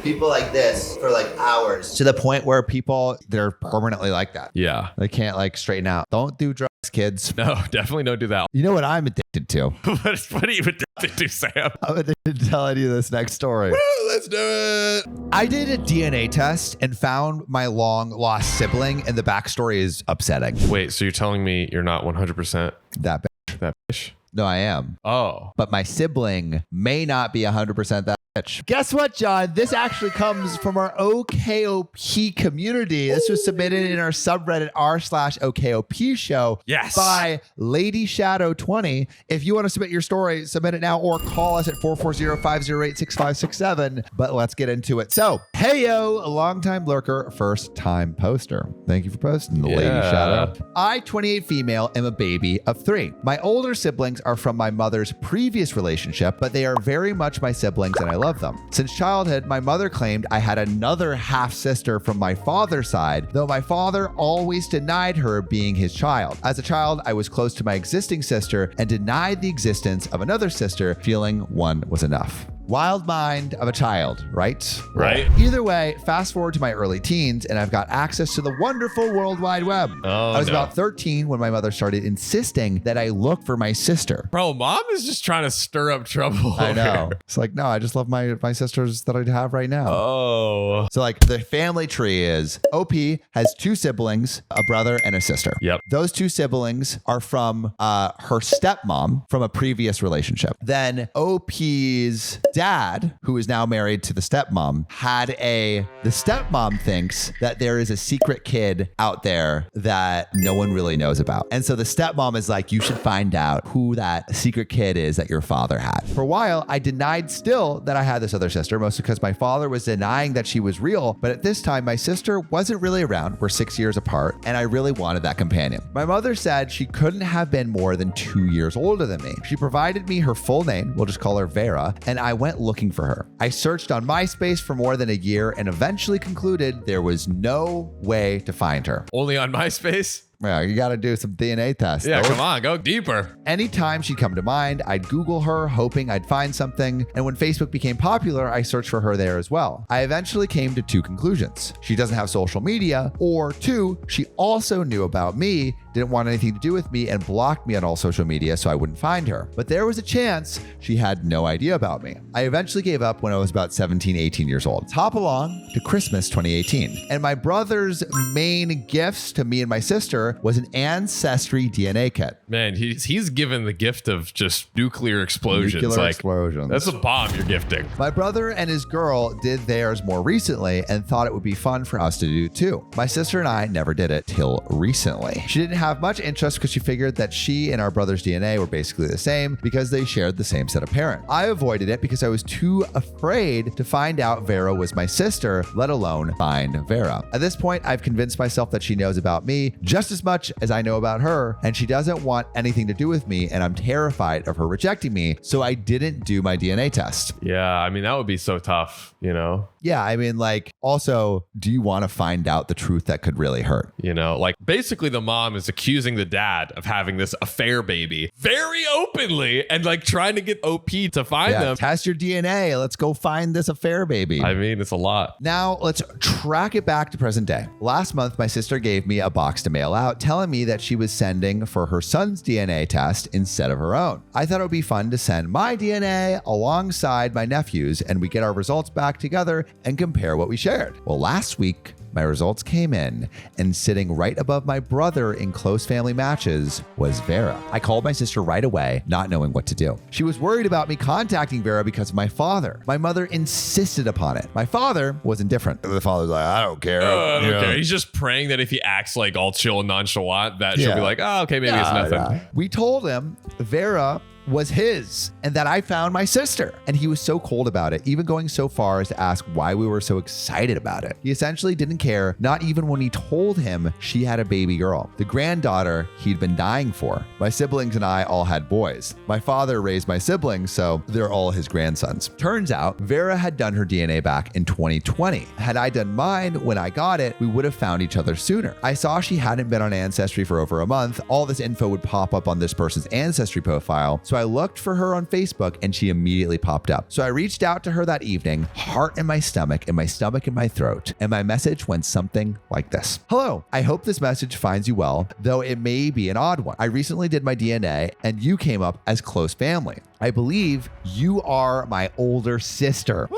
People like this for like hours to the point where people, they're permanently like that. Yeah. They can't like straighten out. Don't do drugs, kids. No, definitely don't do that. You know what I'm addicted to? What are you addicted to, Sam? I'm addicted to telling you this next story. Woo, let's do it. I did a DNA test and found my long lost sibling, and the backstory is upsetting. Wait, so you're telling me you're not 100% That that bitch? No, I am. Oh. But my sibling may not be 100% that bitch. Guess what, John? This actually comes from our OKOP community. This was submitted in our subreddit r/OKOP show. Yes. By Lady Shadow 20. If you want to submit your story, submit it now or call us at 440-508-6567. But let's get into it. So, hey yo, a longtime lurker, first time poster. Thank you for posting, Lady Shadow. I, 28 female, am a baby of 3. My older siblings are from my mother's previous relationship, but they are very much my siblings and I love them. Since childhood, my mother claimed I had another half sister from my father's side, though my father always denied her being his child. As a child, I was close to my existing sister and denied the existence of another sister, feeling one was enough. Wild mind of a child, right? Right. Either way, fast forward to my early teens and I've got access to the wonderful World Wide Web. Oh, I was about 13 when my mother started insisting that I look for my sister. Bro, mom is just trying to stir up trouble. I know. Here. It's like, no, I just love my sisters that I have right now. Oh. So like the family tree is OP has 2 siblings, a brother and a sister. Yep. Those 2 siblings are from her stepmom from a previous relationship. Then OP's dad, who is now married to the stepmom, the stepmom thinks that there is a secret kid out there that no one really knows about. And so the stepmom is like, you should find out who that secret kid is that your father had. For a while, I denied still that I had this other sister, mostly because my father was denying that she was real. But at this time, my sister wasn't really around. We're 6 years apart, and I really wanted that companion. My mother said she couldn't have been more than 2 years older than me. She provided me her full name, we'll just call her Vera, and I went looking for her. I searched on MySpace for more than a year and eventually concluded there was no way to find her. Only on MySpace? Yeah, you got to do some DNA tests. Yeah, come on, go deeper. Anytime she'd come to mind, I'd Google her, hoping I'd find something. And when Facebook became popular, I searched for her there as well. I eventually came to 2 conclusions. She doesn't have social media, or 2, she also knew about me, didn't want anything to do with me, and blocked me on all social media so I wouldn't find her. But there was a chance she had no idea about me. I eventually gave up when I was about 17, 18 years old. Hop along to Christmas 2018. And my brother's main gifts to me and my sister sister was an AncestryDNA kit. Man, he's given the gift of just nuclear explosions. That's a bomb you're gifting. My brother and his girl did theirs more recently and thought it would be fun for us to do too. My sister and I never did it till recently. She didn't have much interest because she figured that she and our brother's DNA were basically the same because they shared the same set of parents. I avoided it because I was too afraid to find out Vera was my sister, let alone find Vera. At this point, I've convinced myself that she knows about me just as much as I know about her, and she doesn't want anything to do with me, and I'm terrified of her rejecting me, so I didn't do my DNA test. Yeah, I mean, that would be so tough, you know? Yeah, I mean, like, also, do you want to find out the truth that could really hurt? You know, like, basically the mom is accusing the dad of having this affair baby very openly and, like, trying to get OP to find them. Test your DNA. Let's go find this affair baby. I mean, it's a lot. Now, let's track it back to present day. Last month, my sister gave me a box to mail out, telling me that she was sending for her son's DNA test instead of her own. I thought it would be fun to send my DNA alongside my nephew's, and we get our results back together and compare what we shared. Well, last week, my results came in, and sitting right above my brother in close family matches was Vera. I called my sister right away, not knowing what to do. She was worried about me contacting Vera because of my father. My mother insisted upon it. My father was indifferent. The father's like, I don't care. I don't care. He's just praying that if he acts like all chill and nonchalant, that she'll be like, oh, okay, maybe it's nothing. We told him Vera was his and that I found my sister. And he was so cold about it, even going so far as to ask why we were so excited about it. He essentially didn't care, not even when he told him she had a baby girl, the granddaughter he'd been dying for. My siblings and I all had boys. My father raised my siblings, so they're all his grandsons. Turns out Vera had done her DNA back in 2020. Had I done mine when I got it, we would have found each other sooner. I saw she hadn't been on Ancestry for over a month. All this info would pop up on this person's Ancestry profile, so I looked for her on Facebook and she immediately popped up. So I reached out to her that evening, heart in my stomach and my stomach in my throat, and my message went something like this. Hello, I hope this message finds you well, though it may be an odd one. I recently did my DNA and you came up as close family. I believe you are my older sister.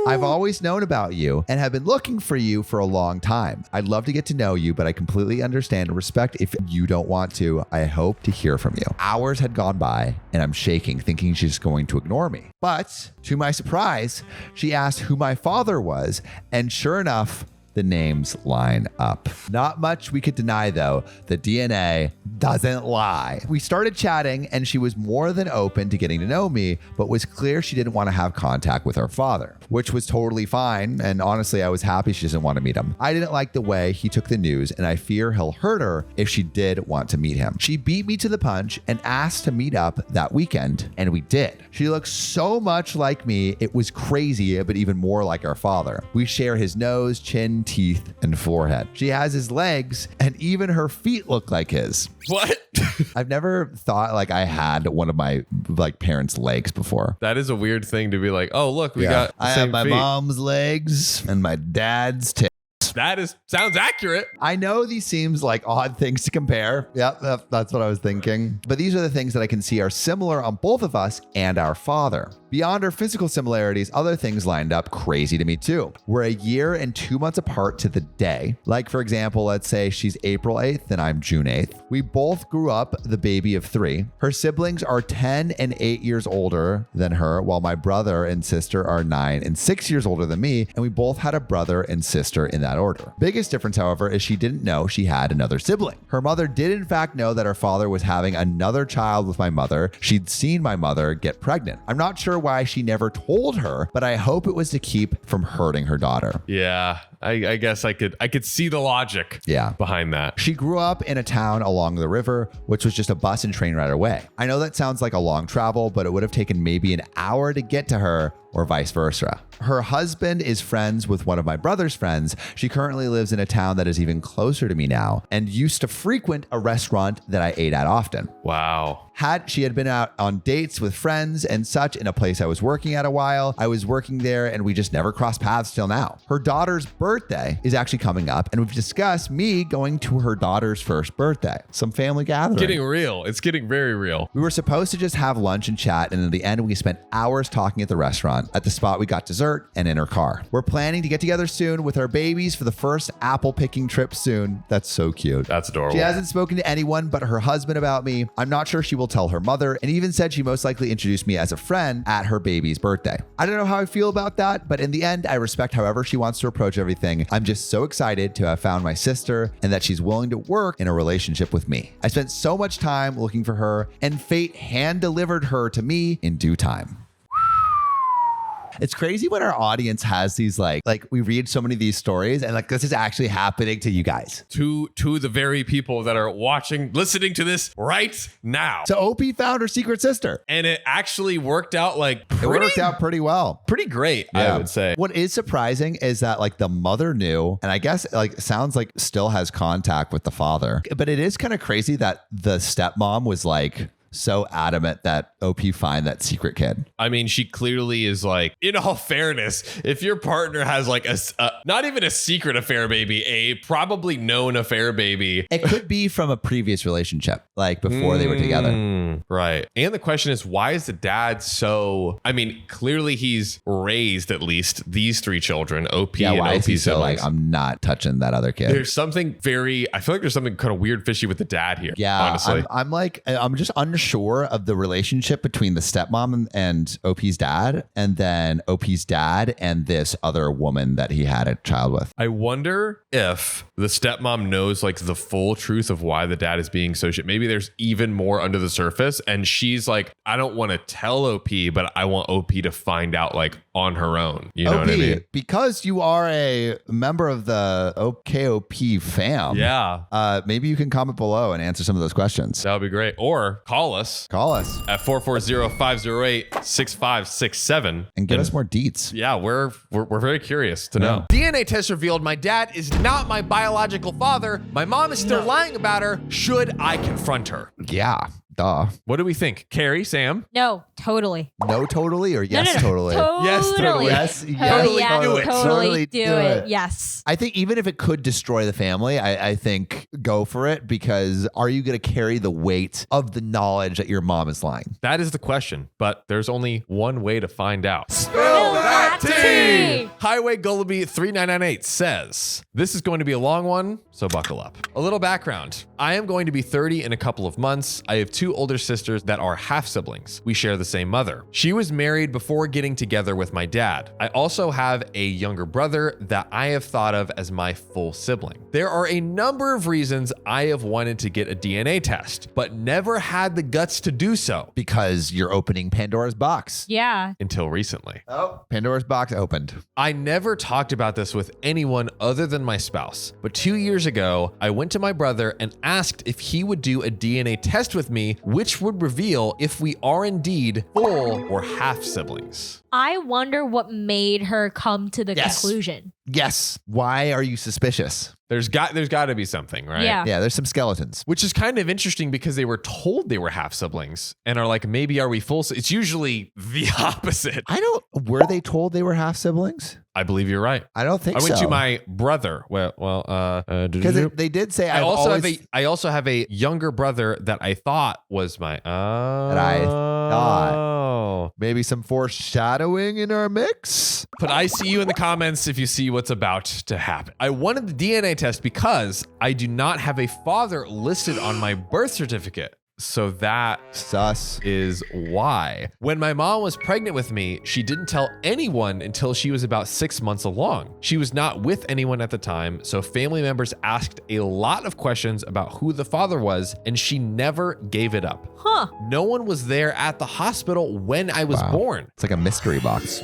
I've always known about you and have been looking for you for a long time. I'd love to get to know you, but I completely understand and respect if you don't want to. I hope to hear from you. Hours had gone by and I'm shaking, thinking she's going to ignore me. But to my surprise, she asked who my father was, and sure enough, the names line up. Not much we could deny though. The DNA doesn't lie. We started chatting and she was more than open to getting to know me, but was clear she didn't want to have contact with her father, which was totally fine. And honestly, I was happy she doesn't want to meet him. I didn't like the way he took the news and I fear he'll hurt her if she did want to meet him. She beat me to the punch and asked to meet up that weekend, and we did. She looks so much like me, it was crazy, but even more like our father. We share his nose, chin, teeth, and forehead. She has his legs, and even her feet look like his. What? I've never thought like I had one of my like parents' legs before. That is a weird thing to be like, oh, look, we got the I same have my feet. mom's legs and my dad's tits. That sounds accurate. I know these seems like odd things to compare. Yeah, that's what I was thinking. But these are the things that I can see are similar on both of us and our father. Beyond our physical similarities, other things lined up crazy to me too. We're a year and 2 months apart to the day. Like for example, let's say she's April 8th and I'm June 8th. We both grew up the baby of 3. Her siblings are 10 and 8 years older than her, while my brother and sister are 9 and 6 years older than me, and we both had a brother and sister in that order. Biggest difference, however, is she didn't know she had another sibling. Her mother did in fact know that her father was having another child with my mother. She'd seen my mother get pregnant. I'm not sure why she never told her, but I hope it was to keep from hurting her daughter. Yeah, I guess I could see the logic behind that. She grew up in a town along the river, which was just a bus and train ride away. I know that sounds like a long travel, but it would have taken maybe an hour to get to her, or vice versa. Her husband is friends with one of my brother's friends. She currently lives in a town that is even closer to me now and used to frequent a restaurant that I ate at often. Wow. She had been out on dates with friends and such in a place I was working at a while. I was working there and we just never crossed paths till now. Her daughter's birthday is actually coming up and we've discussed me going to her daughter's first birthday. Some family gathering. Getting real. It's getting very real. We were supposed to just have lunch and chat, and in the end, we spent hours talking at the restaurant. At the spot, we got dessert and in her car. We're planning to get together soon with our babies for the first apple picking trip soon. That's so cute. That's adorable. She hasn't spoken to anyone but her husband about me. I'm not sure she will tell her mother, and even said she most likely introduced me as a friend at her baby's birthday. I don't know how I feel about that, but in the end, I respect however she wants to approach everything. I'm just so excited to have found my sister and that she's willing to work in a relationship with me. I spent so much time looking for her, and fate hand-delivered her to me in due time. It's crazy when our audience has these like we read so many of these stories and like this is actually happening to you guys. To the very people that are watching, listening to this right now. So OP found her secret sister. And it actually worked out It worked out pretty well. Pretty great, Yeah. I would say. What is surprising is that like the mother knew, and I guess like sounds like still has contact with the father. But it is kind of crazy that the stepmom was like so adamant that OP find that secret kid. I mean, she clearly is like, in all fairness, if your partner has like a not even a secret affair baby, a probably known affair baby. It could be from a previous relationship, like before they were together. Right. And the question is, why is the dad so, I mean, clearly he's raised at least these three children, OP and why OP is he so siblings. like, I'm not touching that other kid? There's something I feel like there's something kind of weird fishy with the dad here. Yeah, honestly. I'm just unsure of the relationship between the stepmom and OP's dad, and then OP's dad and this other woman that he had a child with. I wonder if the stepmom knows like the full truth of why the dad is being so shit. Maybe there's even more under the surface, and she's like, I don't want to tell OP, but I want OP to find out like on her own. You know OP, what I mean? because you are a member of the OKOP fam. Yeah. Maybe you can comment below and answer some of those questions. That would be great. Or call us Call us at 440-508-6567 and give us more deets. Yeah, we're very curious to know. DNA test revealed my dad is not my biological father. My mom is still lying about her. Should I confront her? Yeah. Duh. What do we think? Carrie, Sam? No, totally. No, totally, or yes, No. totally. Yes, totally. Yes, Totally, yes, do do it. it. Totally do do it. it. Yes. I think even if it could destroy the family, I think go for it, because are you going to carry the weight of the knowledge that your mom is lying? That is the question, but there's only one way to find out. Spill that tea! Highway Gullaby 3998 says, this is going to be a long one, so buckle up. A little background. I am going to be 30 in a couple of months. I have two older sisters that are half siblings. We share the same mother. She was married before getting together with my dad. I also have a younger brother that I have thought of as my full sibling. There are a number of reasons I have wanted to get a DNA test, but never had the guts to do so. Because you're opening Pandora's box. Yeah. Until recently. Oh, Pandora's box opened. I never talked about this with anyone other than my spouse, but 2 years ago, I went to my brother and asked if he would do a DNA test with me, which would reveal if we are indeed full or half siblings. I wonder what made her come to the conclusion. Yes. Why are you suspicious? There's got to be something, right? Yeah. Yeah, there's some skeletons. Which is kind of interesting because they were told they were half siblings and are like, maybe are we full? It's usually the opposite. Were they told they were half siblings? I believe you're right. I don't think I so. went to my brother. Because they did say I also have a younger brother that I thought was my maybe some foreshadowing in our mix. But I see you in the comments if you see what's about to happen. I wanted the DNA test because I do not have a father listed on my birth certificate. So that is why. When my mom was pregnant with me, she didn't tell anyone until she was about 6 months along. She was not with anyone at the time, so family members asked a lot of questions about who the father was, and she never gave it up. Huh. No one was there at the hospital when I was born. It's like a mystery box.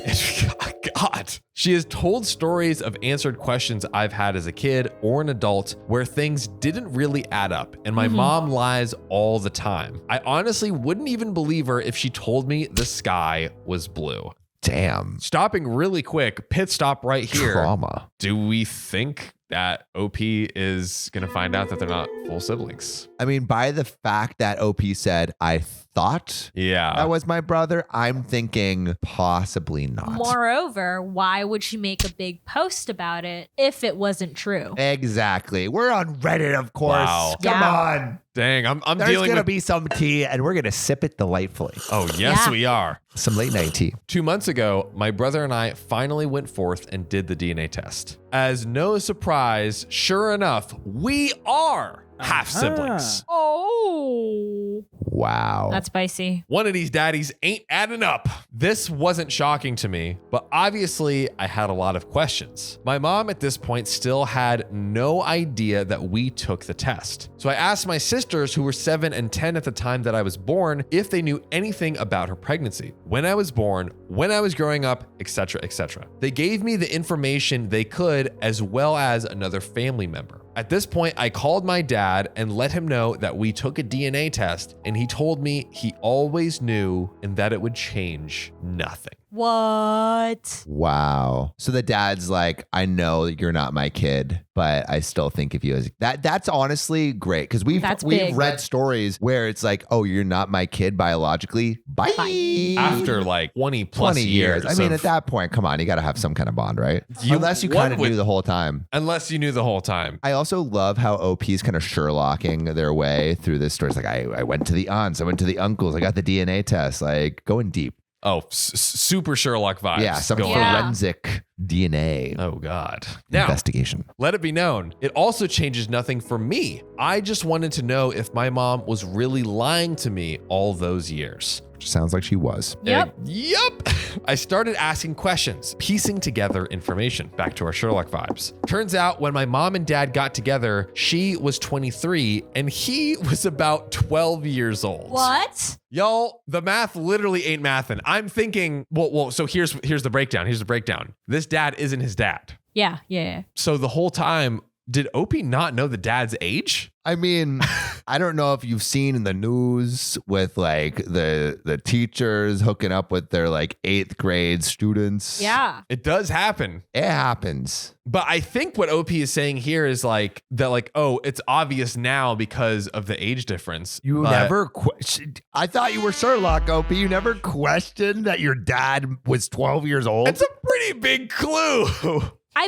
God. She has told stories of answered questions I've had as a kid or an adult where things didn't really add up, and my mom lies all the time. I honestly wouldn't even believe her if she told me the sky was blue. Damn. Stopping really quick, pit stop right here. Trauma. Do we think that OP is going to find out that they're not full siblings. I mean, by the fact that OP said, I thought that was my brother, I'm thinking possibly not. Moreover, why would she make a big post about it if it wasn't true? Exactly. We're on Reddit, of course. Wow. Come on. Dang, I'm There's dealing going to with... be some tea, and we're going to sip it delightfully. Oh, yes, Yeah. we are. Some late night tea. 2 months ago, my brother and I finally went forth and did the DNA test. As no surprise, sure enough, we are half siblings. Oh. Wow. That's spicy. One of these daddies ain't adding up. This wasn't shocking to me, but obviously I had a lot of questions. My mom at this point still had no idea that we took the test. So I asked my sisters, who were 7 and 10 at the time that I was born, if they knew anything about her pregnancy, when I was born, when I was growing up, etc., etc. They gave me the information they could, as well as another family member. At this point, I called my dad and let him know that we took a DNA test, and he told me he always knew and that it would change nothing. What? Wow. So the dad's like, I know that you're not my kid, but I still think of you as that. That's honestly great, because we've big. read stories where it's like, oh, you're not my kid biologically. Bye. After like 20 plus 20 years. I mean, of- at that point, come on, you got to have some kind of bond, right? You- Unless you one kind of would- knew the whole time. Unless you knew the whole time. I also love how OP's kind of Sherlocking their way through this story. It's like, I went to the aunts, I went to the uncles, I got the DNA test, like going deep. Oh, super Sherlock vibes. Yeah, some going Yeah. forensic DNA Oh, God. Now, investigation. let it be known, it also changes nothing for me. I just wanted to know if my mom was really lying to me all those years. Which sounds like she was. Yep. Yup. I started asking questions, piecing together information. Back to our Sherlock vibes. Turns out when my mom and dad got together, she was 23 and he was about 12 years old. What? Y'all, the math literally ain't mathin'. I'm thinking, well, so here's the breakdown. Here's the breakdown. This dad isn't his dad. Yeah. So the whole time, did Opie not know the dad's age? I mean, I don't know if you've seen in the news with like the teachers hooking up with their like 8th grade students. Yeah. It does happen. It happens. But I think what OP is saying here is like that, like, oh, it's obvious now because of the age difference. You But never questioned. I thought you were Sherlock, OP. You never questioned that your dad was 12 years old. It's a pretty big clue.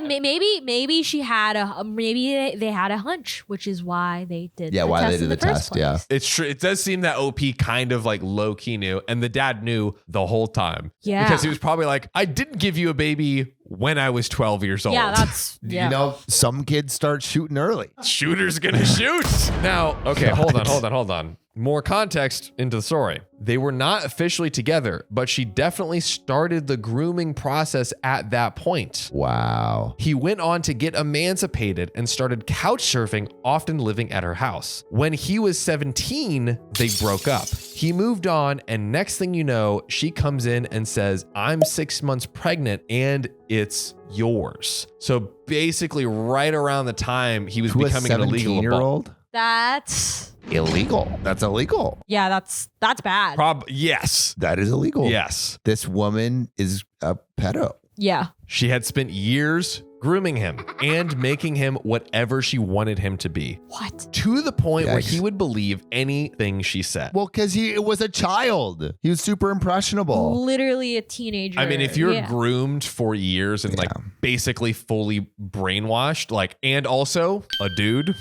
Maybe she had maybe they had a hunch, which is why they did. Yeah, the why test they in did the first test, yeah. place. It's true. It does seem that OP kind of like low key knew, and the dad knew the whole time. Yeah. Because he was probably like, I didn't give you a baby when I was 12 years old. Yeah, that's yeah. You know, some kids start shooting early. Shooter's gonna shoot. Now, okay, hold on. More context into the story. They were not officially together, but she definitely started the grooming process at that point. Wow. He went on to get emancipated and started couch surfing, often living at her house. When he was 17, they broke up. He moved on, and next thing you know, she comes in and says, I'm 6 months pregnant and it's yours. So basically right around the time he was To becoming a an illegal adult. 17-year-old? That's Illegal. That's illegal. yeah, that's bad. Yes. That is illegal. Yes. This woman is a pedo. Yeah. She had spent years grooming him and making him whatever she wanted him to be, What? to the point where Yikes. he would believe anything she said. Well, because he was a child. He was super impressionable. Literally a teenager. I mean, if you're Yeah. groomed for years and like basically fully brainwashed, like, and also a dude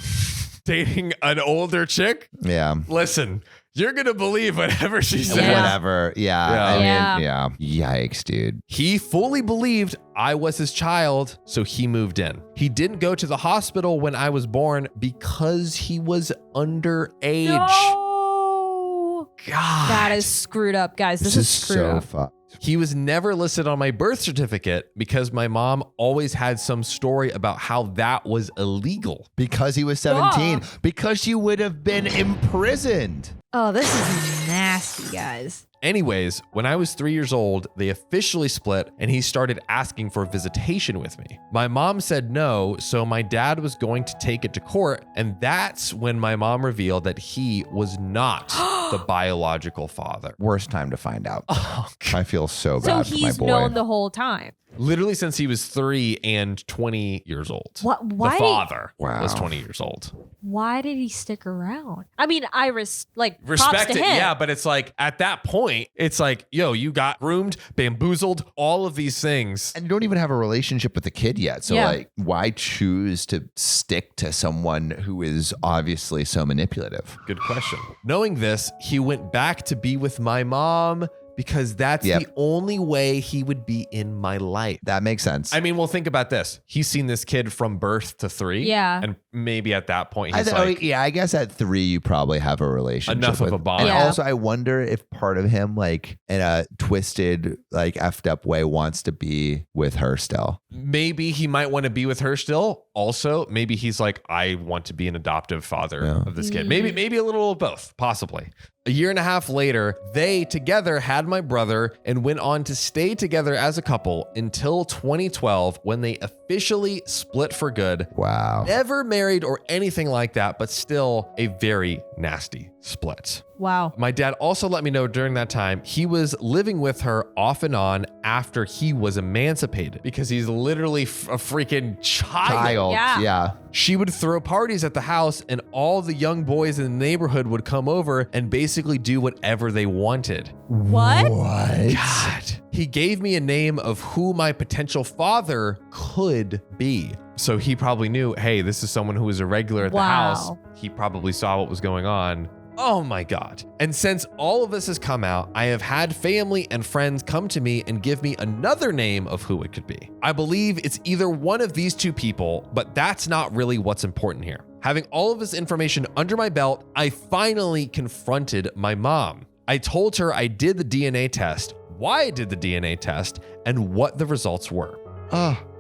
dating an older chick, Yeah. listen, you're going to believe whatever she says. Yeah. Whatever. Yeah. Yeah. I mean, yeah. Yikes, dude. He fully believed I was his child, so he moved in. He didn't go to the hospital when I was born because he was underage. No. God. That is screwed up, guys. This is screwed so up. fucked. He was never listed on my birth certificate because my mom always had some story about how that was illegal. Because he was 17. Because you would have been imprisoned. Oh, this is nasty, guys. Anyways, when I was 3 years old, they officially split and he started asking for visitation with me. My mom said no, so my dad was going to take it to court, and that's when my mom revealed that he was not the biological father. Worst time to find out. Oh, I feel so So bad for my he's boy. known the whole time. Literally since he was 3 and 20 years old. What? Why? The father Wow. was 20 years old. Why did he stick around? I mean, I props Respect to it, him. yeah, but it's like at that point, it's like, yo, you got groomed, bamboozled, all of these things. And you don't even have a relationship with the kid yet. So Yeah. like, why choose to stick to someone who is obviously so manipulative? Good question. Knowing this, he went back to be with my mom because that's Yep. the only way he would be in my life. That makes sense. I mean, well, think about this. He's seen this kid from birth to 3. Yeah. And maybe at that point, I he's th- like, yeah, I guess at 3 you probably have a relationship. Enough of with- a bond. And Yeah. also, I wonder if part of him, like in a twisted, like effed up way, wants to be with her still. maybe he might want to be with her still. Also, maybe he's like, I want to be an adoptive father of this kid. Maybe a little of both, possibly. A year and a half later, they together had my brother and went on to stay together as a couple until 2012 when they officially split for good. Wow. Never married or anything like that, but still a very nasty split. Wow. My dad also let me know during that time he was living with her off and on after he was emancipated because he's literally a freaking child. Yeah. She would throw parties at the house and all the young boys in the neighborhood would come over and basically do whatever they wanted. What? What? God. He gave me a name of who my potential father could be. So he probably knew, hey, this is someone who was a regular at the house. He probably saw what was going on. Oh my God. And since all of this has come out, I have had family and friends come to me and give me another name of who it could be. I believe it's either one of these two people, but that's not really what's important here. Having all of this information under my belt, I finally confronted my mom. I told her I did the DNA test, why I did the DNA test, and what the results were.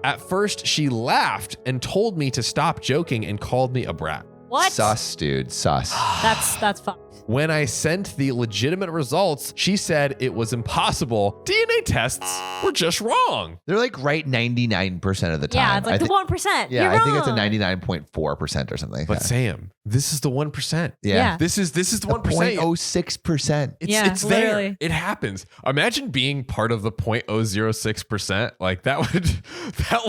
At first, she laughed and told me to stop joking and called me a brat. What? Sus, dude. Sus. That's fucked. When I sent the legitimate results, she said it was impossible. DNA tests were just wrong. They're like right 99% of the time. Yeah, it's like the 1%. Yeah, You're I think it's a wrong. 99.4% or something like But that. Sam, this is the 1%. Yeah. This is the 1%. 0.06%. It's there. literally. It happens. Imagine being part of the 0.006%. Like that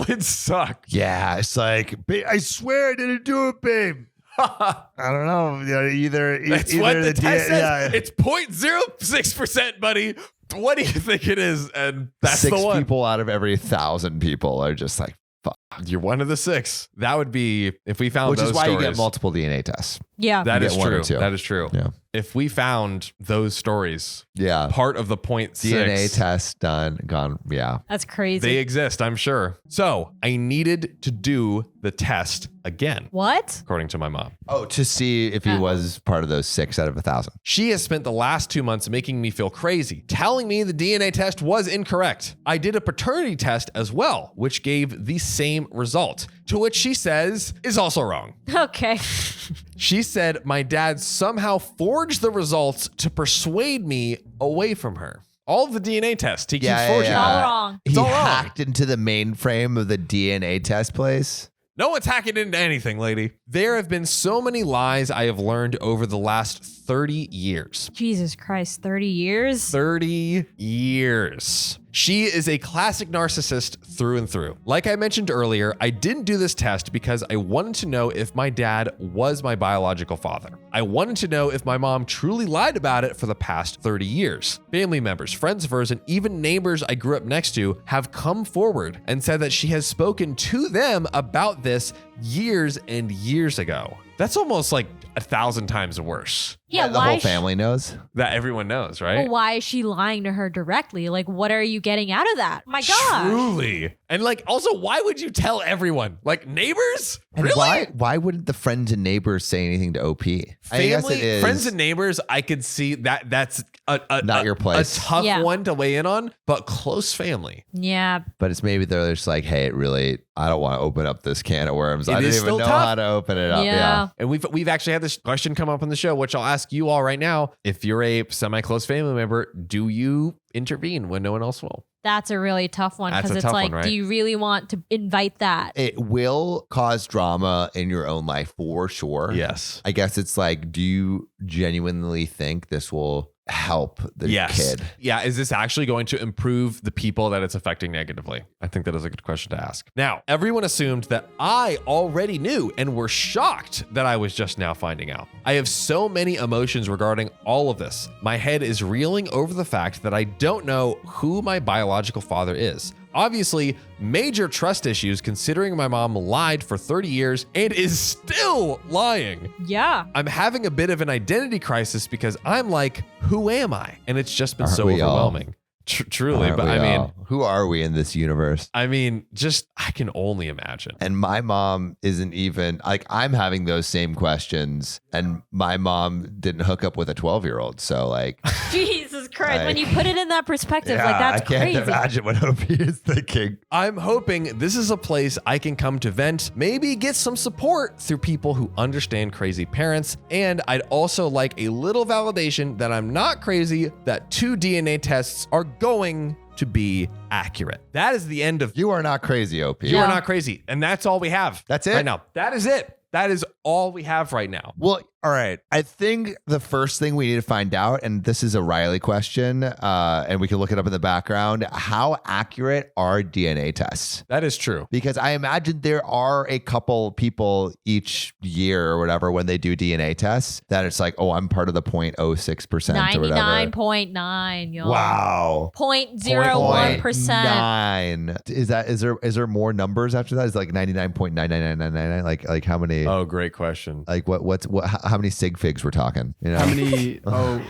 would suck. Yeah, it's like, I swear I didn't do it, babe. I don't know. Either That's either what the D- test says. yeah. It's 0.06%, buddy. What do you think it is? And that's Six the one. people out of every 1,000 people are just like, fuck. You're one of the 6. That would be if we found Which those is why stories. you get multiple DNA tests. Yeah. That You is get one or true. two. That is true. Yeah. If we found those stories, Yeah. part of the 0.6 DNA test done, gone. Yeah. That's crazy. they exist, I'm sure. So I needed to do the test again, What? according to my mom. Oh, to see if he was part of those 6 out of 1,000. She has spent the last 2 months making me feel crazy, telling me the DNA test was incorrect. I did a paternity test as well, which gave the same result, to which she says is also wrong. Okay. She said my dad somehow forged the results to persuade me away from her. All of the DNA tests, he keeps forging. All wrong. It's He all wrong. hacked into the mainframe of the DNA test place. No one's hacking into anything, lady. There have been so many lies I have learned over the last 30 years. Jesus Christ, 30 years? 30 years. She is a classic narcissist through and through. Like I mentioned earlier, I didn't do this test because I wanted to know if my dad was my biological father. I wanted to know if my mom truly lied about it for the past 30 years. Family members, friends of hers, and even neighbors I grew up next to have come forward and said that she has spoken to them about this years and years ago. That's almost like 1,000 times worse. Yeah, the why whole is she- family knows. That everyone knows, right? Well, why is she lying to her directly? Like, what are you getting out of that? My God. Truly. And like, also, why would you tell everyone? Like neighbors? And Really? why wouldn't the friends and neighbors say anything to OP? I guess it Family, is friends and neighbors, I could see that's not your place. A tough one to weigh in on, but close family. Yeah. But it's maybe they're just like, hey, I don't want to open up this can of worms. It I didn't is even still know tough. how to open it up. Yeah. And we've actually had this question come up on the show, which I'll ask you all right now. If you're a semi-close family member, do you intervene when no one else will? That's a really tough one That's because a it's tough like, one, right? do you really want to invite that? It will cause drama in your own life for sure. Yes. I guess it's like, do you genuinely think this will help the kid? Yeah. Is this actually going to improve the people that it's affecting negatively? I think that is a good question to ask. Now, everyone assumed that I already knew and were shocked that I was just now finding out. I have so many emotions regarding all of this. My head is reeling over the fact that I don't know who my biological father is. Obviously, major trust issues considering my mom lied for 30 years and is still lying. Yeah. I'm having a bit of an identity crisis because I'm like, who am I? And it's just been Aren't so we all? overwhelming. Truly, Aren't but we I mean, all? Who are we in this universe? I can only imagine. And my mom isn't even like, I'm having those same questions, and my mom didn't hook up with a 12-year-old. So like, Jesus Christ. When Like- you put it in that perspective, like that's I can't crazy. imagine what OP is thinking. I'm hoping this is a place I can come to vent, maybe get some support through people who understand crazy parents. And I'd also like a little validation that I'm not crazy, that 2 DNA tests are going to be accurate. That is the end of You are not crazy, OP. You Are Not Crazy. And that's all we have. That's it? right now. That is it. That is all we have right now. Well, all right. I think the first thing we need to find out, and this is a Riley question, and we can look it up in the background, how accurate are DNA tests? That is true. Because I imagine there are a couple people each year or whatever when they do DNA tests that it's like, oh, I'm part of the 0.06% or whatever. 99.9, y'all. Wow. 0.01%. 9. Is there more numbers after that? Is it like 99.99999? Like how many? Oh, great question. Like how many sig figs we're talking? You know? How many?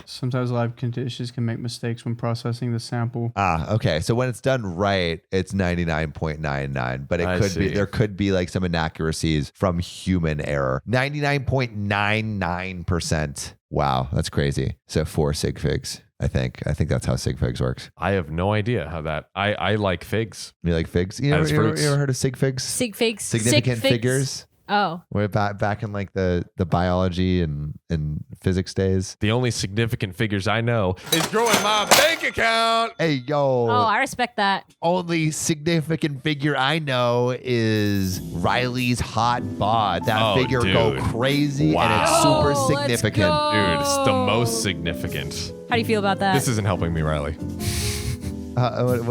Sometimes lab conditions can make mistakes when processing the sample. Okay. So when it's done right, it's 99.99, but there could be like some inaccuracies from human error. 99.99%. Wow, that's crazy. So 4 sig figs. I think that's how sig figs works. I have no idea how that. I like figs. You like figs? You ever heard of sig figs? Sig figs. Significant Sig figs. figures. Oh. We're back in like the biology and physics days. The only significant figures I know is growing my bank account. Hey, yo. Oh, I respect that. Only significant figure I know is Riley's hot bod. That figure go crazy and it's super Oh, let's significant. go. Dude, it's the most significant. How do you feel about that? This isn't helping me, Riley. What-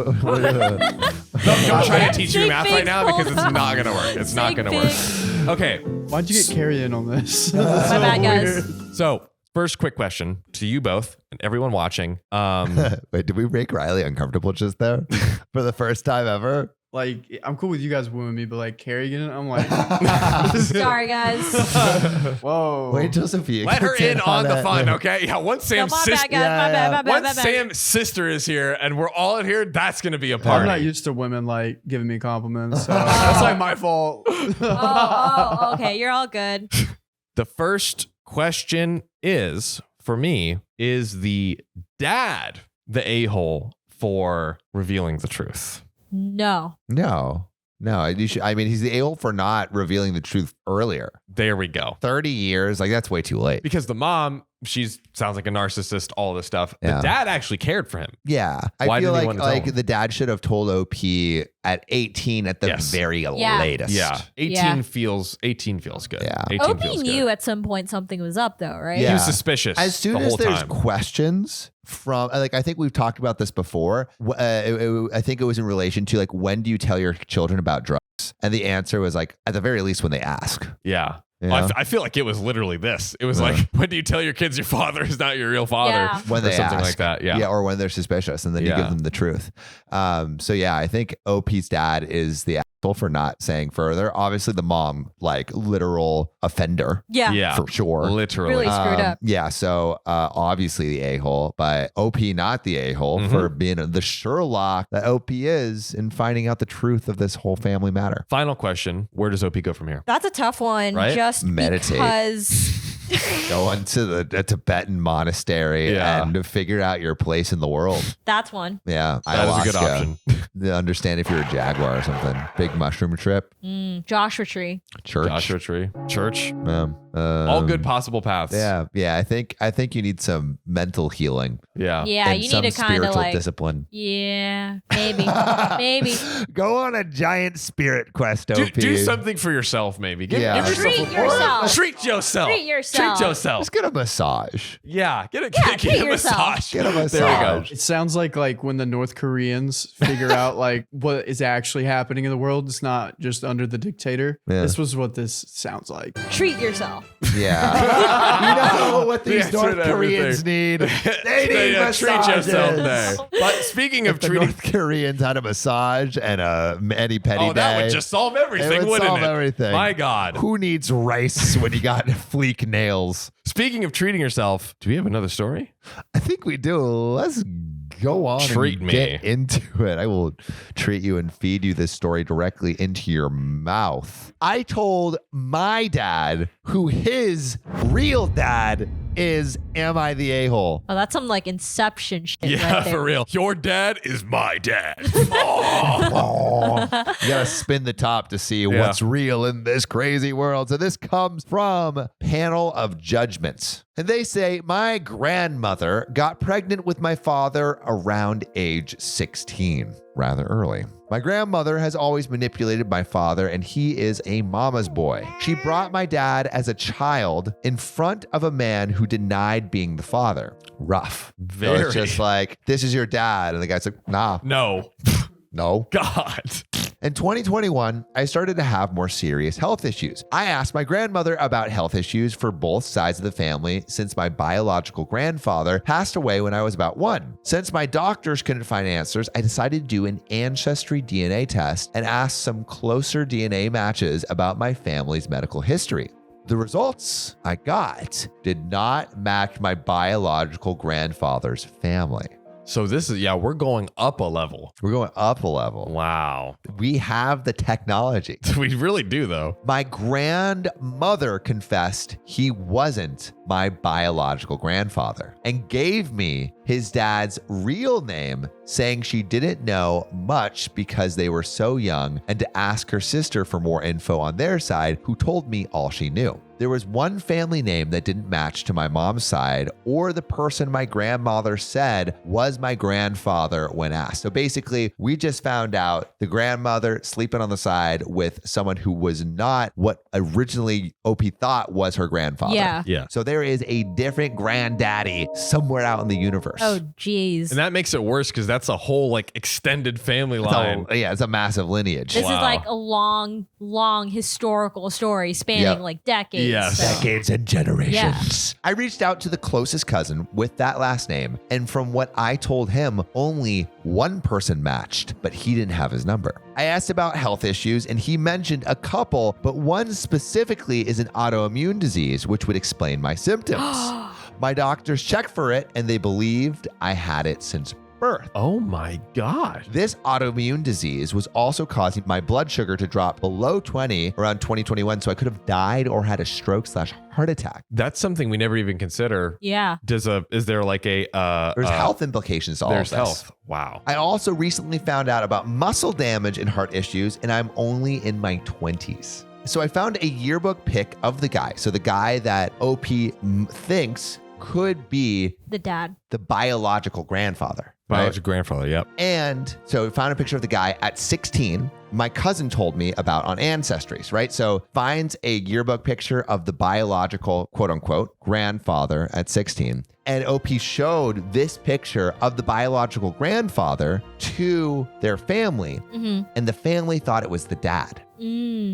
Don't try to teach me Sig math right figs now because it's full not going to work. It's not Sig going to work. figs. Okay. Why'd you get carried in on this? My bad, guys. So, first quick question to you both and everyone watching. Wait, did we make Riley uncomfortable just there for the first time ever? Like, I'm cool with you guys wooing me, but like carrying it, I'm like, Sorry, guys. whoa. Wait till Sophia Let her gets in on the that. fun, okay? Yeah, once No, Sam's my sister, bad, guys. My bad. once Sam's sister is here and we're all in here, that's going to be a party. I'm not used to women like giving me compliments, so that's like my fault. Oh, okay. You're all good. The first question is, for me, is the dad the a-hole for revealing the truth? No. No. I mean, he's the a-hole for not revealing the truth earlier. There we go. 30 years, like that's way too late. Because the mom, sounds like a narcissist, all this stuff. Yeah. The dad actually cared for him. Yeah. Why I feel did he like want to tell him? the dad should have told OP at 18 at the Yes. very latest. Yeah. 18 feels good. Yeah. 18 OP feels knew good. at some point something was up, though, right? He Yeah. was suspicious As soon the as whole there's time. questions from, like, I think we've talked about this before. I think it was in relation to like, when do you tell your children about drugs? And the answer was like, at the very least, when they ask. Yeah. You Well, know? I feel like it was literally this. It was like, when do you tell your kids your father is not your real father? Yeah. When Or they something ask. like that. Yeah. Yeah, or when they're suspicious, and then you Yeah. give them the truth. So yeah, I think OP's dad is the asshole resentful for not saying further. Obviously, the mom, like literal offender. Yeah. For sure. Literally. Really screwed up. Yeah. So obviously the a-hole, but OP not the a-hole for being the Sherlock that OP is in finding out the truth of this whole family matter. Final question. Where does OP go from here? That's a tough one. Right? Just Meditate. because. Go into a Tibetan monastery and figure out your place in the world. That's one. Yeah. That is a good option. To understand if you're a jaguar or something. Big mushroom trip. Joshua Tree. Church. Joshua Tree. Church. All good possible paths. Yeah. I think you need some mental healing. Yeah. Yeah, and you some need to kind of spiritual like. discipline. Yeah, maybe. Maybe. Go on a giant spirit quest, OP. Do something for yourself, maybe. Give Yeah. yourself Treat a- yourself. Treat yourself. Treat yourself. Treat yourself. Just get a massage. Yeah. Get a treat a yourself. massage. Get a massage. There you go. It sounds like when the North Koreans figure out like what is actually happening in the world. It's not just under the dictator. Yeah. This was what this sounds like. Treat yourself. Yeah. You know what these The answer North to Koreans need? They need Yeah, massages. treat yourself there. But speaking of If the treating, North Koreans had a massage and a mani-pedi that day, would just solve everything, it would wouldn't solve it? everything. My God. Who needs rice when you got fleek nails? Speaking of treating yourself, do we have another story? I think we do. Let's go on Treat and me. get into it. I will treat you and feed you this story directly into your mouth. I told my dad who his real dad is. Am I the a-hole? Oh, that's some like Inception shit. Yeah, right there. for real. Your dad is my dad. Oh, you gotta spin the top to see what's real in this crazy world. So this comes from Panel of Judgments. And they say, my grandmother got pregnant with my father around age 16, rather early. My grandmother has always manipulated my father, and he is a mama's boy. She brought my dad as a child in front of a man who denied being the father. Rough. So Very. it's just like, this is your dad. And the guy's like, nah, No. no. God. In 2021, I started to have more serious health issues. I asked my grandmother about health issues for both sides of the family since my biological grandfather passed away when I was about 1. Since my doctors couldn't find answers, I decided to do an AncestryDNA test and ask some closer DNA matches about my family's medical history. The results I got did not match my biological grandfather's family. So this is, we're going up a level. We're going up a level. Wow. We have the technology. We really do, though. My grandmother confessed he wasn't my biological grandfather and gave me his dad's real name, saying she didn't know much because they were so young, and to ask her sister for more info on their side, who told me all she knew. There was one family name that didn't match to my mom's side or the person my grandmother said was my grandfather when asked. So basically, we just found out the grandmother sleeping on the side with someone who was not what originally OP thought was her grandfather. Yeah. So there is a different granddaddy somewhere out in the universe. Oh, geez. And that makes it worse because that's a whole like extended family line. It's a massive lineage. This Wow. is like a long historical story spanning like decades. Yes. so- Decades and generations. I reached out to the closest cousin with that last name, and from what I told him, only one person matched, but he didn't have his number. I asked about health issues, and he mentioned a couple, but one specifically is an autoimmune disease, which would explain my symptoms. My doctors checked for it, and they believed I had it since birth. Oh my God. This autoimmune disease was also causing my blood sugar to drop below 20 around 2021, so I could have died or had a stroke/heart attack. That's something we never even consider. Yeah. Is there like a There's health implications to all of There's this. health. Wow. I also recently found out about muscle damage and heart issues, and I'm only in my 20s. So I found a yearbook pic of the guy. So the guy that OP thinks could be The dad. the biological grandfather. Biological grandfather. Yep. And so I found a picture of the guy at 16. My cousin told me about on Ancestries, right? So finds a yearbook picture of the biological, quote unquote, grandfather at 16. And OP showed this picture of the biological grandfather to their family. And the family thought it was the dad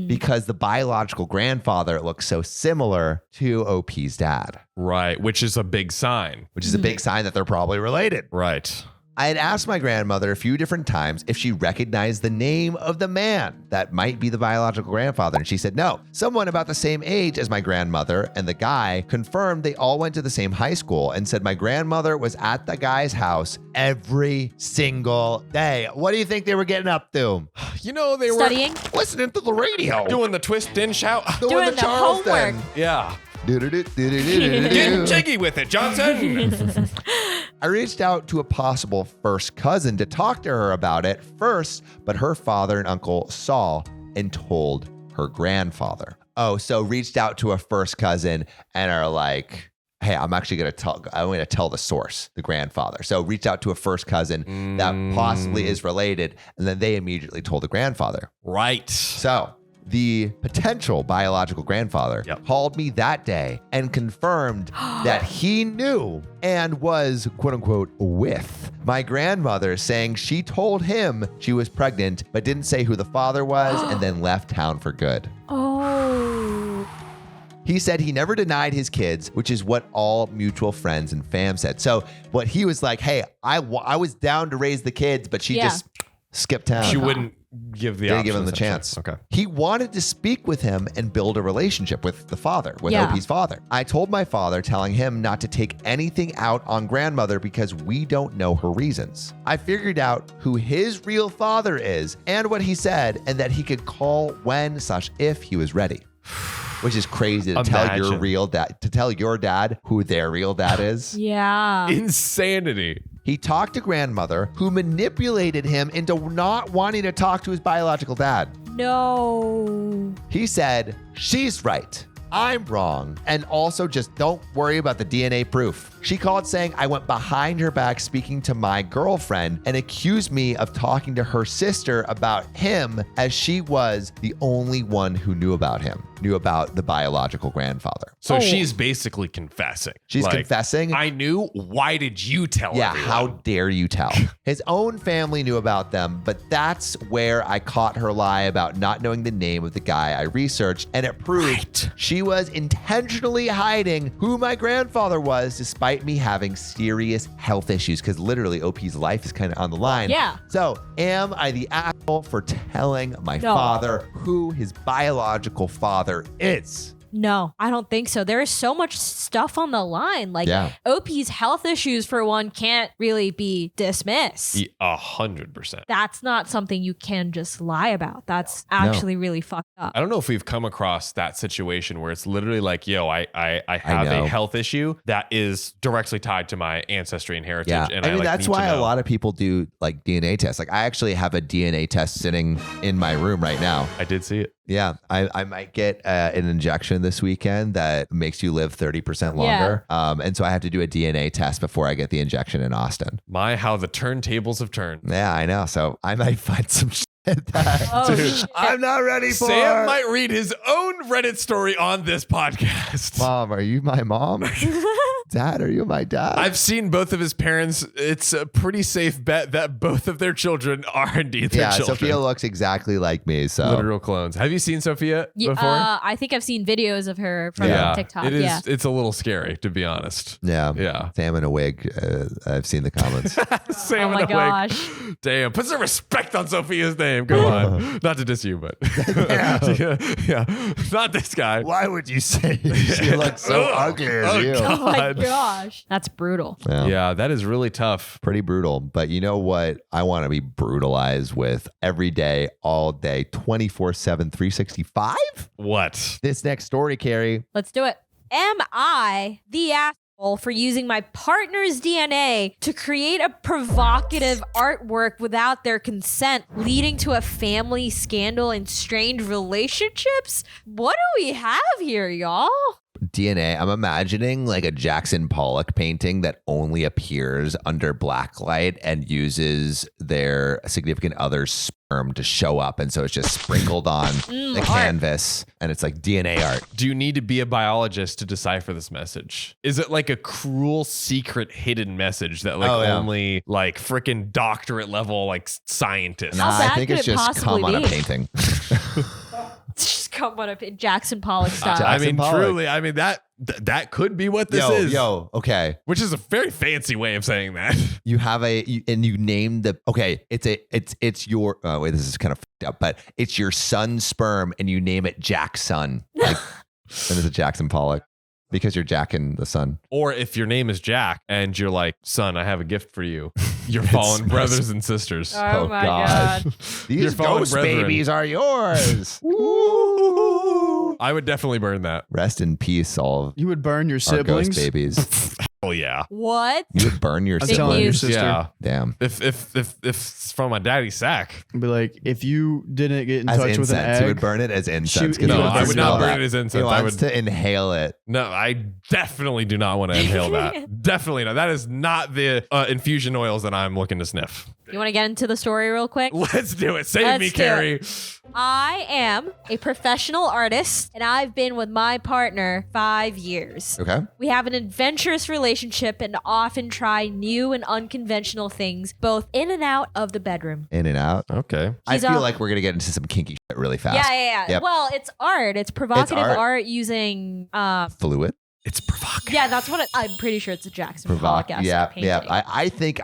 because the biological grandfather looks so similar to OP's dad, Right. Which is a big sign. which is a big sign that they're probably related. Right. I had asked my grandmother a few different times if she recognized the name of the man that might be the biological grandfather, and she said no. Someone about the same age as my grandmother and the guy confirmed they all went to the same high school and said my grandmother was at the guy's house every single day. What do you think they were getting up to? You know, they Studying. were Listening to the radio. doing the twist and shout. Doing the homework. Yeah. Getting Getting jiggy with it, Johnson. I reached out to a possible first cousin to talk to her about it first, but her father and uncle saw and told her grandfather. Oh, so reached out to a first cousin and are like, hey, I'm going to tell the source, the grandfather. So reached out to a first cousin that possibly is related, and then they immediately told the grandfather. Right. So the potential biological grandfather called me that day and confirmed that he knew and was, quote unquote, with my grandmother, saying she told him she was pregnant, but didn't say who the father was and then left town for good. Oh. He said he never denied his kids, which is what all mutual friends and fam said. So what he was like, hey, I was down to raise the kids, but she just skipped town. She wouldn't give the Didn't give him the chance. Okay. He wanted to speak with him and build a relationship with the father, with Opie's father. I told my father, telling him not to take anything out on grandmother because we don't know her reasons. I figured out who his real father is and what he said, and that he could call when/if he was ready. Which is crazy to tell your real dad, to tell your dad who their real dad is. Yeah. Insanity. He talked to grandmother, who manipulated him into not wanting to talk to his biological dad. No. He said, she's right, I'm wrong, and also just don't worry about the DNA proof. She called saying I went behind her back speaking to my girlfriend and accused me of talking to her sister about him, as she was the only one who knew about the biological grandfather. So she's basically confessing. She's confessing. I knew. Why did you tell everyone? How dare you tell? His own family knew about them, but that's where I caught her lie about not knowing the name of the guy I researched, and it proved she was intentionally hiding who my grandfather was, despite me having serious health issues, because literally OP's life is kind of on the line. Yeah. So am I the asshole for telling my father who his biological father is? No, I don't think so. There is so much stuff on the line. Like OP's health issues, for one, can't really be dismissed. 100%. That's not something you can just lie about. That's actually really fucked up. I don't know if we've come across that situation where it's literally like, yo, I have a health issue that is directly tied to my ancestry and heritage. Yeah. And I mean, that's why a lot of people do like DNA tests. Like I actually have a DNA test sitting in my room right now. I did see it. Yeah, I might get an injection this weekend that makes you live 30% longer. And so I have to do a DNA test before I get the injection in Austin. My, how the turntables have turned. Yeah, I know. So I might find some shit that dude, I'm not ready for. Sam might read his own Reddit story on this podcast. Mom, are you my mom? Dad, are you my dad? I've seen both of his parents. It's a pretty safe bet that both of their children are indeed their children. Sophia looks exactly like me. So literal clones. Have you seen Sophia before? I think I've seen videos of her from TikTok. It is. It's a little scary, to be honest. Yeah. Sam in a wig. I've seen the comments. Sam in a wig. Damn. Put some respect on Sophia's name. Come on. Not to diss you, but yeah. Not this guy. Why would you say she looks so ugly as you? Oh my gosh. That's brutal. Yeah, that is really tough. Pretty brutal. But you know what? I want to be brutalized with every day, all day, 24/7, 365? What? This next story, Carrie. Let's do it. Am I the asshole for using my partner's DNA to create a provocative artwork without their consent, leading to a family scandal and strained relationships? What do we have here, y'all? DNA. I'm imagining like a Jackson Pollock painting that only appears under black light and uses their significant other's sperm to show up. And so it's just sprinkled on the canvas and it's like DNA art. Do you need to be a biologist to decipher this message? Is it like a cruel, secret, hidden message that only like freaking doctorate level like scientists? Nah, I think it's just come on a painting. Just come on a Jackson Pollock style. I mean, truly, I mean, that that could be what this is. Okay. Which is a very fancy way of saying that. You have and you name it's your, oh wait, this is kind of fucked up, but it's your son's sperm and you name it Jack's son. Like, and it's a Jackson Pollock. Because you're jacking the son. Or if your name is Jack and you're like, son, I have a gift for you. Your fallen brothers and sisters. Oh my God. These ghost babies are yours. I would definitely burn that. Rest in peace, all of You would burn your our siblings. ghost babies. Oh yeah. What? You would burn your I'm telling your siblings. sister. Yeah. Damn. If it's from my daddy's sack. Be like, if you didn't get in As touch with an incense, you would egg, burn it as incense. 'cause No, he I wants would to not smell burn that. it as incense. He I wants would to inhale it. No, I definitely do not want to inhale that. Definitely not. That is not the infusion oils that I'm looking to sniff. You want to get into the story real quick? Let's do it. Save Let's me, do Carrie. I am a professional artist, and I've been with my partner 5 years. Okay. We have an adventurous relationship and often try new and unconventional things, both in and out of the bedroom. In and out. Okay. I He's feel up. like we're going to get into some kinky shit really fast. Yeah. Yep. Well, it's art. It's provocative art. art using. Fluid. It's provocative. Yeah, that's what I'm pretty sure it's a Jackson Pollock painting. I think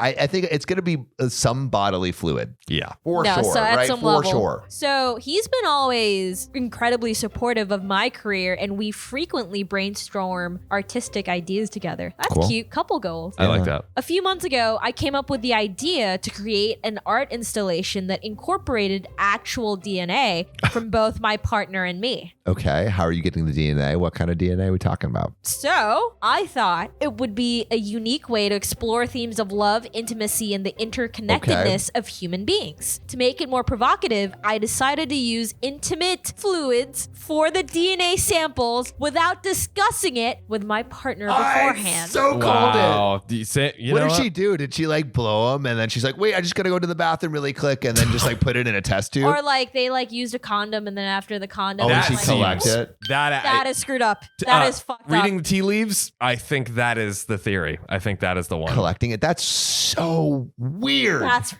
it's going to be some bodily fluid. Yeah. For No, sure, so at right? some For level. sure. So he's been always incredibly supportive of my career, and we frequently brainstorm artistic ideas together. That's Cool. cute. Couple goals. I like that. A few months ago, I came up with the idea to create an art installation that incorporated actual DNA from both my partner and me. Okay. How are you getting the DNA? What kind of DNA are we talking about? So I thought it would be a unique way to explore themes of love, intimacy, and the interconnectedness of human beings. To make it more provocative, I decided to use intimate fluids for the DNA samples without discussing it with my partner beforehand. So called it. Wow. You What know did she do? Did she like blow him and then she's like, wait, I just gotta go to the bathroom really quick and then just like put it in a test tube? Or like they like used a condom, and then after the condom, Oh, they, and she like, collect it? that is screwed up. That is fucked reading up. the tea leaves, I think that is the theory. I think that is the one. Collecting it. That's so weird. That's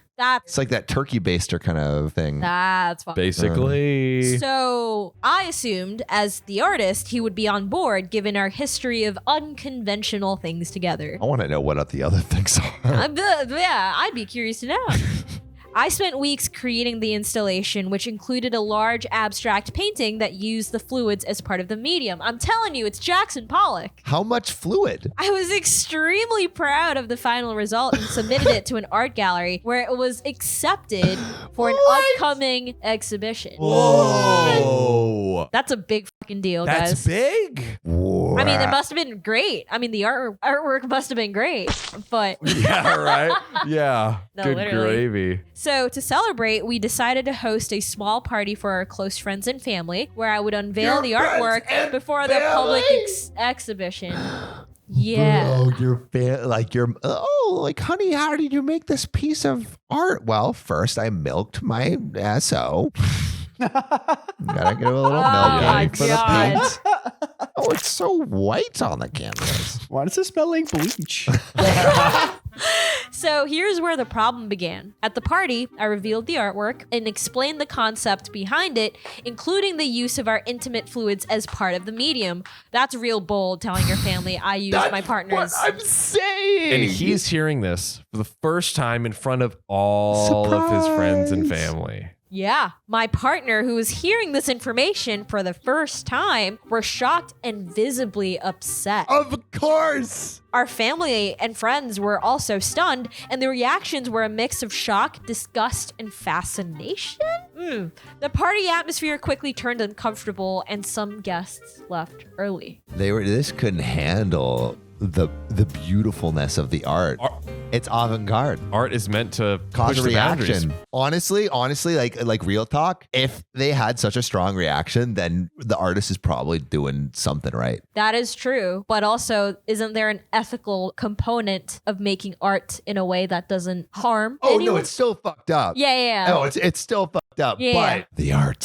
It's like that turkey baster kind of thing. fucked up. Basically. So I assumed, as the artist, he would be on board given our history of unconventional things together. I want to know what the other things are. I'd be curious to know. I spent weeks creating the installation, which included a large abstract painting that used the fluids as part of the medium. I'm telling you, it's Jackson Pollock. How much fluid? I was extremely proud of the final result and submitted it to an art gallery where it was accepted for an upcoming exhibition. Whoa. That's a big fucking deal, That's guys. big. I mean, it must have been great. I mean, the artwork must have been great, but Yeah, right? Yeah. No, Good literally. gravy. so to celebrate, we decided to host a small party for our close friends and family where I would unveil the artwork before the public exhibition. Yeah. Oh, like, honey, how did you make this piece of art? Well, first I milked my SO. Gotta get a little milk my in for the God. paint. Oh, it's so white on the canvas. Why does it smell like bleach? So here's where the problem began. At the party, I revealed the artwork and explained the concept behind it, including the use of our intimate fluids as part of the medium. That's real bold, telling your family I used my partner's. What I'm saying. And he's hearing this for the first time in front of all of his friends and family. Yeah, my partner, who was hearing this information for the first time, were shocked and visibly upset. Of course. Our family and friends were also stunned, and the reactions were a mix of shock, disgust, and fascination. The party atmosphere quickly turned uncomfortable, and some guests left early. This couldn't handle the beautifulness of the art. It's avant-garde. Art is meant to Cause push a the boundaries. reaction. Honestly, like real talk, if they had such a strong reaction, then the artist is probably doing something right. That is true, but also, isn't there an ethical component of making art in a way that doesn't harm Oh, anyone? no, it's still fucked up. Yeah. Oh, it's still fucked up. Yeah. But the art.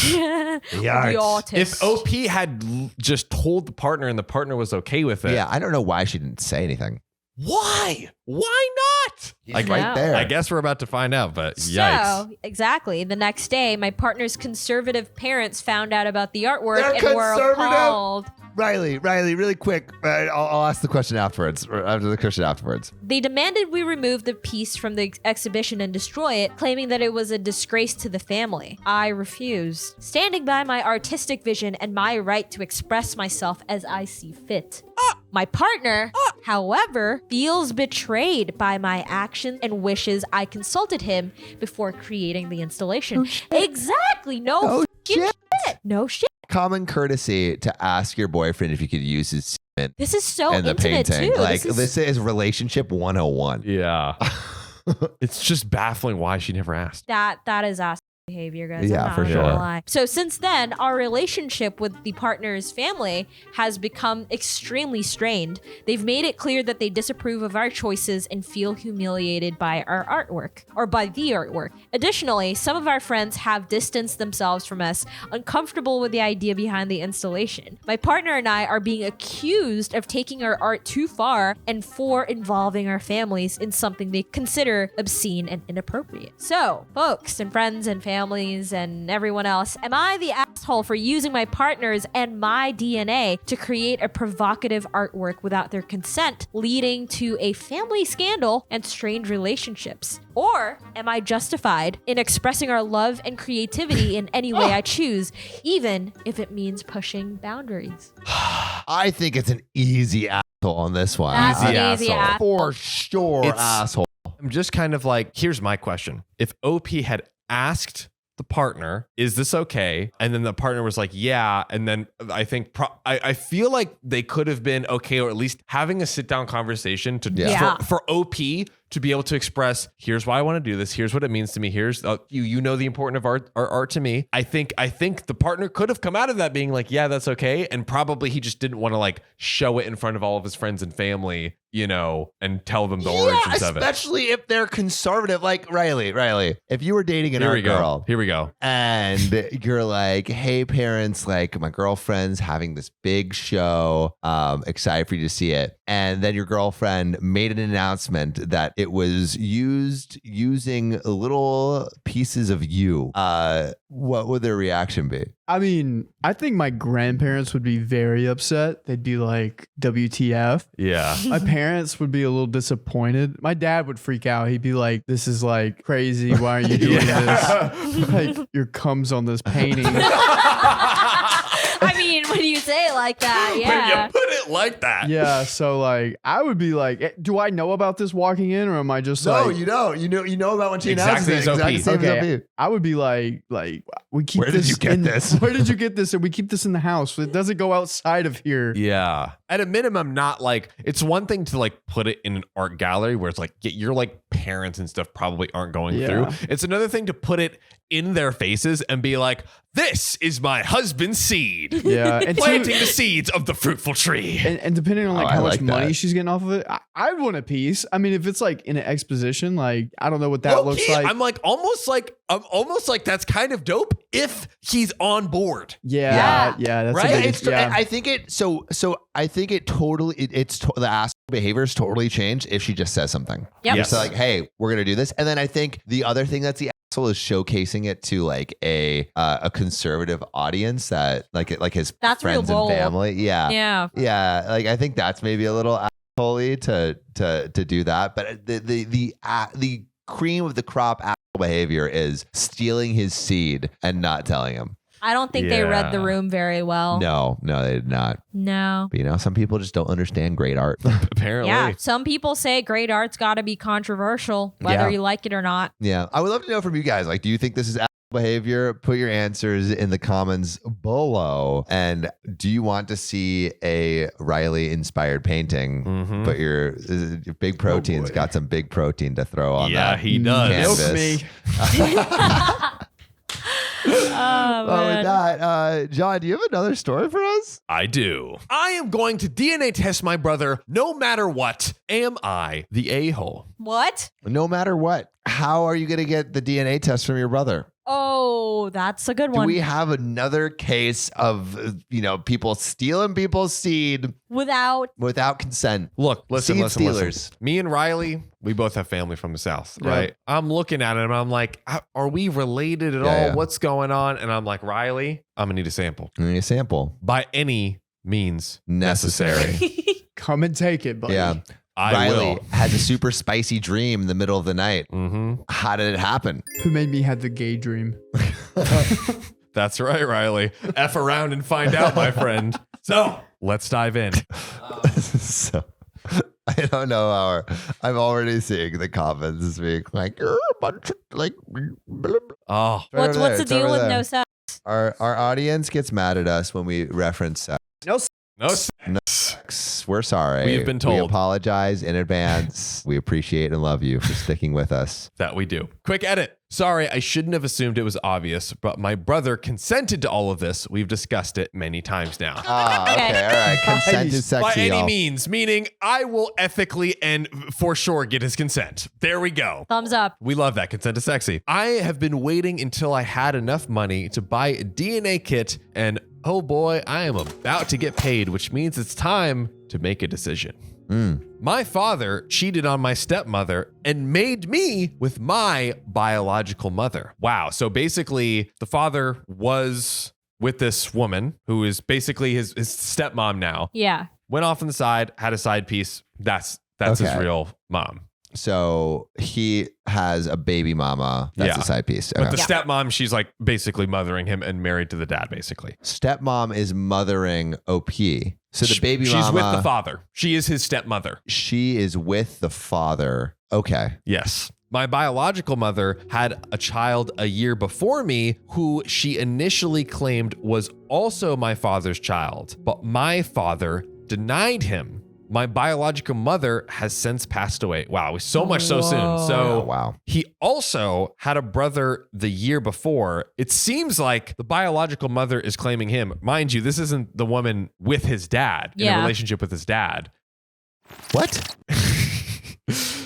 The arts. artist. If OP had just told the partner and the partner was okay with it. Yeah, I don't know why she didn't say anything. Why? Why not? He's Like, right there. I guess we're about to find out, but yikes. So, exactly. The next day, my partner's conservative parents found out about the artwork They're and were conservative? appalled. Riley, really quick. I'll ask the question afterwards. Or after the question afterwards. They demanded we remove the piece from the exhibition and destroy it, claiming that it was a disgrace to the family. I refused, standing by my artistic vision and my right to express myself as I see fit. My partner, however, feels betrayed by my actions and wishes I consulted him before creating the installation. Exactly. No shit. No shit. Common courtesy to ask your boyfriend if you could use his semen This is so in the intimate painting. too. Like this is relationship 101. Yeah. It's just baffling why she never asked. That is asshole behavior, guys. Yeah, I'm not for gonna sure. lie. So since then, our relationship with the partner's family has become extremely strained. They've made it clear that they disapprove of our choices and feel humiliated by our artwork, or by the artwork. Additionally, some of our friends have distanced themselves from us, uncomfortable with the idea behind the installation. My partner and I are being accused of taking our art too far and for involving our families in something they consider obscene and inappropriate. So, folks and friends and families and everyone else, am I the asshole for using my partner's and my DNA to create a provocative artwork without their consent, leading to a family scandal and strained relationships? Or am I justified in expressing our love and creativity in any way I choose, even if it means pushing boundaries? I think it's an easy asshole on this one. That's Easy an easy asshole. asshole. For sure, It's- asshole. I'm just kind of like, here's my question. If OP had asked the partner, is this okay? And then the partner was like, yeah. And then I think, I feel like they could have been okay, or at least having a sit down conversation to Yeah. for OP to be able to express, here's why I want to do this. Here's what it means to me. Here's you know the importance of art to me. I think the partner could have come out of that being like, yeah, that's okay. And probably he just didn't want to like show it in front of all of his friends and family, you know, and tell them the origins of it. Especially if they're conservative. Like Riley, if you were dating an art girl. Here we go. And you're like, hey, parents, like my girlfriend's having this big show. Excited for you to see it. And then your girlfriend made an announcement that it was using little pieces of you. What would their reaction be? I mean, I think my grandparents would be very upset. They'd be like, WTF? Yeah. My parents would be a little disappointed. My dad would freak out. He'd be like, this is like crazy. Why are you doing this? Like, your cum's on this painting. I mean, when you say it like that, yeah. When you put it like that. Yeah, so like I would be like, do I know about this walking in, or am I just No, like, you don't. You know about when she Exactly announces it. as OP. Exactly same as okay, OP. I would be like we keep Where this did you get in, this? Where did you get this? And we keep this in the house. It doesn't go outside of here. Yeah. At a minimum, not like, it's one thing to like put it in an art gallery where it's like your like parents and stuff probably aren't going Yeah. through. It's another thing to put it in their faces and be like, this is my husband's seed. Yeah, and Planting the seeds of the fruitful tree. and depending on like Oh, I how much like money that. she's getting off of it, I'd want a piece. I mean, if it's like in an exposition, like I don't know what that looks Low-key, like. I'm almost like that's kind of dope if he's on board. yeah, Yeah. that's Right? a big, It's I think it so I think it totally the asshole behavior is totally changed if she just says something. Yep. Yes. So like, hey, we're gonna do this, and then I think the other thing that's the asshole is showcasing it to like a conservative audience that like his That's real friends and bold. family. Yeah. Yeah. Like I think that's maybe a little asshole-y to do that, but the cream of the crop asshole behavior is stealing his seed and not telling him. I don't think they read the Yeah. room very well. No, they did not. No. But you know, some people just don't understand great art. Apparently. Yeah. Some people say great art's got to be controversial, whether Yeah. you like it or not. Yeah. I would love to know from you guys, like, do you think this is asshole behavior? Put your answers in the comments below. And do you want to see a Riley inspired painting? Mhm. But your big protein's boy. got some big protein to throw on Yeah, that. he does. Canvas. Milk me. Oh, Well, with man. that, John, do you have another story for us? I do. I am going to DNA test my brother no matter what. Am I the a-hole? What? No matter what, how are you going to get the DNA test from your brother? Oh, that's a good Do one. we have another case of, people stealing people's seed without consent? Look, listen. Stealers. Me and Riley, we both have family from the South, Yeah. right? I'm looking at him. I'm like, are we related at Yeah, all? yeah. What's going on? And I'm like, Riley, I'm going to need a sample Give me a sample. by any means necessary. Come and take it, buddy. Yeah. Riley has a super spicy dream in the middle of the night. How did it happen? Who made me have the gay dream? That's right, Riley. F around and find out, my friend. So let's dive in. So I don't know how I'm already seeing the comments as being like, a bunch of, like, blah, blah. Oh, What's the deal with no sex? Our audience gets mad at us when we reference sex. no. We're sorry. We have been told. We apologize in advance. We appreciate and love you for sticking with us. That we do. Quick edit. Sorry, I shouldn't have assumed it was obvious, but my brother consented to all of this. We've discussed it many times now. Okay, all right. Consent is sexy, By any y'all. means, meaning I will ethically and for sure get his consent. There we go. Thumbs up. We love that. Consent is sexy. I have been waiting until I had enough money to buy a DNA kit, and oh boy, I am about to get paid, which means it's time to make a decision. My father cheated on my stepmother and made me with my biological mother. Wow. So basically, the father was with this woman who is basically his stepmom now. Yeah. Went off on the side, had a side piece. That's his Okay. real mom. So he has a baby mama. That's Yeah. a side piece. But Okay. the stepmom, she's like basically mothering him and married to the dad, basically. Stepmom is mothering OP. So the baby she's mama. with the father. She is his stepmother. She is with the father. Okay. Yes. My biological mother had a child a year before me who she initially claimed was also my father's child, but my father denied him. My biological mother has since passed away. Wow, it was so much so soon. So Oh, wow. he also had a brother the year before. It seems like the biological mother is claiming him. Mind you, this isn't the woman with his dad, in a relationship with his dad. What?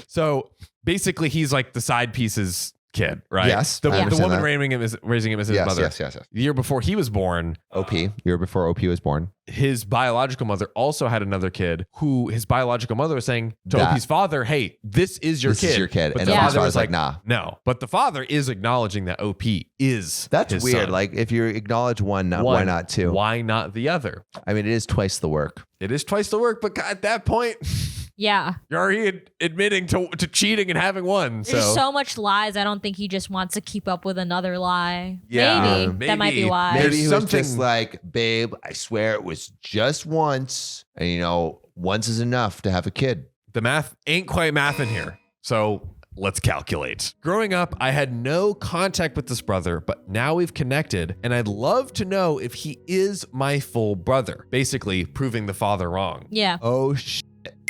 So basically, he's like the side pieces kid, right? Yes, The, I the understand woman that. raising him as his Yes, mother. yes. The year before he was born, OP. Year before OP was born. his biological mother also had another kid who his biological mother was saying to That- OP's father, hey, this is your This kid. is your kid. But And the OP's father father's was like, like, nah. no. But the father is acknowledging that OP is That's his weird. son. Like, if you acknowledge one, why not two? Why not the other? I mean, it is twice the work. It is twice the work, but at that point, Yeah. you're already admitting to cheating and having one. There's so much lies. I don't think he just wants to keep up with another lie. Yeah, Maybe. That might be maybe. why. There's Maybe he was something- just like, babe, I swear it was just once. And, you know, once is enough to have a kid. The math ain't quite math in here. So let's calculate. Growing up, I had no contact with this brother, but now we've connected, and I'd love to know if he is my full brother, basically proving the father wrong. Yeah. Oh, shit.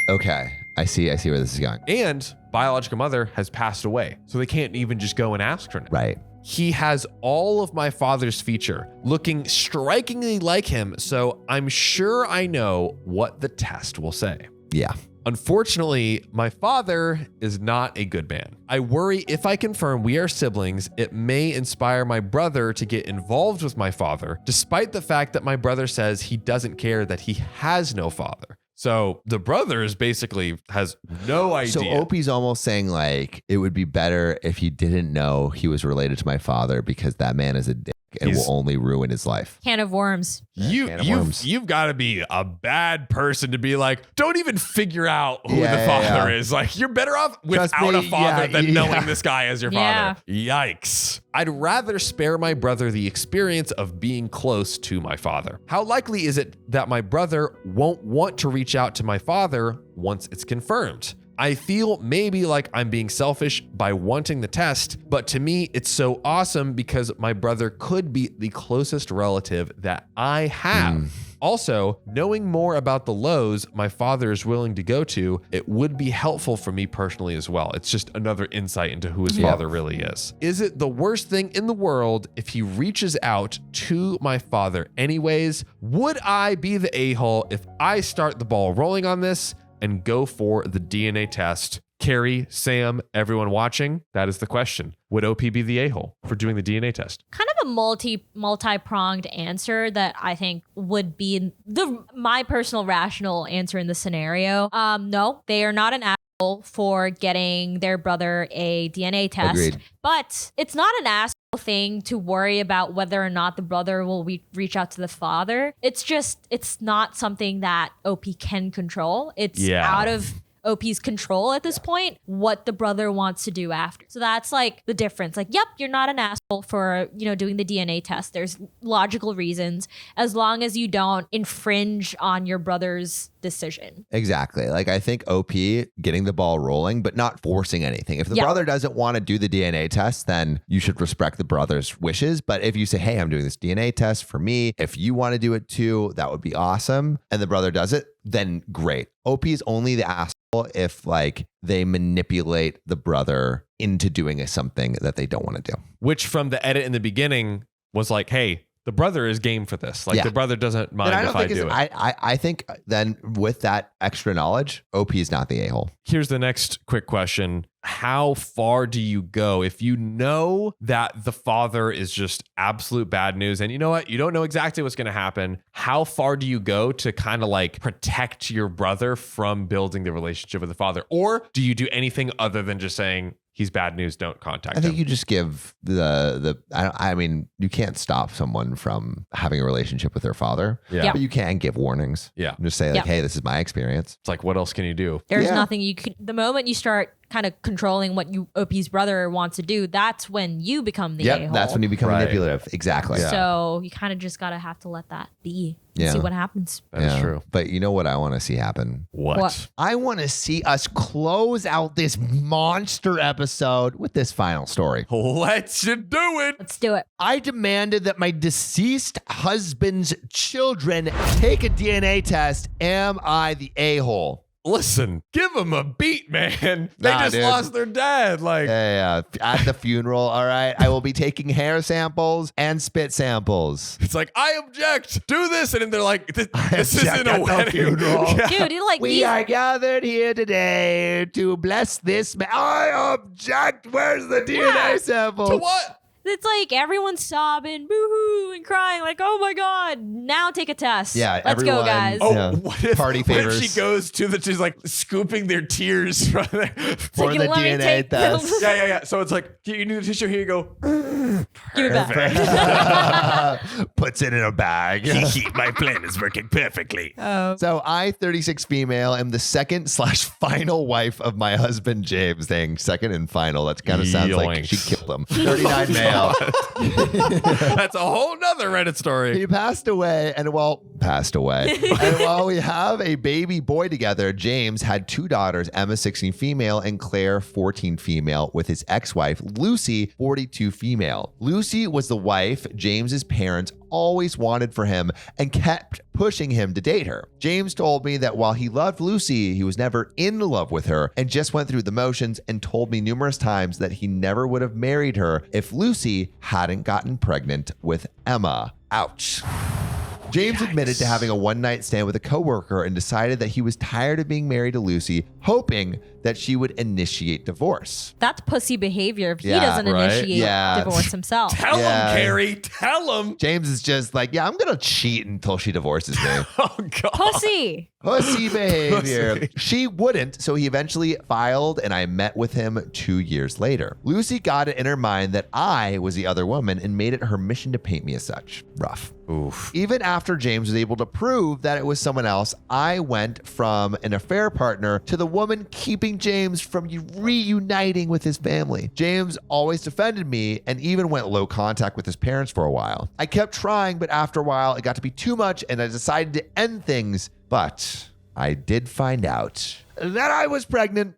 Okay. I see where this is going. And biological mother has passed away, so they can't even just go and ask her now. Right. He has all of my father's feature, looking strikingly like him, so I'm sure I know what the test will say. Yeah. Unfortunately, my father is not a good man. I worry if I confirm we are siblings, it may inspire my brother to get involved with my father, despite the fact that my brother says he doesn't care that he has no father. So the brother is basically has no idea. So Opie's almost saying like, it would be better if you didn't know he was related to my father because that man is a dick and He's- will only ruin his life. Can of worms. Can of worms. You've got to be a bad person to be like, don't even figure out who Yeah, the yeah, father yeah. is. Like, you're better off Trust without me, a father yeah, than yeah. knowing this guy as your Yeah. father. Yikes. I'd rather spare my brother the experience of being close to my father. How likely is it that my brother won't want to reach out to my father once it's confirmed? I feel maybe like I'm being selfish by wanting the test, but to me, it's so awesome because my brother could be the closest relative that I have. Also, knowing more about the lows my father is willing to go to, it would be helpful for me personally as well. It's just another insight into who his father really is. Is it the worst thing in the world if he reaches out to my father anyways? Would I be the a-hole if I start the ball rolling on this and go for the DNA test? Carrie, Sam, everyone watching, that is the question. Would OP be the a-hole for doing the DNA test? Kind of a multi-pronged answer that I think would be my personal rational answer in the scenario. No, they are not an for getting their brother a DNA test. Agreed. But it's not an asshole thing to worry about whether or not the brother will reach out to the father. It's not something that OP can control. It's out of OP's control at this point, what the brother wants to do after. So that's like the difference. Like, yep, you're not an asshole for, doing the DNA test. There's logical reasons as long as you don't infringe on your brother's decision. Exactly. Like, I think OP getting the ball rolling, but not forcing anything. If the brother doesn't want to do the DNA test, then you should respect the brother's wishes. But if you say, hey, I'm doing this DNA test for me, if you want to do it too, that would be awesome. And the brother does it, then great. OP is only the asshole if like they manipulate the brother into doing something that they don't want to do. Which from the edit in the beginning was like, hey, the brother is game for this. Like the brother doesn't mind if I do it. I think then with that extra knowledge, OP is not the a-hole. Here's the next quick question. How far do you go if you know that the father is just absolute bad news and you know what? You don't know exactly what's going to happen. How far do you go to kind of like protect your brother from building the relationship with the father? Or do you do anything other than just saying, he's bad news, don't contact him? I think you just give I mean, you can't stop someone from having a relationship with their father, but you can give warnings. Yeah. Just say like, hey, this is my experience. It's like, what else can you do? There's nothing you could, the moment you start kind of controlling what OP's brother wants to do, that's when you become the a-hole. That's when you become manipulative. Exactly. Yeah. So you kind of just got to have to let that be and see what happens. That's true. But you know what I want to see happen? What? I want to see us close out this monster episode with this final story. Let's do it. Let's do it. I demanded that my deceased husband's children take a DNA test. Am I the a-hole? Listen, give them a beat, man. They just lost their dad. Like, at the funeral, all right? I will be taking hair samples and spit samples. It's like, I object. Do this. And then they're like, this isn't a wedding. Funeral. Dude, we are gathered here today to bless this man. I object. Where's the DNA sample? To what? It's like everyone's sobbing, boo-hoo, and crying like, oh my God, now take a test. Yeah, let's go, guys. Oh, what if, party favors. What if she goes to she's like scooping their tears from there. For the DNA test. Yeah. So it's like, you need a tissue, here you go. Give it back. Puts it in a bag. My plan is working perfectly. So I, 36 female, am the second/final wife of my husband, James. Thing second and final. That kind of sounds like she killed him. 39 male. That's a whole nother Reddit story. He passed away. And while we have a baby boy together, James had 2 daughters, Emma, 16 female, and Claire, 14 female, with his ex-wife, Lucy, 42 female. Lucy was the wife James's parents always wanted for him and kept pushing him to date her. James told me that while he loved Lucy, he was never in love with her and just went through the motions, and told me numerous times that he never would have married her if Lucy hadn't gotten pregnant with Emma. Ouch. James admitted to having a one-night stand with a coworker and decided that he was tired of being married to Lucy, hoping that she would initiate divorce. That's pussy behavior if he doesn't initiate divorce himself. Tell him, Carrie. Tell him. James is just like, I'm going to cheat until she divorces me. Oh, God. Pussy. Pussy behavior. She wouldn't, so he eventually filed, and I met with him 2 years later. Lucy got it in her mind that I was the other woman and made it her mission to paint me as such. Rough. Oof. Even after James was able to prove that it was someone else, I went from an affair partner to the woman keeping James from reuniting with his family. James always defended me and even went low contact with his parents for a while. I kept trying, but after a while, it got to be too much, and I decided to end things. But I did find out that I was pregnant.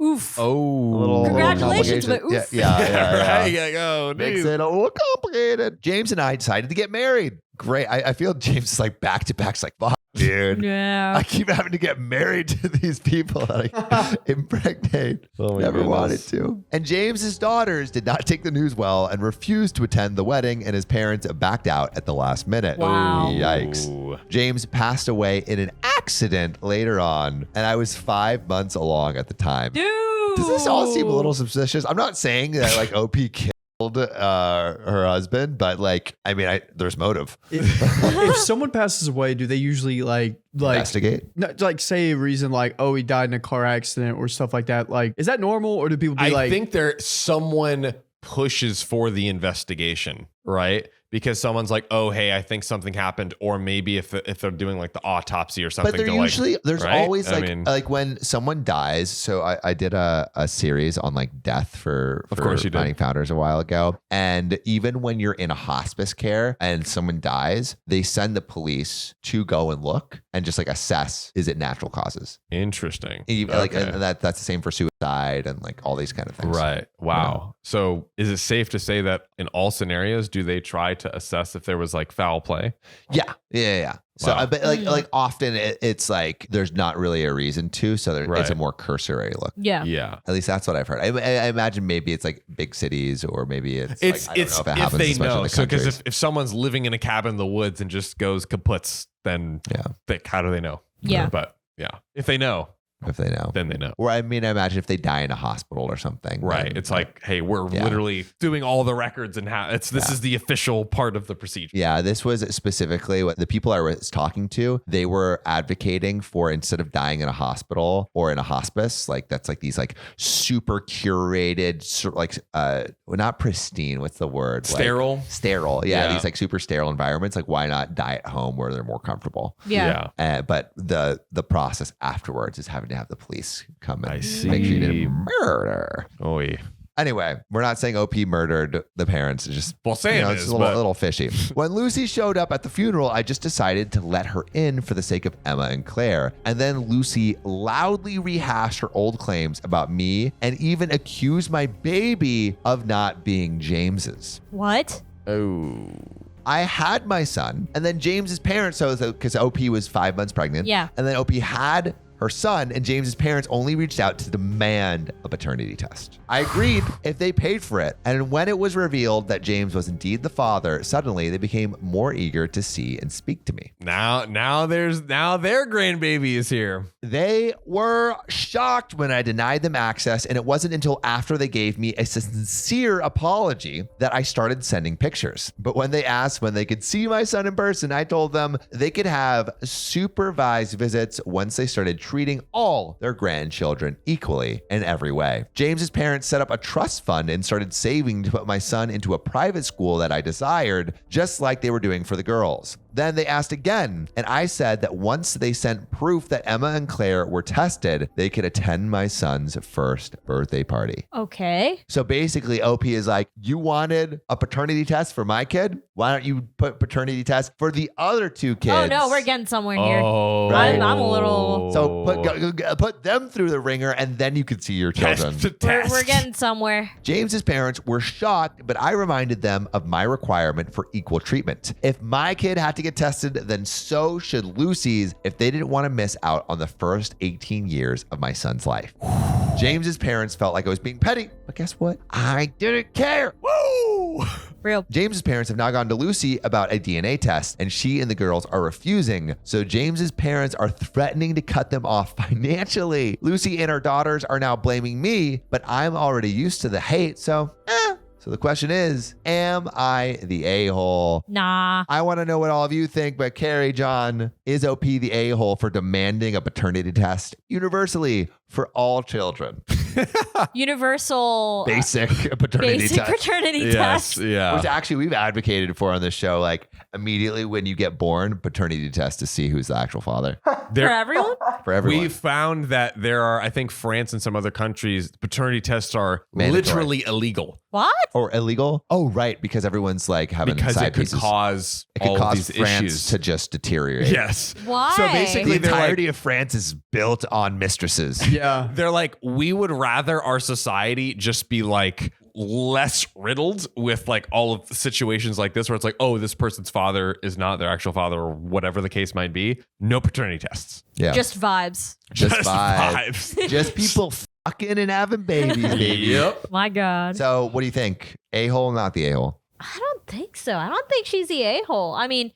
Oof. Oh. Congratulations, but oof. Yeah. Oh, Makes it a little complicated. James and I decided to get married. Great. I feel James is like back to back. It's like, fuck, dude. Yeah. I keep having to get married to these people that I impregnate. Never wanted to. And James's daughters did not take the news well and refused to attend the wedding, and his parents backed out at the last minute. Wow. Yikes. James passed away in an accident later on, and I was 5 months along at the time. Dude. Does this all seem a little suspicious? I'm not saying that like OP killed her husband, but like, I mean, there's motive. If someone passes away, do they usually like investigate? No, like say a reason like, oh, he died in a car accident or stuff like that. Like, is that normal, or do people be I think someone pushes for the investigation, right? Because someone's like, oh, hey, I think something happened. Or maybe if they're doing like the autopsy or something. But there's right? always like when someone dies. So I did a series on like death for Finding Founders a while ago. And even when you're in a hospice care and someone dies, they send the police to go and look and just like assess, is it natural causes? Interesting. Like, and that's the same for suicide and like all these kind of things. Right. Wow. Yeah. So is it safe to say that in all scenarios, do they try to assess if there was like foul play? Yeah. So, Wow. but like often it's like there's not really a reason to, so it's a more cursory look. Yeah. At least that's what I've heard. I imagine maybe it's like big cities, or maybe it's like, I don't know if it if happens they as much in know. the So because countries. if someone's living in a cabin in the woods and just goes kaputs, then how do they know? Yeah. But yeah, if they know, if they know, then they know. Or I mean, I imagine if they die in a hospital or something. Right. then- It's like, hey, we're literally doing all the records and this is the official part of the procedure. Yeah, this was specifically what the people I was talking to, they were advocating for, instead of dying in a hospital or in a hospice, like that's like these like super curated, like not pristine, what's the word? Sterile. Like, sterile. Yeah, these like super sterile environments. Like, why not die at home where they're more comfortable? Yeah. But the process afterwards is having to have the police come and I see. make sure you didn't murder. Oh, yeah. Anyway, we're not saying OP murdered the parents. It's just, saying it's a little fishy. When Lucy showed up at the funeral, I just decided to let her in for the sake of Emma and Claire. And then Lucy loudly rehashed her old claims about me and even accused my baby of not being James's. What? Oh. I had my son, and then James's parents, because OP was 5 months pregnant. Yeah. And then OP had her son, and James's parents only reached out to demand a paternity test. I agreed if they paid for it. And when it was revealed that James was indeed the father, suddenly they became more eager to see and speak to me. Now their grandbaby is here. They were shocked when I denied them access, and it wasn't until after they gave me a sincere apology that I started sending pictures. But when they asked when they could see my son in person, I told them they could have supervised visits once they started treating all their grandchildren equally in every way. James's parents set up a trust fund and started saving to put my son into a private school that I desired, just like they were doing for the girls. Then they asked again, and I said that once they sent proof that Emma and Claire were tested, they could attend my son's first birthday party. Okay. So basically, OP is like, you wanted a paternity test for my kid? Why don't you put paternity test for the other two kids? Oh no, we're getting somewhere here. Oh, Right. I'm a little. So put them through the ringer, and then you could see your children. We're getting somewhere. James's parents were shocked, but I reminded them of my requirement for equal treatment. If my kid had to get tested, then so should Lucy's if they didn't want to miss out on the first 18 years of my son's life. James's parents felt like I was being petty, but guess what? I didn't care. Woo! Real. James's parents have now gone to Lucy about a DNA test, and she and the girls are refusing. So James's parents are threatening to cut them off financially. Lucy and her daughters are now blaming me, but I'm already used to the hate, so So the question is, am I the a-hole? Nah. I want to know what all of you think, but Carrie, John, is OP the a-hole for demanding a paternity test universally for all children? Universal. Basic paternity Basic test. paternity test. Yeah. Which actually we've advocated for on this show, like immediately when you get born, paternity test to see who's the actual father. For everyone? For everyone. We found that there are, I think France and some other countries, paternity tests are Mandatory. literally illegal. What? Or illegal? Oh, right. Because everyone's like having Because side it could pieces. cause It could all of cause these France issues. to just deteriorate. Yes. Why? So The basically, they're entirety like, of France is built on mistresses. Yeah. they're like, we would rather our society just be like less riddled with like all of the situations like this where it's like, oh, this person's father is not their actual father or whatever the case might be. No paternity tests. Yeah. Just vibes. Just vibes. Just people fucking and having babies, baby. Yep. My God. So what do you think? A-hole, not the a-hole? I don't think so. I don't think she's the a-hole. I mean,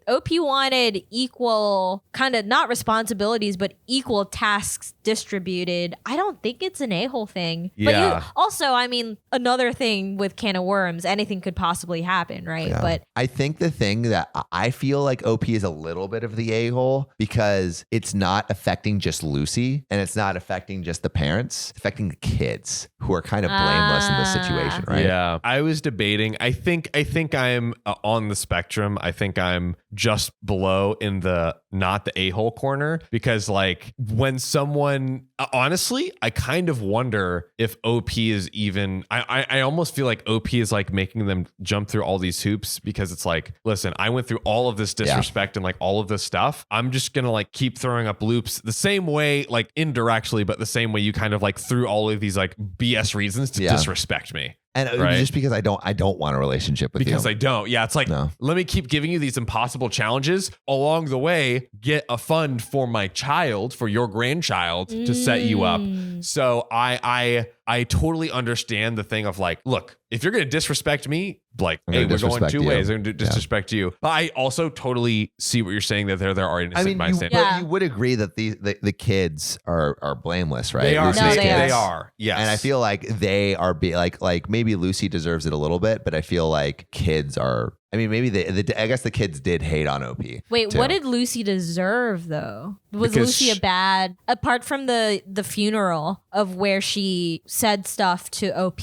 OP wanted equal kind of not responsibilities, but equal tasks distributed. I don't think it's an a-hole thing. Yeah. But also, I mean, another thing with can of worms, anything could possibly happen, right? Yeah. But I think the thing that I feel like OP is a little bit of the a-hole because it's not affecting just Lucy and it's not affecting just the parents, it's affecting the kids who are kind of blameless in this situation, right? Yeah. I was debating. I think I'm on the spectrum. I think I'm just below in the not the a-hole corner because like when someone honestly, I kind of wonder if OP is even I almost feel like OP is like making them jump through all these hoops because it's like, listen, I went through all of this disrespect and like all of this stuff. I'm just gonna like keep throwing up loops the same way, like indirectly, but the same way you kind of like threw all of these like BS reasons to disrespect me. And right? just because I don't want a relationship with you. Because I don't. Yeah, it's like, let me keep giving you these impossible challenges. Along the way, get a fund for my child, for your grandchild to set you up. So I totally understand the thing of like, look, if you're going to disrespect me, like, hey, we're going two ways. I'm going to disrespect you. But I also totally see what you're saying that there are innocent bystanders. But you would agree that the kids are blameless, right? They are. No, They are. Yes. And I feel like they are like maybe Lucy deserves it a little bit, but I feel like kids are. I mean, maybe I guess the kids did hate on OP. wait, too. what did Lucy deserve though? Was Because Lucy a bad, apart from the funeral of where she said stuff to OP,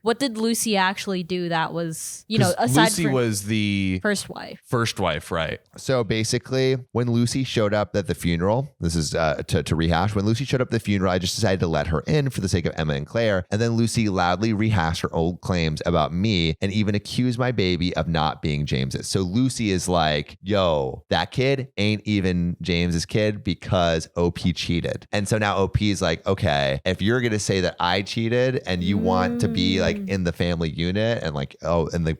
what did Lucy actually do that was, aside Lucy from was the first wife? first wife, right? So basically, when Lucy showed up at the funeral, this is to rehash. When Lucy showed up at the funeral, I just decided to let her in for the sake of Emma and Claire. And then Lucy loudly rehashed her old claims about me and even accused my baby of not being James's. So Lucy is like, yo, that kid ain't even James's kid because OP cheated. And so now OP is like, okay, if you're going to say that I cheated and you want to be like in the family unit and like, and the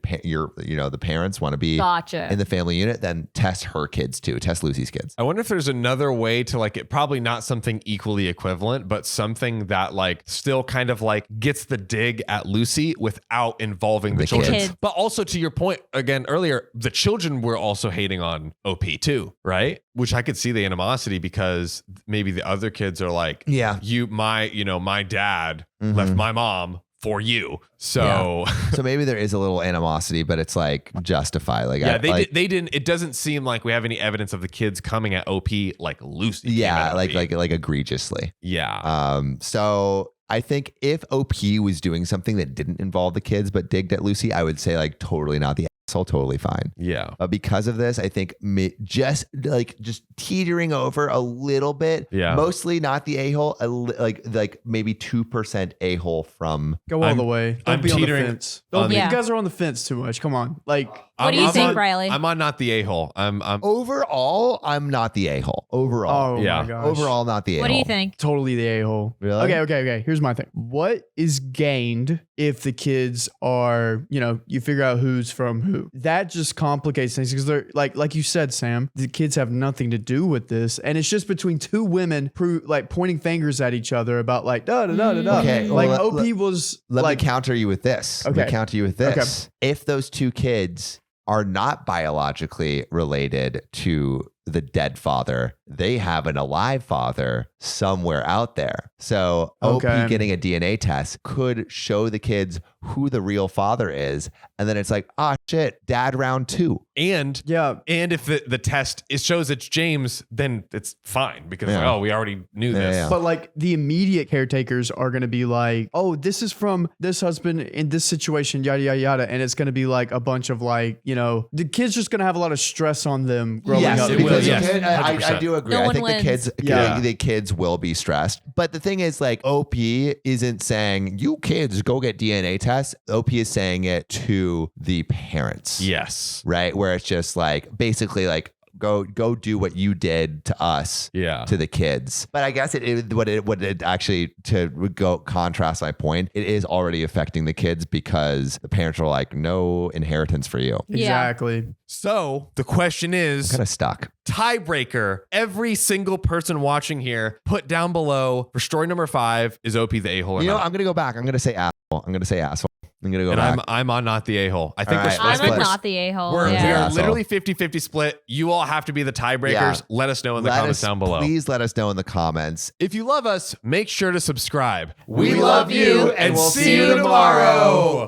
parents want to be in the family unit, then test her kids too. Test Lucy's kids. I wonder if there's another way to like it, probably not something equally equivalent, but something that like still kind of like gets the dig at Lucy without involving the children. kids. But also to your point again earlier, the children were also hating on OP too, right? Which I could see the animosity because maybe the other kids are like, my dad left my mom for you. So so maybe there is a little animosity, but it's like justified. Like they didn't. It doesn't seem like we have any evidence of the kids coming at OP like Lucy. Yeah, like egregiously. Yeah. So I think if OP was doing something that didn't involve the kids but digged at Lucy, I would say like totally not the asshole, totally fine. Yeah. But because of this, I think just teetering over a little bit. Yeah. Mostly not the a-hole, like maybe 2% a-hole from. Go all the way. Don't I'm be on the teetering fence. on You the- guys are on the fence too much. Come on. Like, What do you think, Riley? I'm on not the a-hole. I'm Overall, I'm not the a-hole. Overall. oh Yeah. my gosh. Overall, not the a-hole. What do you think? Totally the a-hole. Really? Okay. Here's my thing. What is gained if the kids are, you figure out who's from who? That just complicates things because they're like you said, Sam, the kids have nothing to do with this. And it's just between two women pointing fingers at each other about like, da da da da da. Okay, Like well, OP was Let like, me counter you with this. If those two kids are not biologically related to the dead father, they have an alive father somewhere out there. So OP getting a DNA test could show the kids who the real father is. And then it's like, shit, dad round 2. and if the test shows it's James, then it's fine because we already knew this. Yeah. But like the immediate caretakers are going to be like, oh, this is from this husband in this situation, yada, yada, yada. And it's going to be like a bunch of like, the kid's just going to have a lot of stress on them growing up. it will. Because Yes, I do agree. No I one think wins. the kids will be stressed. But the thing is, like, OP isn't saying, you kids go get DNA tests. OP is saying it to the parents. Yes. Right? Where it's just like, basically like, go do what you did to us, to the kids. But I guess what it actually, to go contrast my point, it is already affecting the kids because the parents are like, no inheritance for you. Exactly. So the question is, Kind of stuck. tiebreaker. Every single person watching here, put down below for story number 5, is OP the a-hole or not? I'm going to go back. I'm going to say asshole. I'm gonna go And back. I'm on not the a-hole. I think All we're right, I'm split. not the a-hole. we Yeah. are literally 50-50 split. You all have to be the tiebreakers. Yeah. Let us know in the Let comments us- down below. Please let us know in the comments. If you love us, make sure to subscribe. We love you, and we'll see you tomorrow.